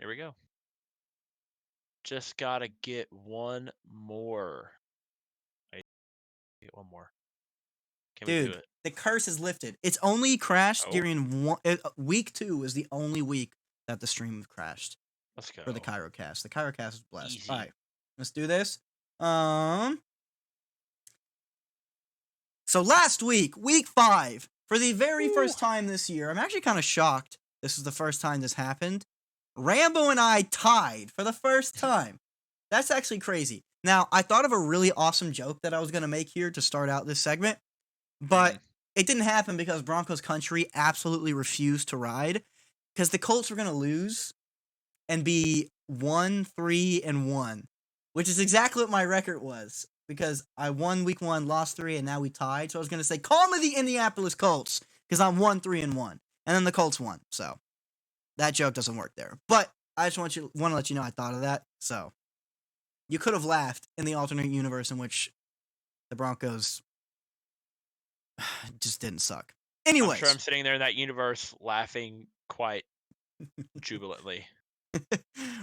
Here we go. Just gotta get one more. Get one more. Can we do Dude, it? the curse is lifted. It's only crashed Oh. during Week 2 is the only week that the stream crashed Let's go. for the Kyrocast. The Kyrocast is blessed. Easy. All right, let's do this. So last week, Week 5, for the very first time this year, I'm actually kind of shocked this is the first time this happened. Rambo and I tied for the first time. That's actually crazy. Now, I thought of a really awesome joke that I was going to make here to start out this segment, but it didn't happen because Broncos country absolutely refused to ride because the Colts were going to lose and be 1-3-1, which is exactly what my record was because I won Week 1, lost 3, and now we tied. So I was going to say, call me the Indianapolis Colts because I'm 1-3-1, and then the Colts won. So that joke doesn't work there. But I just want to let you know I thought of that. So you could have laughed in the alternate universe in which the Broncos just didn't suck. Anyways. I'm sure I'm sitting there in that universe laughing quite jubilantly.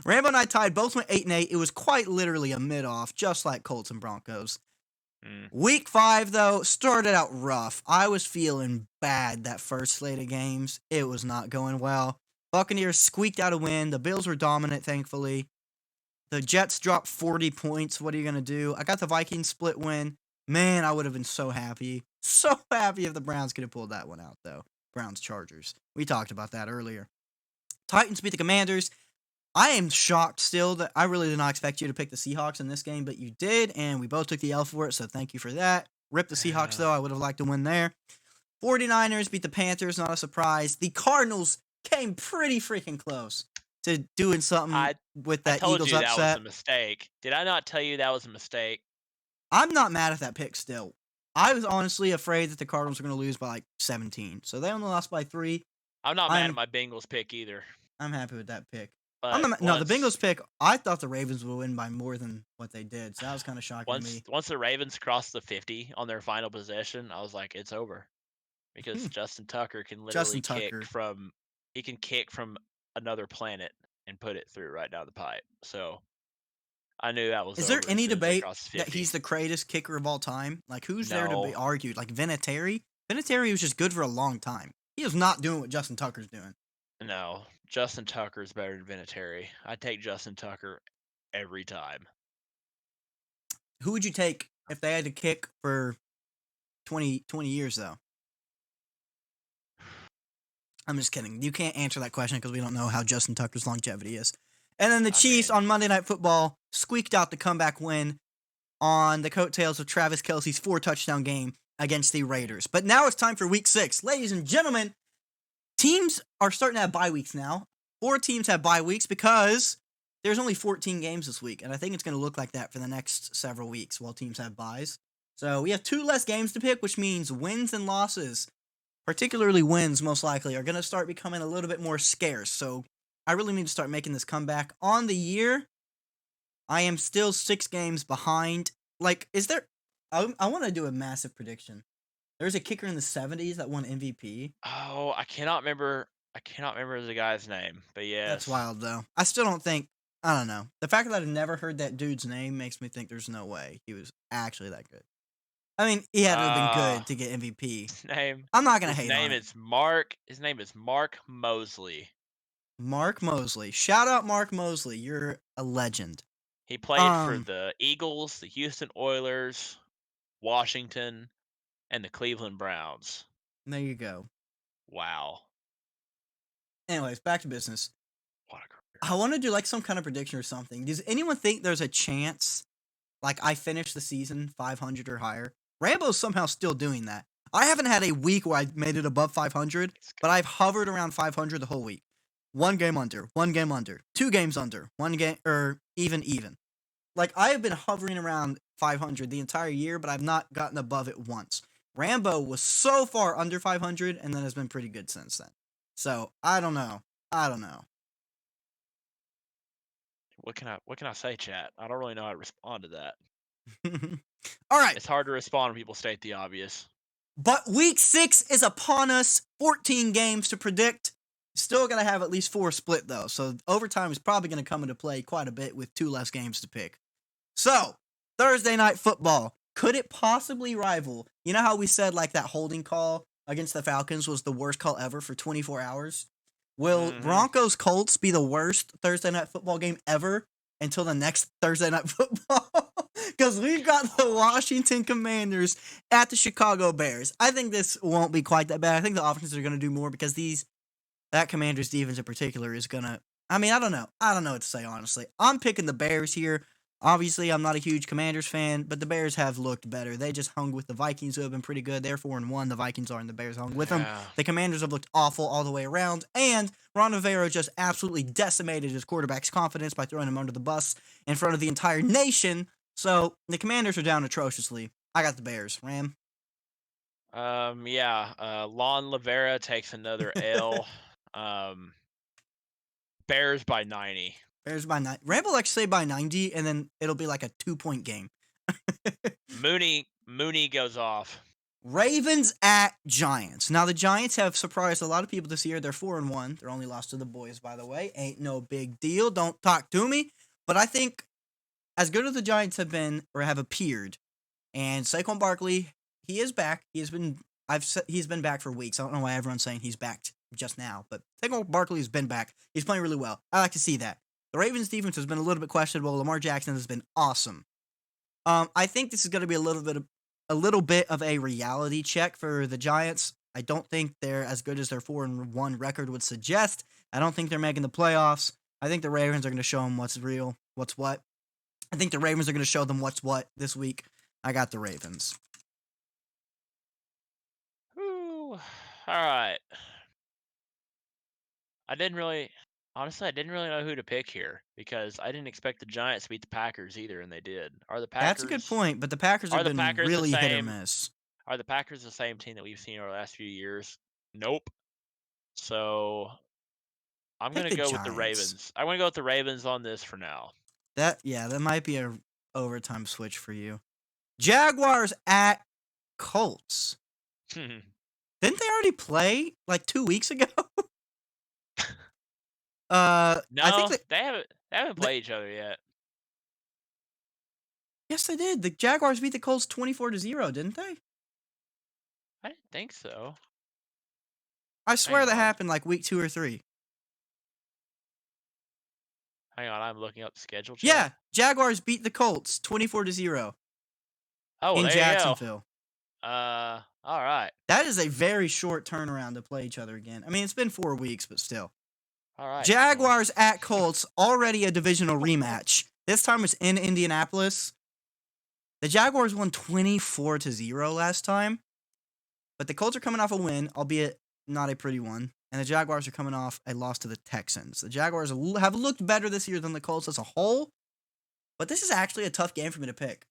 Rambo and I tied, both went 8-8. It was quite literally a mid-off, just like Colts and Broncos. Week 5, though, started out rough. I was feeling bad that first slate of games. It was not going well. Buccaneers squeaked out a win. The Bills were dominant, thankfully. The Jets dropped 40 points. What are you going to do? I got the Vikings split win. Man, I would have been so happy. So happy if the Browns could have pulled that one out, though. Browns-Chargers. We talked about that earlier. Titans beat the Commanders. I am shocked still that I really did not expect you to pick the Seahawks in this game, but you did, and we both took the L for it, so thank you for that. Rip the Seahawks, though. I would have liked to win there. 49ers beat the Panthers, not a surprise. The Cardinals came pretty freaking close to doing something with that Eagles upset. That was a mistake. Did I not tell you that was a mistake? I'm not mad at that pick still. I was honestly afraid that the Cardinals were going to lose by like 17, so they only lost by 3. I'm not mad at my Bengals pick either. I'm happy with that pick. But the Bengals pick, I thought the Ravens would win by more than what they did, so that was kind of shocking to me. Once the Ravens crossed the 50 on their final possession, I was like, it's over. Because Justin Tucker can literally kick from another planet and put it through right down the pipe. So I knew that was Is over. there any debate that he's the greatest kicker of all time? Like, who's there to be argued? Like, Vinatieri? Vinatieri was just good for a long time. He is not doing what Justin Tucker's doing. No, Justin Tucker is better than Vinatieri. I take Justin Tucker every time. Who would you take if they had to kick for 20 years, though? I'm just kidding. You can't answer that question because we don't know how Justin Tucker's longevity is. And then the Chiefs on Monday Night Football squeaked out the comeback win. on the coattails of Travis Kelce's 4-touchdown game against the Raiders. But now it's time for Week 6. Ladies and gentlemen, teams are starting to have bye weeks now. 4 teams have bye weeks because there's only 14 games this week, and I think it's going to look like that for the next several weeks while teams have byes. So we have 2 less games to pick, which means wins and losses, particularly wins most likely, are going to start becoming a little bit more scarce. So I really need to start making this comeback. On the year, I am still 6 games behind. Like, is there... I want to do a massive prediction. There's a kicker in the 70s that won MVP. Oh, I cannot remember the guy's name, but yes. That's wild, though. I still don't think... I don't know. The fact that I've never heard that dude's name makes me think there's no way he was actually that good. I mean, he had to have been good to get MVP. His name. I'm not going to hate on it. His name is Mark Mosley. Mark Mosley. Shout out Mark Mosley. You're a legend. He played for the Eagles, the Houston Oilers, Washington, and the Cleveland Browns. There you go. Wow. Anyways, back to business. What a career. I want to do like some kind of prediction or something. Does anyone think there's a chance like I finish the season 500 or higher? Rambo's somehow still doing that. I haven't had a week where I made it above 500, but I've hovered around 500 the whole week. 1 game under, 1 game under, 2 games under, 1 game, or even. Like, I have been hovering around 500 the entire year, but I've not gotten above it once. Rambo was so far under 500, and then has been pretty good since then. So, I don't know. What can I say, chat? I don't really know how to respond to that. All right. It's hard to respond when people state the obvious. But Week 6 is upon us. 14 games to predict. Still going to have at least 4 split, though. So overtime is probably going to come into play quite a bit with 2 less games to pick. So, Thursday Night Football. Could it possibly rival? You know how we said like that holding call against the Falcons was the worst call ever for 24 hours? Will Broncos Colts be the worst Thursday Night Football game ever until the next Thursday Night Football? Because we've got the Washington Commanders at the Chicago Bears. I think this won't be quite that bad. I think the offenses are going to do more because that Commanders defense in particular is going to... I mean, I don't know. I don't know what to say, honestly. I'm picking the Bears here. Obviously, I'm not a huge Commanders fan, but the Bears have looked better. They just hung with the Vikings, who have been pretty good. They're 4-1. The Vikings are, and the Bears hung with them. The Commanders have looked awful all the way around, and Ron Rivera just absolutely decimated his quarterback's confidence by throwing him under the bus in front of the entire nation. So, the Commanders are down atrociously. I got the Bears. Ram? Lon Rivera takes another L. Bears by 90. Bears by 90. Rambo likes to say by 90, and then it'll be like a 2-point game. Mooney goes off. Ravens at Giants. Now, the Giants have surprised a lot of people this year. They're 4-1. They're only lost to the boys, by the way. Ain't no big deal. Don't talk to me. But I think as good as the Giants have been or have appeared, and Saquon Barkley, he is back. He's been back for weeks. I don't know why everyone's saying he's back just now, but Saquon Barkley has been back. He's playing really well. I like to see that. The Ravens defense has been a little bit questionable. Lamar Jackson has been awesome. I think this is going to be a little bit of a reality check for the Giants. I don't think they're as good as their 4-1 record would suggest. I don't think they're making the playoffs. I think the Ravens are going to show them what's real, what's what. I think the Ravens are going to show them what's what this week. I got the Ravens. All right. I didn't really know who to pick here because I didn't expect the Giants to beat the Packers either, and they did. Are the Packers? That's a good point, but the Packers have been really hit or miss. Are the Packers the same team that we've seen over the last few years? Nope. So I'm going to go with the Ravens. I'm going to go with the Ravens on this for now. That might be a overtime switch for you. Jaguars at Colts. Didn't they already play like 2 weeks ago? No, I think they haven't played each other yet. Yes, they did. The Jaguars beat the Colts 24-0, didn't they? I didn't think so. I swear that happened like week 2 or 3. Hang on, I'm looking up the schedule. Yeah, Jaguars beat the Colts 24-0. Oh, in there Jacksonville. You go. All right. That is a very short turnaround to play each other again. I mean, it's been 4 weeks, but still. All right. Jaguars at Colts, already a divisional rematch. This time it's in Indianapolis. The Jaguars won 24-0 last time, but the Colts are coming off a win, albeit not a pretty one, and the Jaguars are coming off a loss to the Texans. The Jaguars have looked better this year than the Colts as a whole, but this is actually a tough game for me to pick.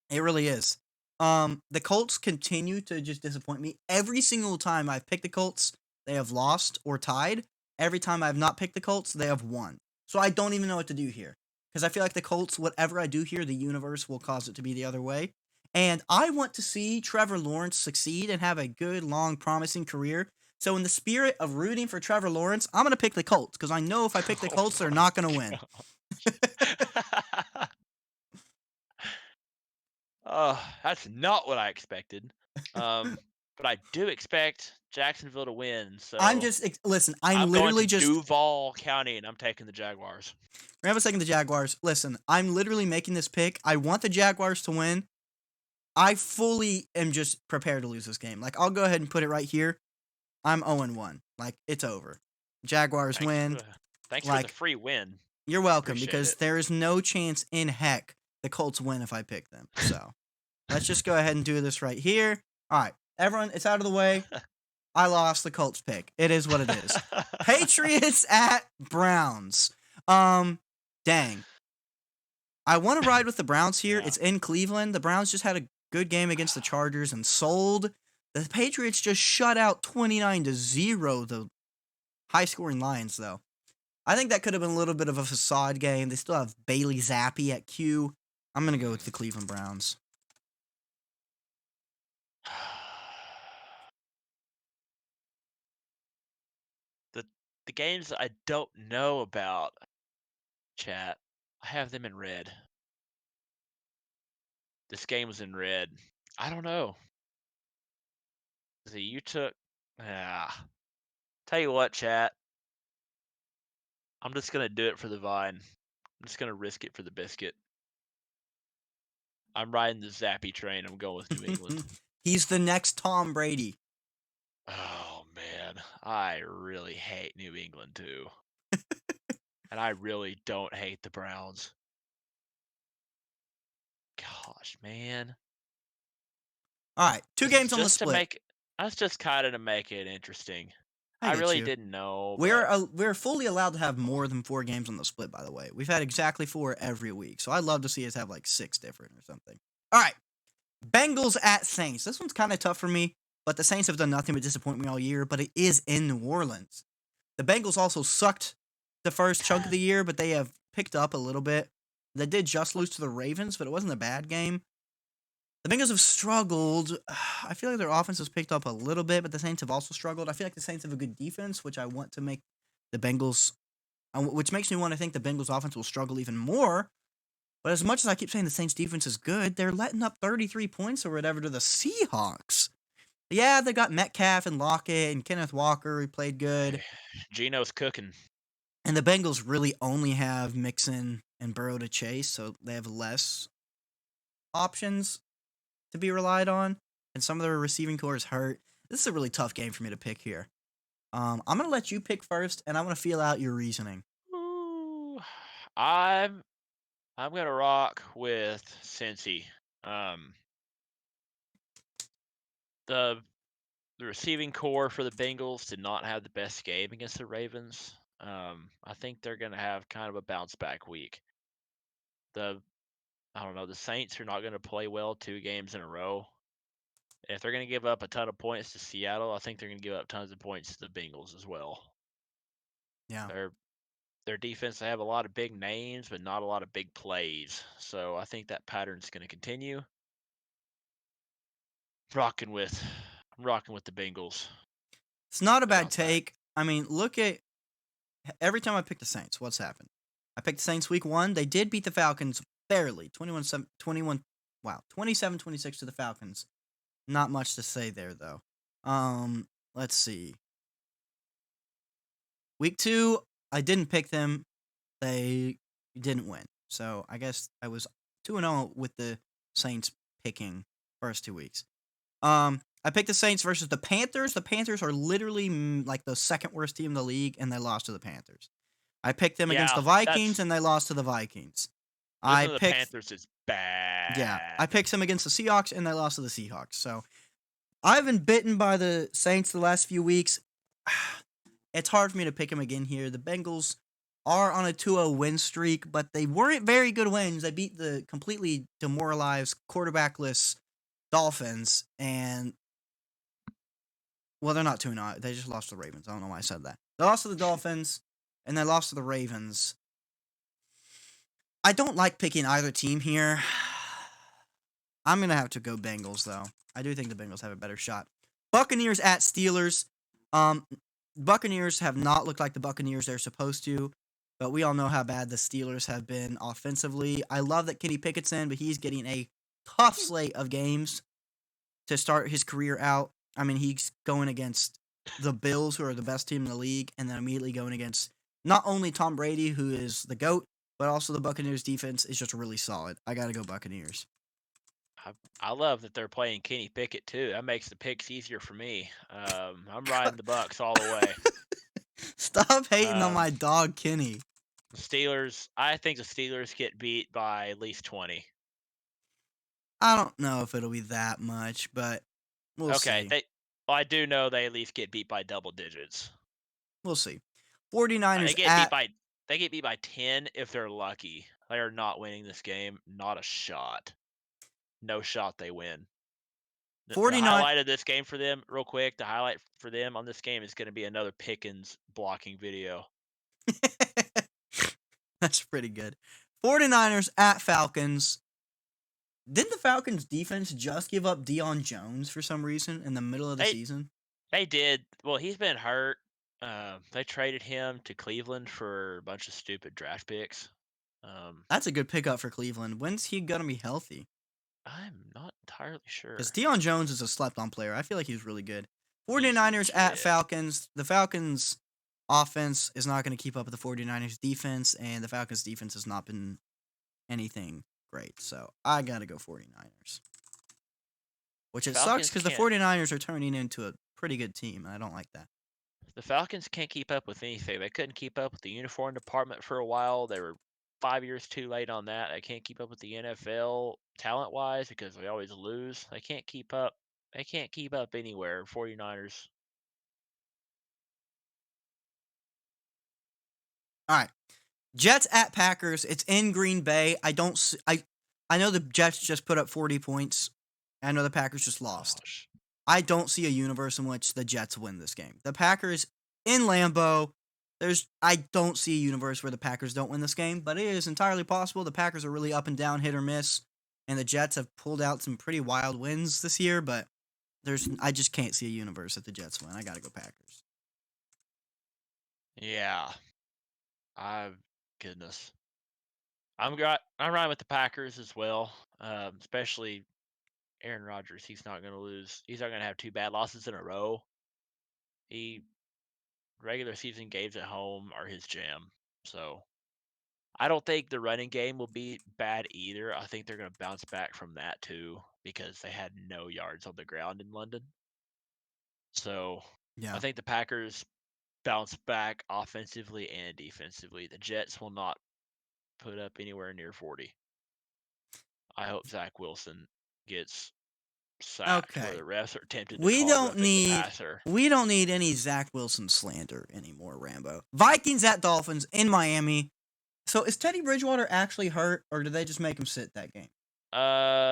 It really is. The Colts continue to just disappoint me. Every single time I've picked the Colts, they have lost or tied. Every time I've not picked the Colts, they have won. So I don't even know what to do here. Because I feel like the Colts, whatever I do here, the universe will cause it to be the other way. And I want to see Trevor Lawrence succeed and have a good, long, promising career. So in the spirit of rooting for Trevor Lawrence, I'm going to pick the Colts. Because I know if I pick the Colts, they're not going to win. That's not what I expected. But I do expect Jacksonville to win. So listen, I'm literally going to Duval County, and I'm taking the Jaguars. We're having a second the Jaguars. Listen, I'm literally making this pick. I want the Jaguars to win. I fully am just prepared to lose this game. Like, I'll go ahead and put it right here. I'm 0-1. Like, it's over. Jaguars win. Thanks for the free win. You're welcome, Appreciate because it. there is no chance in heck the Colts win if I pick them. So, let's just go ahead and do this right here. All right, everyone, it's out of the way. I lost the Colts pick. It is what it is. Patriots at Browns. Dang. I want to ride with the Browns here. Yeah. It's in Cleveland. The Browns just had a good game against the Chargers and sold. The Patriots just shut out 29-0 the high-scoring Lions, though. I think that could have been a little bit of a facade game. They still have Bailey Zappi at Q. I'm going to go with the Cleveland Browns. The games I don't know about, chat, I have them in red. This game was in red. I don't know. See, you took... Tell you what, chat. I'm just going to do it for the vine. I'm just going to risk it for the biscuit. I'm riding the Zappy train. I'm going with New England. He's the next Tom Brady. Oh, man. I really hate New England, too. And I really don't hate the Browns. Gosh, man. All right, two games on the split. That's just kind of to make it interesting. I I get really you. didn't know. We're fully allowed to have more than 4 games on the split, by the way. We've had exactly 4 every week, so I'd love to see us have like 6 different or something. All right, Bengals at Saints. This one's kind of tough for me, but the Saints have done nothing but disappoint me all year, but it is in New Orleans. The Bengals also sucked the first chunk of the year, but they have picked up a little bit. They did just lose to the Ravens, but it wasn't a bad game. The Bengals have struggled. I feel like their offense has picked up a little bit, but the Saints have also struggled. I feel like the Saints have a good defense, which I want to make the Bengals, which makes me want to think the Bengals offense will struggle even more. But as much as I keep saying the Saints defense is good, they're letting up 33 points or whatever to the Seahawks. Yeah, they got Metcalf and Lockett and Kenneth Walker, who played good. Gino's cooking. And the Bengals really only have Mixon and Burrow to chase, so they have less options to be relied on, and some of their receiving core is hurt. This is a really tough game for me to pick here. I'm going to let you pick first, and I'm going to feel out your reasoning. Ooh, I'm going to rock with Cincy. The receiving core for the Bengals did not have the best game against the Ravens. I think they're going to have kind of a bounce back week. The Saints are not going to play well 2 games in a row. If they're going to give up a ton of points to Seattle, I think they're going to give up tons of points to the Bengals as well. Yeah. Their defense, they have a lot of big names, but not a lot of big plays. So I think that pattern's going to continue. I'm rocking with the Bengals. It's not a bad take. I mean, look at every time I pick the Saints, what's happened? I picked the Saints week 1. They did beat the Falcons barely. 27-26 to the Falcons. Not much to say there, though. Let's see. Week 2, I didn't pick them. They didn't win. So I guess I was 2-0 with the Saints picking first 2 weeks. I picked the Saints versus the Panthers. The Panthers are literally like the second worst team in the league, and they lost to the Panthers. I picked them against the Vikings, and they lost to the Vikings. The Panthers is bad. Yeah, I picked them against the Seahawks, and they lost to the Seahawks. So I've been bitten by the Saints the last few weeks. It's hard for me to pick them again here. The Bengals are on a 2-0 win streak, but they weren't very good wins. They beat the completely demoralized, quarterbackless Dolphins, and well, they're not 2-0. They just lost to the Ravens. I don't know why I said that. They lost to the Dolphins, and they lost to the Ravens. I don't like picking either team here. I'm going to have to go Bengals, though. I do think the Bengals have a better shot. Buccaneers at Steelers. Buccaneers have not looked like the Buccaneers they're supposed to, but we all know how bad the Steelers have been offensively. I love that Kenny Pickett's in, but he's getting a tough slate of games to start his career out. I mean, he's going against the Bills, who are the best team in the league, and then immediately going against not only Tom Brady, who is the GOAT, but also the Buccaneers defense is just really solid. I got to go Buccaneers. I love that they're playing Kenny Pickett too. That makes the picks easier for me. I'm riding the Bucks all the way. Stop hating on my dog, Kenny. Steelers. I think the Steelers get beat by at least 20. I don't know if it'll be that much, but we'll see. I do know they at least get beat by double digits. We'll see. 49ers They get beat by 10 if they're lucky. They are not winning this game. Not a shot. No shot they win. The highlight of this game for them, real quick, the highlight for them on this game is going to be another Pickens blocking video. That's pretty good. 49ers at Falcons. Didn't the Falcons defense just give up Deion Jones for some reason in the middle of the season? They did. Well, he's been hurt. They traded him to Cleveland for a bunch of stupid draft picks. That's a good pickup for Cleveland. When's he going to be healthy? I'm not entirely sure. Because Deion Jones is a slept-on player. I feel like he's really good. 49ers at Falcons. The Falcons' offense is not going to keep up with the 49ers' defense, and the Falcons' defense has not been anything great. So I got to go 49ers. Which it sucks because the 49ers are turning into a pretty good team, and I don't like that. The Falcons can't keep up with anything. They couldn't keep up with the uniform department for a while. They were 5 years too late on that. They can't keep up with the NFL talent-wise because they always lose. They can't keep up. They can't keep up anywhere. 49ers. All right. Jets at Packers. It's in Green Bay. I know the Jets just put up 40 points. I know the Packers just lost. Gosh. I don't see a universe in which the Jets win this game. The Packers in Lambeau. I don't see a universe where the Packers don't win this game, but it is entirely possible. The Packers are really up and down, hit or miss, and the Jets have pulled out some pretty wild wins this year, but I just can't see a universe that the Jets win. I got to go Packers. Yeah. Goodness. I'm riding with the Packers as well, especially Aaron Rodgers. He's not going to lose. He's not going to have 2 bad losses in a row. Regular season games at home are his jam. So I don't think the running game will be bad either. I think they're going to bounce back from that too because they had no yards on the ground in London. So yeah. I think the Packers bounce back offensively and defensively. The Jets will not put up anywhere near 40. I hope Zach Wilson gets sacked where the refs are tempted to call roughing the passer. We don't need any Zach Wilson slander anymore, Rambo. Vikings at Dolphins in Miami. So is Teddy Bridgewater actually hurt, or did they just make him sit that game?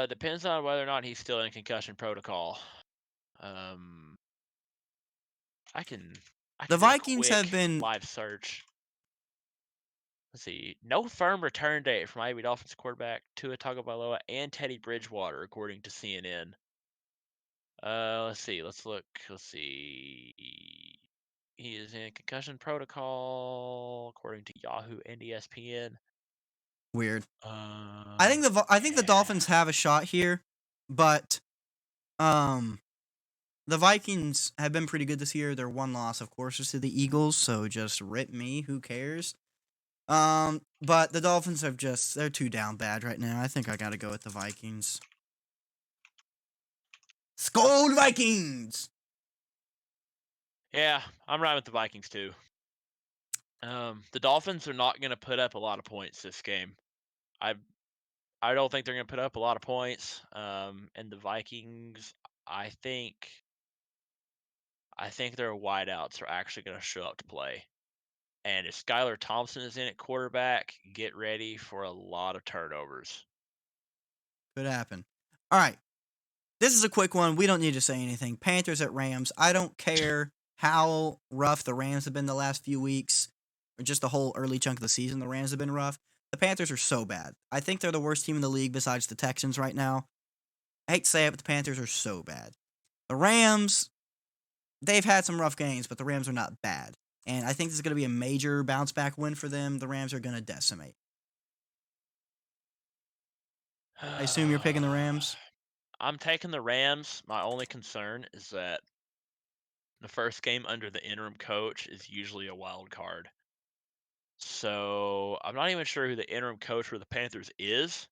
Depends on whether or not he's still in concussion protocol. The Vikings have been live search. Let's see. No firm return date for Miami Dolphins quarterback Tua Tagovailoa and Teddy Bridgewater, according to CNN. Let's see. Let's look. Let's see. He is in concussion protocol, according to Yahoo and ESPN. Weird. I think the Dolphins have a shot here, but the Vikings have been pretty good this year. Their one loss, of course, is to the Eagles, so just rip me. Who cares? But the Dolphins they're too down bad right now. I think I gotta go with the Vikings. Scold Vikings! Yeah, I'm riding with the Vikings too. The Dolphins are not going to put up a lot of points this game. I don't think they're going to put up a lot of points. And the Vikings, I think their wideouts are actually going to show up to play. And if Skylar Thompson is in at quarterback, get ready for a lot of turnovers. Could happen. All right. This is a quick one. We don't need to say anything. Panthers at Rams. I don't care how rough the Rams have been the last few weeks, or just the whole early chunk of the season. The Rams have been rough. The Panthers are so bad. I think they're the worst team in the league besides the Texans right now. I hate to say it, but the Panthers are so bad. The Rams, they've had some rough games, but the Rams are not bad. And I think this is going to be a major bounce back win for them. The Rams are going to decimate. I assume you're picking the Rams? I'm taking the Rams. My only concern is that the first game under the interim coach is usually a wild card. So I'm not even sure who the interim coach for the Panthers is.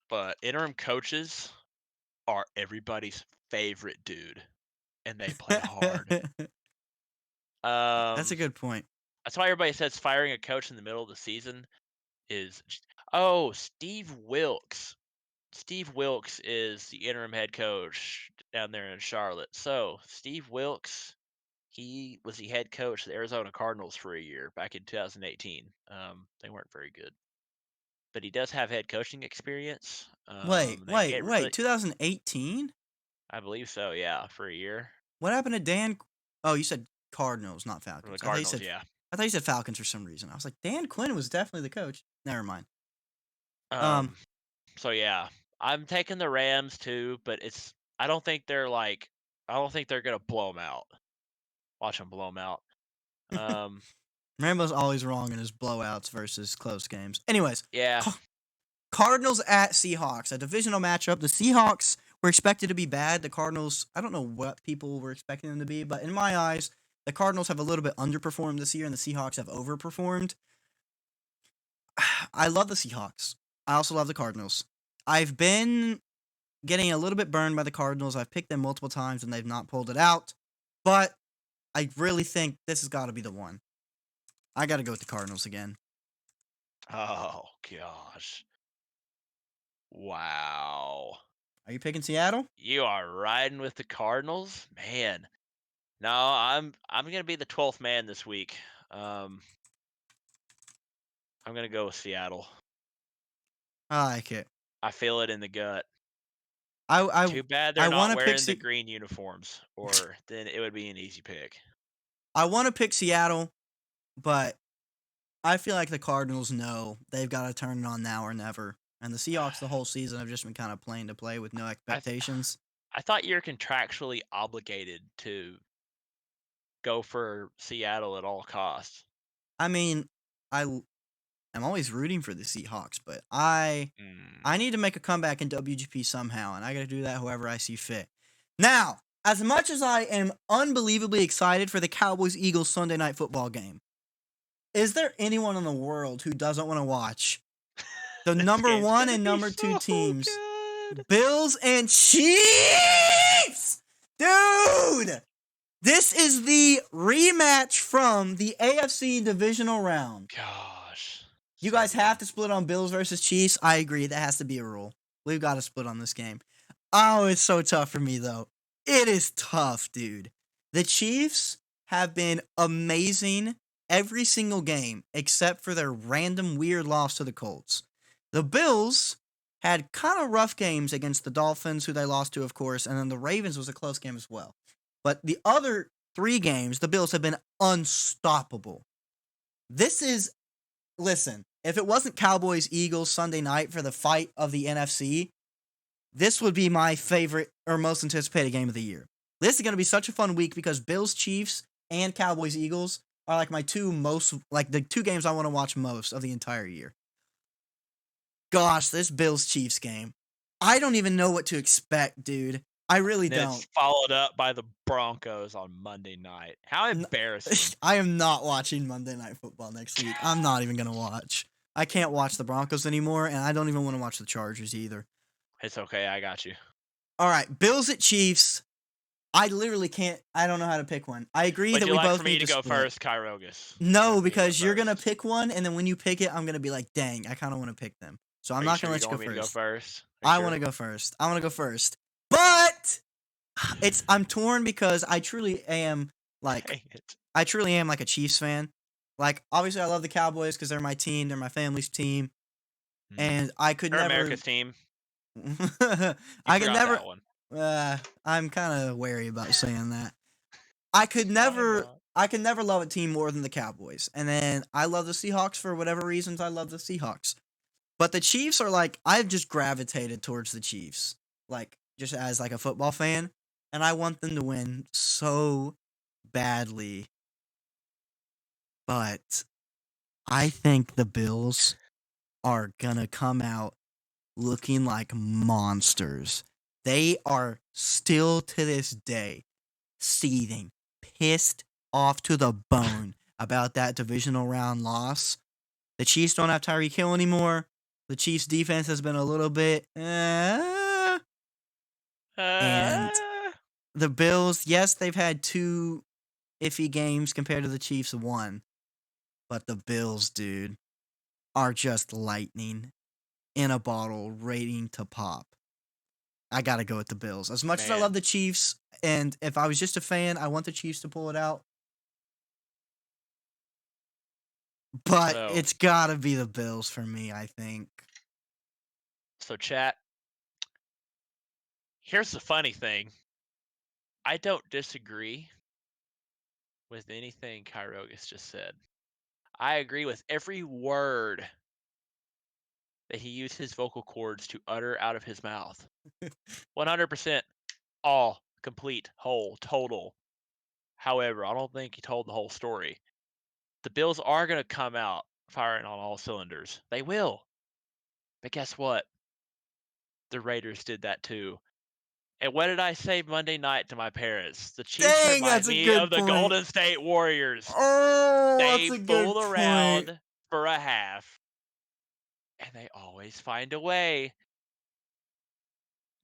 But interim coaches are everybody's favorite dude. And they play hard. That's a good point. That's why everybody says firing a coach in the middle of the season is Steve Wilkes. Steve Wilkes is the interim head coach down there in Charlotte. So Steve Wilkes, he was the head coach of the Arizona Cardinals for a year back in 2018. They weren't very good, but he does have head coaching experience. Wait. Really, 2018? I believe so. Yeah, for a year. What happened to Dan? Oh, you said Cardinals, not For Falcons. the Cardinals, yeah. I thought you said Falcons for some reason. I was like, Dan Quinn was definitely the coach. Never mind. So yeah, I'm taking the Rams too, but I don't think they're gonna blow them out. Watch them blow them out. Rambo's always wrong in his blowouts versus close games. Anyways, Yeah. Cardinals at Seahawks, a divisional matchup. The Seahawks were expected to be bad. The Cardinals, I don't know what people were expecting them to be, but in my eyes, the Cardinals have a little bit underperformed this year, and the Seahawks have overperformed. I love the Seahawks. I also love the Cardinals. I've been getting a little bit burned by the Cardinals. I've picked them multiple times, and they've not pulled it out. But I really think this has got to be the one. I got to go with the Cardinals again. Oh gosh. Wow. Are you picking Seattle? You are riding with the Cardinals, man. No, I'm gonna be the 12th man this week. I'm gonna go with Seattle. I like it. I feel it in the gut. I Too bad I they're wanna not pick wearing the green uniforms, or then it would be an easy pick. I want to pick Seattle, but I feel like the Cardinals know they've got to turn it on now or never. And the Seahawks the whole season have just been kind of playing to play with no expectations. I thought you're contractually obligated to go for Seattle at all costs. I mean, I'm always rooting for the Seahawks, but I need to make a comeback in WGP somehow, and I got to do that however I see fit. Now, as much as I am unbelievably excited for the Cowboys-Eagles Sunday Night Football game, is there anyone in the world who doesn't want to watch the number one and number two teams, Bills and Chiefs? Dude! This is the rematch from the AFC divisional round. Gosh. You guys have to split on Bills versus Chiefs. I agree. That has to be a rule. We've got to split on this game. Oh, it's so tough for me, though. It is tough, dude. The Chiefs have been amazing every single game except for their random weird loss to the Colts. The Bills had kind of rough games against the Dolphins, who they lost to, of course, and then the Ravens was a close game as well. But the other 3 games, the Bills have been unstoppable. Listen, if it wasn't Cowboys-Eagles Sunday night for the fight of the NFC, this would be my favorite or most anticipated game of the year. This is going to be such a fun week because Bills-Chiefs and Cowboys-Eagles are like the 2 games I want to watch most of the entire year. Gosh, this Bills-Chiefs game. I don't even know what to expect, dude. I really don't. It's followed up by the Broncos on Monday night. How embarrassing. I am not watching Monday Night Football next week. I'm not even going to watch. I can't watch the Broncos anymore, and I don't even want to watch the Chargers either. It's okay. I got you. All right, Bills at Chiefs. I literally can't. I don't know how to pick one. I agree Would that you we like both for me need to to go split. first, Kyrogus? No, because you're going to pick one, and then when you pick it, I'm going to be like, dang, I kind of want to pick them. So I'm Are you not sure gonna you let you don't go want me to go first. first? Are you I sure? want to go first. I want to go first. But I'm torn because I truly am like Dang it. a Chiefs fan. Like obviously I love the Cowboys because they're my team, they're my family's team, and I could They're never. America's team. I You could forgot never. that one. I'm kind of wary about saying that. I could I'm never. not. I could never love a team more than the Cowboys, and then I love the Seahawks for whatever reasons. I love the Seahawks. But the Chiefs are like I've just gravitated towards the Chiefs, like just as like a football fan, and I want them to win so badly. But I think the Bills are gonna come out looking like monsters. They are still to this day seething, pissed off to the bone about that divisional round loss. The Chiefs don't have Tyreek Hill anymore. The Chiefs' defense has been a little bit, and the Bills, yes, they've had 2 iffy games compared to the Chiefs' 1, but the Bills, dude, are just lightning in a bottle, waiting to pop. I gotta go with the Bills. As much as I Man. love the Chiefs, and if I was just a fan, I want the Chiefs to pull it out. But So- it's gotta be the Bills for me, I think. So, chat, here's the funny thing. I don't disagree with anything Kyrocast just said. I agree with every word that he used his vocal cords to utter out of his mouth. 100%, all, complete, whole, total. However, I don't think he told the whole story. The Bills are going to come out firing on all cylinders. They will. But guess what? The Raiders did that too. And what did I say Monday night to my parents? The Chiefs Dang, remind that's a me good of the point. Golden State Warriors. Oh, They that's a good fool point. around for a half, and they always find a way.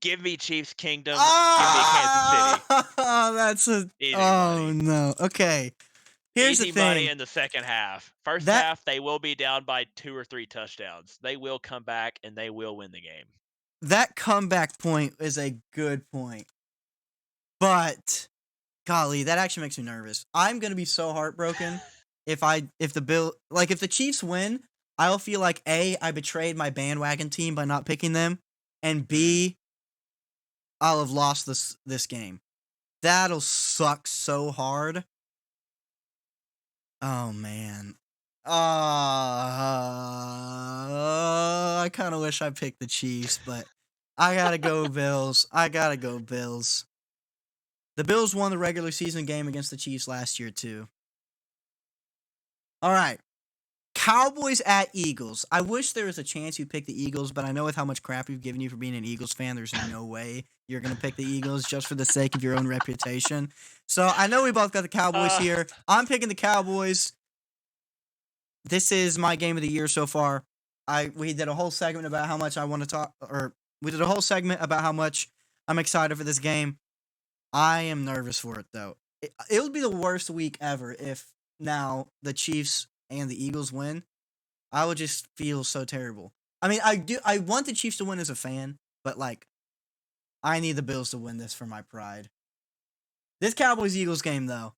Give me Chiefs Kingdom. Give me Kansas City. That's a. Easy Oh money. no. Okay. Here's Easy the thing. money in the second half. First half, they will be down by 2 or 3 touchdowns. They will come back and they will win the game. That comeback point is a good point. But golly, that actually makes me nervous. I'm gonna be so heartbroken if the Chiefs win, I'll feel like A, I betrayed my bandwagon team by not picking them, and B, I'll have lost this game. That'll suck so hard. Oh man. I kind of wish I picked the Chiefs, but I gotta go Bills. The Bills won the regular season game against the Chiefs last year too. All right. Cowboys at Eagles. I wish there was a chance you pick the Eagles, but I know with how much crap we've given you for being an Eagles fan, there's no way you're going to pick the Eagles just for the sake of your own reputation. So I know we both got the Cowboys here. I'm picking the Cowboys. This is my game of the year so far. We did a whole segment about how much I want to talk, or we did a whole segment about how much I'm excited for this game. I am nervous for it though. It would be the worst week ever if now the Chiefs and the Eagles win. I would just feel so terrible. I mean, I want the Chiefs to win as a fan, but like, I need the Bills to win this for my pride. This Cowboys-Eagles game, though,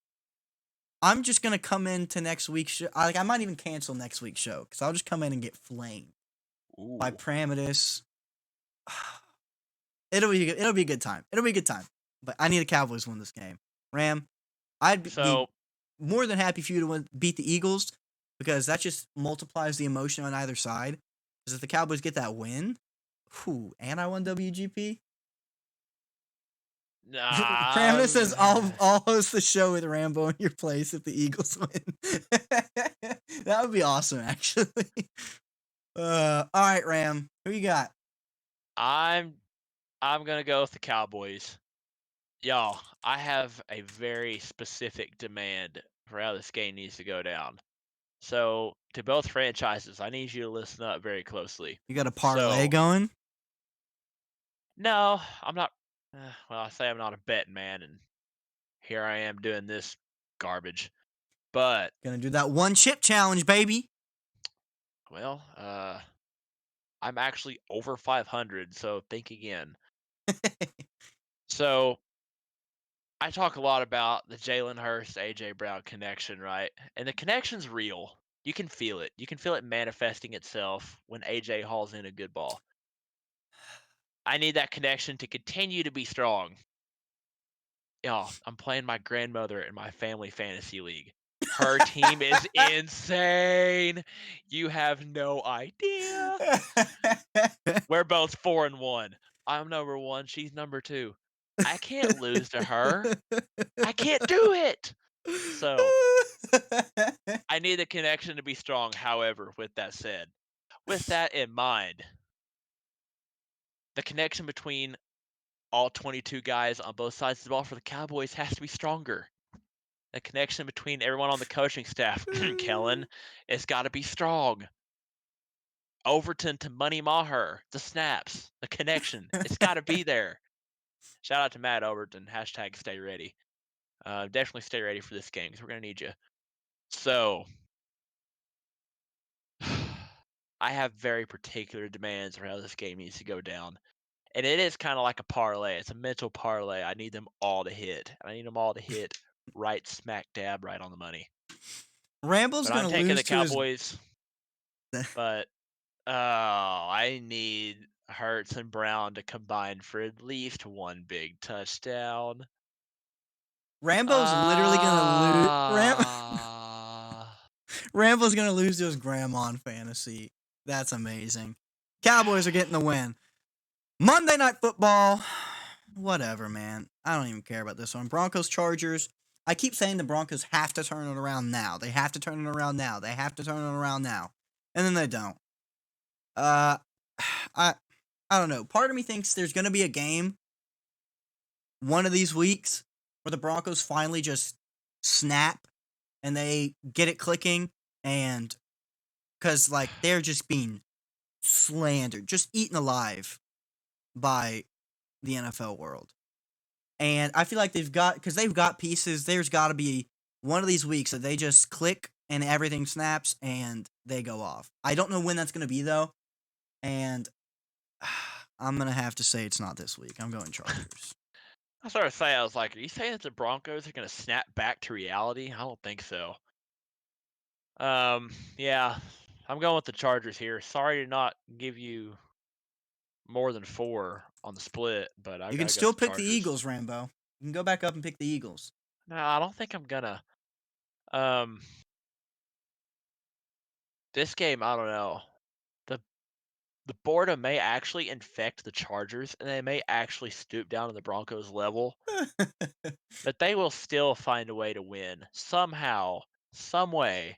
I'm just gonna come into next week's show. I might even cancel next week's show because I'll just come in and get flamed by Pramadis. It'll be a good time. But I need the Cowboys to win this game. Ram, I'd be more than happy for you to beat the Eagles because that just multiplies the emotion on either side. Because if the Cowboys get that win, and I won WGP. Nah. Pramadis says, I'll host the show with Rambo in your place if the Eagles win. That would be awesome, actually. All right, Ram. Who you got? I'm gonna go with the Cowboys. Y'all, I have a very specific demand for how this game needs to go down. So, to both franchises, I need you to listen up very closely. You got a parlay going? No, I'm not. Well, I say I'm not a betting man, and here I am doing this garbage. But gonna do that one chip challenge, baby. well, I'm actually over 500, so think again. So I talk a lot about the Jalen Hurts, AJ Brown connection, right? And the connection's real. You can feel it. You can feel it manifesting itself when AJ hauls in a good ball. I need that connection to continue to be strong. I'm playing my grandmother in my family fantasy league. Her team is insane. You have no idea. We're both 4-1. I'm number 1. She's number 2. I can't lose to her. I can't do it. So I need the connection to be strong. However, with that said, with that in mind, the connection between all 22 guys on both sides of the ball for the Cowboys has to be stronger. The connection between everyone on the coaching staff, Kellen, it's got to be strong. Overton to Money Maher, the snaps, the connection, it's got to be there. Shout out to Matt Overton, hashtag stay ready. Definitely stay ready for this game because we're going to need you. So, I have very particular demands for how this game needs to go down. And it is kind of like a parlay. It's a mental parlay. I need them all to hit. I need them all to hit right smack dab right on the money. Ramble's But going I'm to taking lose the to his... Cowboys. But I need Hurts and Brown to combine for at least one big touchdown. Rambo's literally going to lose... Ah. Rambo's going to lose to his grandma in fantasy. That's amazing. Cowboys are getting the win. Monday Night Football. Whatever, man. I don't even care about this one. Broncos, Chargers. I keep saying the Broncos have to turn it around now. They have to turn it around now. They have to turn it around now. And then they don't. I don't know. Part of me thinks there's going to be a game one of these weeks where the Broncos finally just snap and they get it clicking, and because like they're just being slandered, just eaten alive by the NFL world. And I feel like they've got pieces, there's got to be one of these weeks that they just click and everything snaps and they go off. I don't know when that's going to be though. And I'm going to have to say it's not this week. I'm going Chargers. I started saying, I was like, are you saying that the Broncos are going to snap back to reality? I don't think so. Yeah, I'm going with the Chargers here. Sorry to not give you more than 4 on the split, but You can still pick the Eagles, Rambo. You can go back up and pick the Eagles. No, I don't think I'm gonna. This game, I don't know. The boredom may actually infect the Chargers, and they may actually stoop down to the Broncos level, but they will still find a way to win somehow, some way.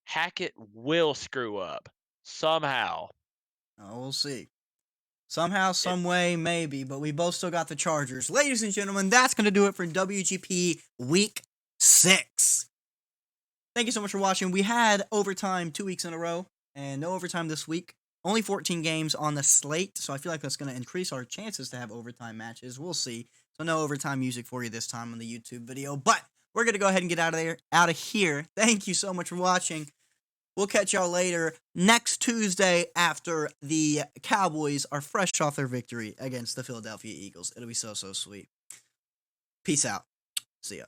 Hackett will screw up somehow. Oh, we'll see. Somehow, some way, maybe, but we both still got the Chargers. Ladies and gentlemen, that's going to do it for WGP Week 6. Thank you so much for watching. We had overtime 2 weeks in a row, and no overtime this week. Only 14 games on the slate, so I feel like that's going to increase our chances to have overtime matches. We'll see. So no overtime music for you this time on the YouTube video, but we're going to go ahead and get out of here. Thank you so much for watching. We'll catch y'all later next Tuesday after the Cowboys are fresh off their victory against the Philadelphia Eagles. It'll be so, so sweet. Peace out. See ya.